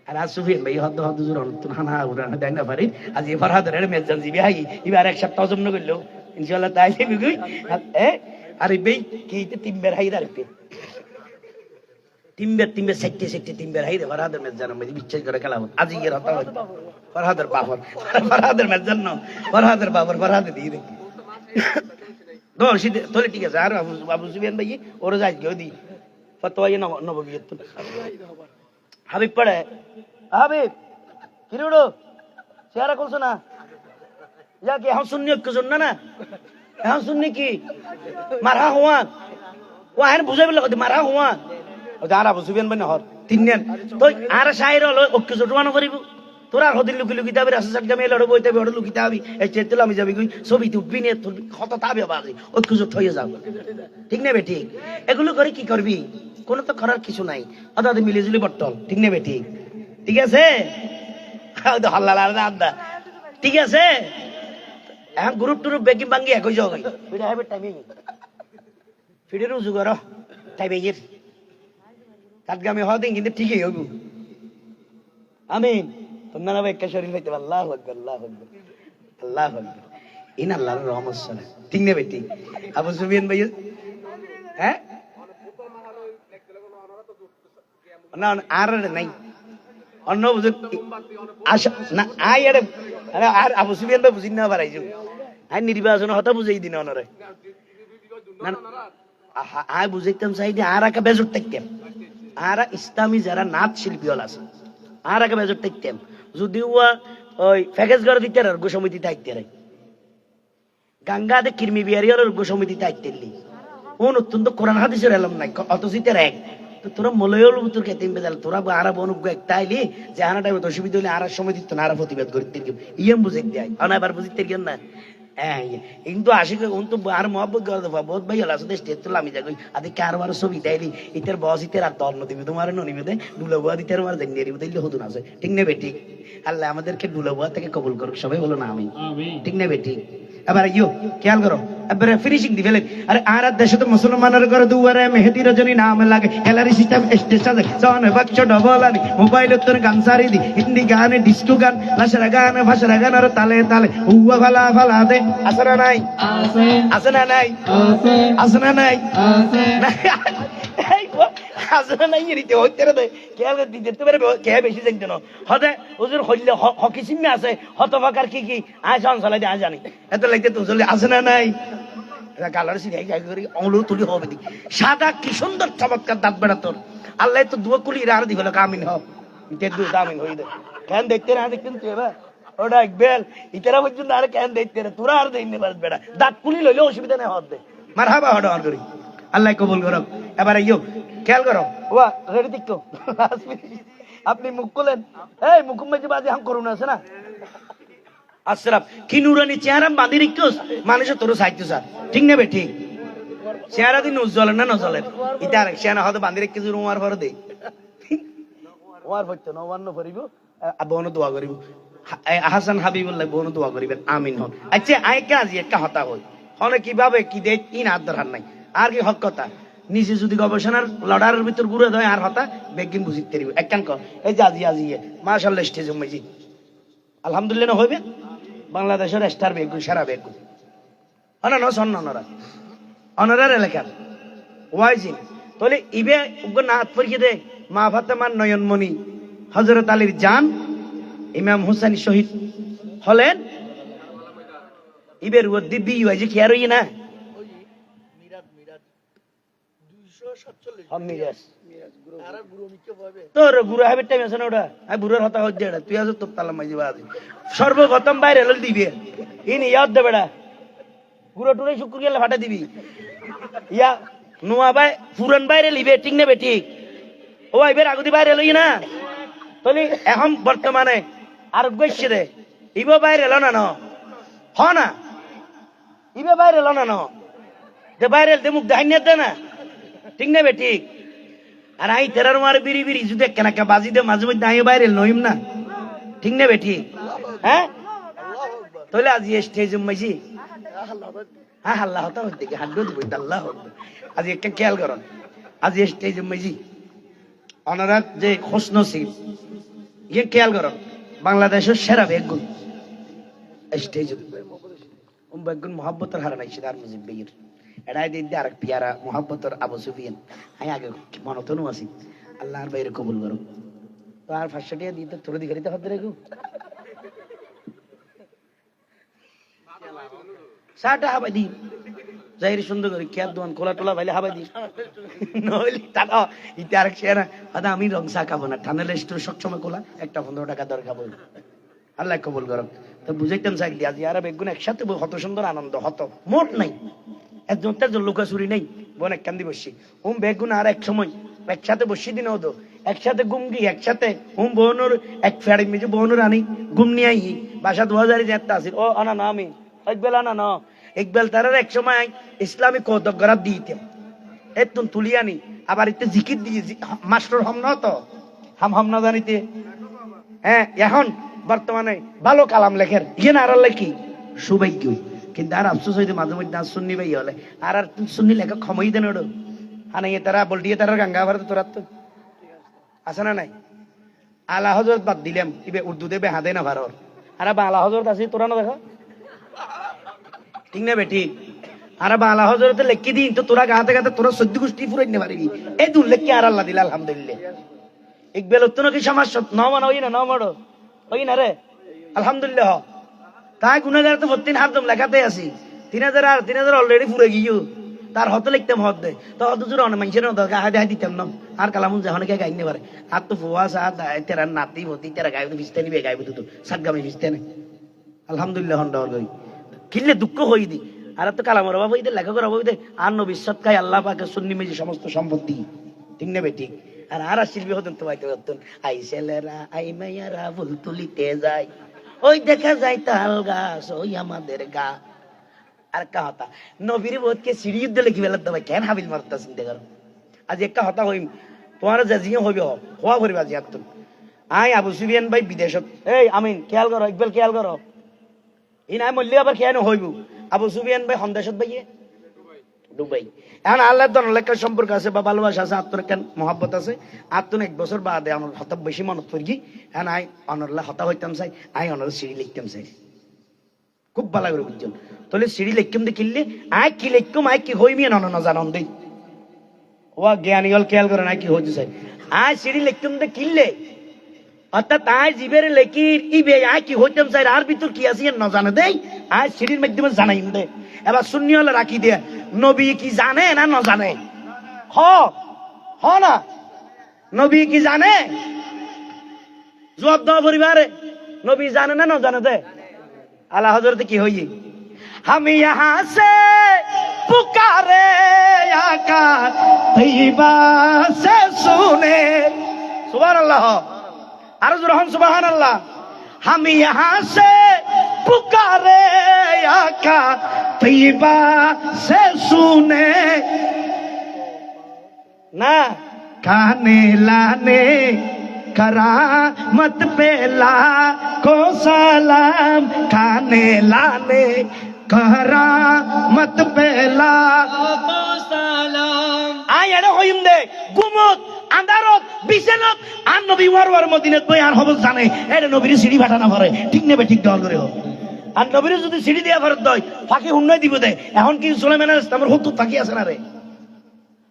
আর আজ সুফিয়ান ভাই হদ হদ জুর অন্তন হানা উড়ান দেয় না পারি আজ এ ফরহাদ রে মেজান জিবি হাই এবার এক সপ্তাহ জন্য করলো ইনশাআল্লাহ তাই দিবি কই আরে বেই কি তিন বের হাই রাখতে তিনবার সেটে তিনবার হাই রে ফরহাদের ম্যাচ জানো মেজি বিশ্বাস করে খেলা আজ ইয়ের হতা হয় ফরহাদের বাবর ফরহাদের ম্যাচ জানো ফরহাদের বাবর ফরহাদের দিয়ে রে দোল সিদ্ধ তোলে ঠিক আছে আর আবু সুফিয়ান ভাই ওরা যাই কেউ দি ফতোয়া নববিয়ত হাবিব পড়ে হাবিব কিরুড়ো চেহারা করছো না যা কি এখন শুননি একটু শুন না এখন শুননি কি মারা হওয়ান ও আর বুঝাই বললো মারা হওয়ান আর আবু সুফিয়ান ভাই নহর তিনজন তো আর শাহির হলো ওকে জোটমানো করিব তোরা আর হদিন লুকি লুকিতে হবে রাস্তা সাথে মেয়ে লড়ে বইতে হবে লুকিতে হবে এই চেতলে আমি যাবি কই ছবিতে উঠবি নিয়ে কত তাবে বাজে ঐক্য জোট হয়ে যাও ঠিক না বেটি এগুলো করে কি করবি কোনো তো করার কিছু নাই অর্থাৎ মিলিজুলি বট্টল ঠিক না বেটি ঠিক আছে হাল্লা আদা ঠিক আছে এখন গ্রুপ টুরুপ বেগি ভাঙ্গি একই যাও ফিরে হবে টাইমিং ফিরে রুজু করো টাইমিংয়ের কাজগামী হওয়া দিন কিন্তু ঠিকই হইব আমিন তোমরা না একটা শরীর হইতে আল্লাহ আকবার আল্লাহ আকবার আল্লাহ আকবার ইন আল্লাহর রহমত সারা ঠিক না বেটি আবু সুফিয়ান ভাই হ্যাঁ না আর নাই অন্য বুঝুক আশা না আই আর আবু সুফিয়ান ভাই বুঝিন না পারাইছো আই নির্বাচন হতা বুঝাই দিন অনরে আয় বুঝাইতাম চাইদি আর একা বেজর থাকতাম আর ইসলামী যারা নাচ শিল্পী হল আছে আর একা বেজর থাকতাম যদি ওই প্যাকেজ করে দিতে আর গোসমিতি থাকতে রে গাঙ্গাতে কিরমি বিহারি আর গোসমিতি থাকতেলি ও অত্যন্ত কোরআন হাদিসের এলাম নাই অত জিতের এক তো তোরা মলয়ল তোর খেতে বেজাল তোরা আর অনুজ্ঞ একটা আইলি যে আনা টাইম অসুবিধা হলে আর সময় দিত না আর প্রতিবাদ করতে ইয়াম বুঝে দেয় আনাবার বুঝতে গেন না কিন্তু আশিক তো আর মহব্বত করে দেবো বহুত ভাই হল আসলে স্টেজ তো আমি যাই আদি কারবার ছবি দেয়নি ইতের বস ইতের আর দল নদী তোমার ননিবে দেয় ডুলাবুয়া দিতের আমার জানিয়ে দিব তাইলে হতুন আছে ঠিক না বেটি আল্লাহ আমাদেরকে ডুলাবুয়া থেকে কবুল করুক সবাই বলো না আমি ঠিক না বেটি এবার ইয়ো খেয়াল করো এবারে ফিনিশিং দি ফেলেন আরে আর দেশে তো মুসলমানের ঘরে দুয়ারে মেহেদি রজনী নাম লাগে হেলারি সিস্টেম স্টেশন সন বাক্স ডবলানি মোবাইল তোর গান সারি দি হিন্দি গানে ডিস্কো গান লাশরা গান ভাষরা গান আর তালে তালে হুয়া ফালা ফালা দে আসনা নাই আছে না নাই আছে না নাই আসনা নাই এরিতে হইতে রে খেয়াল দিতে পারে কে বেশি জানতে না হতে হুজুর হইলে হকি সিমে আছে হতবাকার কি কি আয় সংসালে আয় জানি এত লাগতে তো চলে আসে না নাই গালার সিনে করি অঙ্গুলো তুলি হবে দি সাদা কি সুন্দর চমৎকার দাঁত বেড়া তোর আল্লাহ তো দুয়া কুলি আর দি হলো কামিন হ ইতে দু কামিন হই দে কেন দেখতে না দেখতেন তুই এবার ওটা একবেল ইতারা পর্যন্ত আর কেন দেখতে রে তোরা আর দেইনি পারত বেড়া দাঁত কুলি লইলে অসুবিধা নেই হদ দে মারহাবা হড অন করি আল্লাহ কবুল করো এবারে ইয়ো খেয়াল করো ওয়া রেডি দেখতো আপনি মুখ খুলেন এই মুকুম্মাজি বাজি হাম করুন আছে না আশরাফ কি নুরানি চেহারা বাঁধি রেখোস মানুষ তোর সাহিত্য স্যার ঠিক নেবে ঠিক চেহারা দিন উজ্জ্বল না নজলের এটা আর চেহারা হয়তো বাঁধি রেখে উমার ভর দে ওয়ার হইতো নবান্ন করিব বন দোয়া করিব হাসান হাবিবুল্লাহ বন দোয়া করিবেন আমিন হন আচ্ছা আই কাজ একটা হতা হই হনে কিভাবে কি দেখ ইন হাত ধরার নাই আর কি হক কথা নিজে যদি গবেষণার লড়ার ভিতর ঘুরে দেয় আর হতা বেগিন বুঝিতে পারিব একখান কর এই যে আজিয়ে মাশাআল্লাহ স্টেজ মেজি আলহামদুলিল্লাহ না হইবে বাংলাদেশের স্টার বেগুন সারা বেগুন অনা ন সন্নরা অনারার এলাকার ওয়াইজিন তাহলে ইবে উগ্র না হাত পরিয়ে দে মা ফাতেমার নয়নমণি হযরত আলীর জান ইমাম হুসাইন শহীদ হলেন ইবের দিব্যি ওয়াইজি খেয়ার হই না তোর বুড়ো হাবির টাইম আছে না ওটা বুড়োর হতা হচ্ছে এটা তুই আজ তোর তালা মাঝে বাজে সর্বপ্রথম বাইরে হল দিবি ইন ইয়াদ দে বেড়া বুড়ো টুরে শুক্র গেলে ফাটা দিবি ইয়া নোয়া ভাই পুরান বাইরে লিবে ঠিক নেবে ঠিক ও এবার আগুদি বাইরে লই না তাহলে এখন বর্তমানে আর গেছে রে ইব বাইরে এলো না হ না ইবে বাইরে এলো না যে বাইরে দে মুখ দেখাই দে না ঠিক নেবে ঠিক আর আই তেরার মার বিড়ি বিড়ি যদি কেনাকা বাজি দে মাঝে মধ্যে আই বাইরে নইম না ঠিক নেবে ঠিক হ্যাঁ তাহলে আজ স্টেজ মাইছি হ্যাঁ আল্লাহ হতা হইতে কি হাড্ডু দিব আল্লাহ আজ একটা খেয়াল করুন আজ স্টেজ মাইছি অনারাত যে খোশ নসিব ইয়ে খেয়াল করুন বাংলাদেশের সেরা বেগুন স্টেজ বেগুন মোহাব্বতের হারা নাই সিদার মুজিব বেগির এড়াই দিন আর পিয়ারা মোহাব্বতের আবু সুফিয়ান আমি আগে মনতনু আছি আল্লাহর বাইরে কবুল করো। তো আর 500 টাকা দিয়ে তো তোর দিকে হতে রেখো, 60 হাবাই দি যাইরে সুন্দর করে খেয়ার দোকান খোলা টোলা ভাইলে হাবাই দি নইলে টাকা ইতে আর শেয়ার আদা আমি রং চা খাবো না, ঠান্ডা রেস্টুরেন্ট সবসময় খোলা, একটা 15 টাকা দর খাবো। আল্লাহ কবুল করো। তো বুঝাইতাম চাইলি আজ আর বেগুন একসাথে কত সুন্দর আনন্দ হতো, মোট নাই একজন তেজন লুকাচুরি নেই, বোন এক কান্দি বসছি বেগুন আর এক সময় একসাথে বসি দিন হতো, একসাথে গুমগি একসাথে বোনর এক ফেড়ি মিজে বোনর আনি গুম নিয়ে আই বাসা 2000 যেতে আসি ও আনা না আমি একবেল আনা না একবেল তার এক সময় ইসলামী কৌতক গড়া দিইতাম এতুন তুলি আনি আবার এতে জিকির দিয়ে মাস্টার হম না তো হাম না জানিতে। হ্যাঁ এখন বর্তমানে ভালো কালাম লেখের ইয়ে না আর লেখি সৌভাগ্য, কিন্তু আর আফসোস হইতে মাঝে মধ্যে আর সুন্নি ভাই হলে আর সুন্নি লেখা ক্ষমই দেন ওটা আনাইয়ে তারা বলটিয়ে তারা গাঙ্গা ভারত তোরা তো আছে না নাই। আলা হজরত বাদ দিলাম ইবে উর্দু দেবে হাদে না ভারত আর আলা হজরত আছে তোরা না দেখো ঠিক না বেটি আর আলা হজরতে লেখি দিন তো তোরা গাতে গাতে তোরা 14 গোষ্ঠী ফুরাই নিতে পারবি এই দু লেখি আর আল্লাহ দিল আলহামদুলিল্লাহ। ইকবেল উত্তর কি সমস্যা ন মানো ওই না ন মানো ওই না রে আলহামদুলিল্লাহ। তাই গুনাগার তো 14 হারদম লেখাতে আছি 3000 আর 3000 অলরেডি ফুরে গিয়েও তার হতে লিখতাম হত দে তো হত জোর অনেক মানুষের গায়ে দিতাম না আর কালামুন যখন কে গাইনে পারে আর তো ফুয়াস আর তেরা নাতি ভতি তেরা গায়ে ভিজতে নিবে গাইবে তো সাতগামে ভিজতে নেই আলহামদুলিল্লাহ হন্ডর করি কিনলে দুঃখ হই দি আর তো কালামের অভাব হইতে লেখকের অভাব হইতে আর নবিশ্বত খাই আল্লাহ পাকে সুন্নি মেজি সমস্ত সম্পত্তি ঠিক নেবে ঠিক। আর আর শিল্পী হতেন তো বাইতে হতেন আই ছেলেরা আই মাইয়ারা ফুল তুলিতে যায় ওই দেখা যায় তাল গাছ ওই আমাদের গা। আর একটা হতা নবীর বোধকে সিঁড়ি যুদ্ধ লিখি ফেলার দেবে কেন হাবিল মারতা চিন্তা করো। আজ একটা হতা হইম তোমার যে হইবে হওয়া করিবা যে আর আই আবু সুফিয়ান ভাই বিদেশত এই আমিন খেয়াল করো ইকবাল খেয়াল করো ই নাই মল্লি আবার খেয়াল হইব আবু সুফিয়ান ভাই সন্দেশত ভাইয়ে দুবাই এখন আল্লাহ দলের সম্পর্ক আছে বা ভালোবাসা আছে আত্মর কেন মহাব্বত আছে আত্মন 1 বছর বাদে আমার হতা বেশি মনত পড়ি এখন আই অনরলা হতা হইতাম চাই আই অনর সিঁড়ি লিখতাম চাই খুব ভালো করে বুঝছেন তাহলে সিঁড়ি লিখতাম দিয়ে কিনলে আই কি লিখতাম আই কি হইমি না জানন দেই ও জ্ঞানী হল খেয়াল করে নাই কি হইতে চাই আই সিঁড়ি লিখতাম দিয়ে কিনলে অর্থাৎ আই জীবের লেকির ইবে আই কি হইতাম চাই আর ভিতর কি আছে না জানে দেই আই সিঁড়ির মাধ্যমে জানাইম দে। এবার শূন্য হলে রাখি দিয়ে নবী কি জানে না না জানে হ না নবী কি জানে জবাব দেওয়া পরিবারে নবী জানে না না জানে দে। আলা হজরত কি হই हम यहाँ से पुकारे आका तैयबा से सुने सुभान अल्लाह अर्ज रहन सुभान अल्लाह हम यहाँ से पुकारे आका तैयबा से सुने ना खाने लाने करामत पे लाखों सलाम खाने लाने करामत पे लाखों सलाम আয় এড়ে হইম দে গুমত আন্ধারত বিছানত আর নবী ওয়ার মদিনাত বই আর হবস জানে এড়ে নবীর সিঁড়ি ফাটানা ভরে ঠিক নেবে ঠিক দল করে হোক আর নবীর যদি সিঁড়ি দিয়া ফেরত দয় ফাঁকি হুন্নয় দিব দে এখন কি সুলাইমানের ইসলামের হুতুত ফাঁকি আছে না রে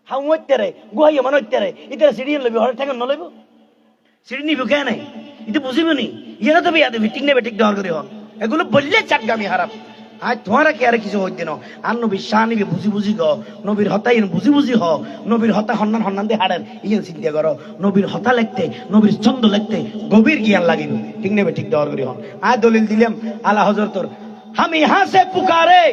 হাউ মইতে রে গুহাই মান হইতে রে ইতারে সিঁড়ি লবি হরে ঠেঙ্গন নলইব সিঁড়ি নিব কেন নাই এটা বুঝিব নি ইয়েরা তো বিয়া দেবি ঠিক নেবে ঠিক দল করে হোক এগুলো বললে চাটগামি হারাপ আজ তোমারা কি আর কিছু হইতে না আর নবীর শাহ নিবে বুঝি বুঝি গ নবীর হতাই বুঝি বুঝি হ নবীর হতা হন্নান দিয়ে হাড়ের ইয়ে চিন্তা করো নবীর হতা লিখতে নবীর ছন্দ লিখতে গভীর জ্ঞান লাগিব ঠিক নেবে ঠিক দেওয়ার করি হন আয় দলিল দিলাম আলা হজরতর हम यहाँ से पुकारे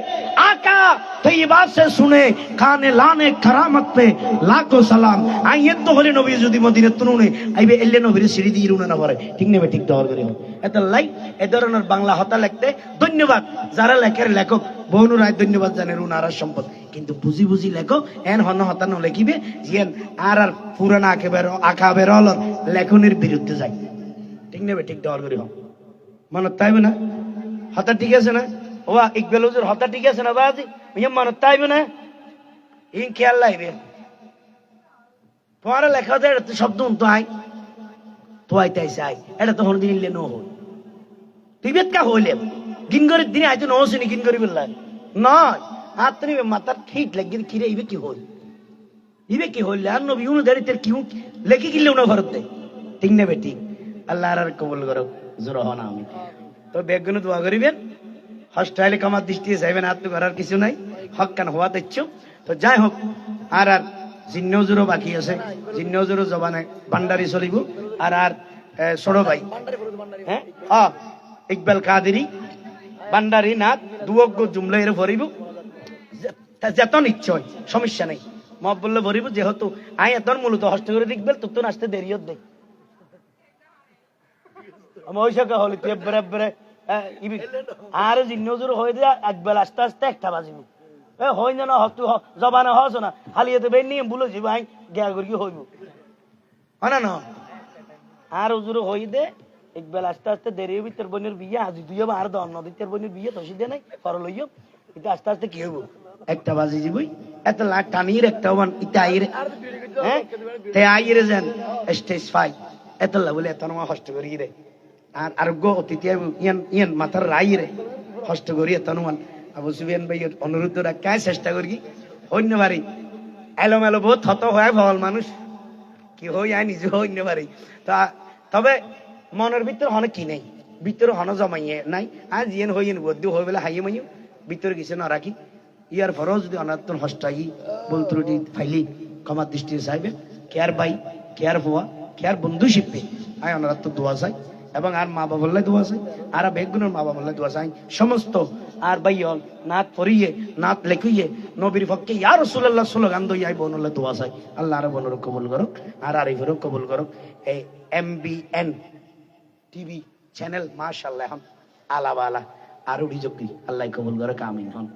आका तैयबा से सुने खाने लाने करामत पे लाखों सलाम आइए तो হলে নবী যদি মদিনা তুনুনে আইবে এলে নবীর সিঁড়ি দিয়ে রুনা না পড়ে ঠিক নেবে ঠিক দেওয়ার করি হন এত লাই এ ধরনের বাংলা হতা লিখতে ধন্যবাদ যারা লেখের লেখক বহু রায় ধন্যবাদ জানে রুনার সম্পদ কিন্তু বুঝি বুঝি লেখো এন হন হতা ন লেখিবে জিয়ান আর পুরানা আঁকাবের অলর লেখনের বিরুদ্ধে যায় ঠিক নেবে ঠিক দেওয়ার করি হন মানত তাইবে না হতা ঠিক আছে না ও ইকবাল হুজুর হতা ঠিক আছে না বাজি ইয়া মানত তাইবে না ইন খেয়াল লাইবে তোমার লেখা দে শব্দ তো আই তো আইতাইছে আই এটা তো হন দিন ইলে নো হই তুই বেতকা হইলে গিনগরের দিনে আইতো নো হসনি গিনগরি বললা নয় আর তুমি মাথার ঠিক লাগি কিরে ইবে কি হই ইবে কি হইলে আর নবী অনুদারিতের কিউ লেখি কিনলেও না ভারত দেয় ঠিক না বেটি আল্লাহ আর কবুল করো জোর হন আমি তো বেগুন দোয়া করিবেন হস্টাইলে কামার দৃষ্টি যাইবেন আর তো করার কিছু নাই হক কান হওয়া দিচ্ছ তো যাই হোক আর জিন্নজুরও বাকি আছে জিন্নজুরও জবানে ভান্ডারি চলিব আর ছোট ভাই হ্যাঁ ইকবাল কাদেরি ভান্ডারি নাথ দুয়জ্ঞ জুমলা এর ভরিব যেত নিশ্চয় সমস্যা নেই মব বললে ভরিব যেহেতু আই এত মূলত হস্ত করে দেখবেন তো তোর আসতে দেরি হত দেখ ওইসকে হলি তুই একবারে আর জিন্নজুর হয়ে দেয়া একবেলা আস্তে আস্তে একটা বাজিব হয় না হতু জবানে হস না হালিয়ে দেবে নিয়ে বলে যাবো আই গেয়া করি হইব হয় না আর উজুর হই দে একবেলা আস্তে আস্তে দেরি হবি তোর বোনের বিয়ে আজি তুই আর দন নদী তোর বোনের বিয়ে তসি দে নাই কর লইও কিন্তু আস্তে আস্তে কি হইব একটা বাজি যাবই এত লাখ টানির একটা ওয়ান ইটা আইরে হ্যাঁ তে আইরে যান স্টেজ 5 এত বলে এত নমা কষ্ট করি রে আর আরোগ্য অতিথি ইয়ান মাথার রাই রে কষ্ট করি এত নমান আবু সুফিয়ান ভাই অনুরোধ রাখায় চেষ্টা করি অন্য বাড়ি এলোমেলো বহুত হত হয় ভল মানুষ কি হই আয় নিজে অন্য বাড়ি তা তবে মনের ভিতর হনে কি নেই ভিতরে হন জমাইয়ে নাই আর জিয়েন হইয়েন বদ্যু হয়ে বলে হাইয়ে মাইও ভিতরে কিছু না রাখি ইয়ার পরেও যদি অনাত্তন হস্টাই বলত্রুটি ফাইলি ক্ষমার দৃষ্টি চাইবে কেয়ার ভাই কেয়ার হওয়া কেয়ার বন্ধু শিখবে আয় অনাত্ম দোয়া চাই এবং আর মা বাবা বললে দোয়া চাই আর বেগুনের মা বাবা বললে দোয়া চাই সমস্ত আর ভাই হল নাত পড়িয়ে নাত লেখিয়ে নবীর পক্ষে ইয়া রাসূলুল্লাহ স্লোগান দই আই বনলে দোয়া চাই আল্লাহ আর বনর কবুল করুক আর আরিফেরও কবুল করুক এই MBN টিভি চ্যানেল মাশাআল্লাহ এখন আলাবালা আর উড়িযোগ্যী আল্লাহ কবুল করে কামিন হন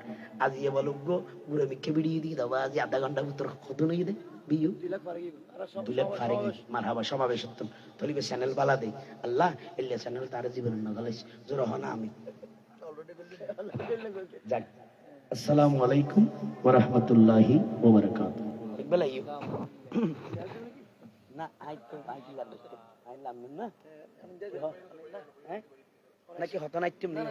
আজ ইয়ে বলো গো গুড়ে মিখে বিড়িয়ে দিয়ে দাও আজ আধা ঘন্টা ভিতর কত নই দে বিয়ু 2 লাখ ফারেগি মারহাবা সমাবেশ হতন তলিবে চ্যানেল বালা দেই আল্লাহ এল্লে চ্যানেল তার জীবনের নগলাইস জোর হন আমি যাক আসসালামু আলাইকুম ওয়া রাহমাতুল্লাহি ওয়া বারাকাতুহু ইকবাল আইয়ু না আই কি লাগবে আই লাম না হ্যাঁ নাকি হতো না একটু নেই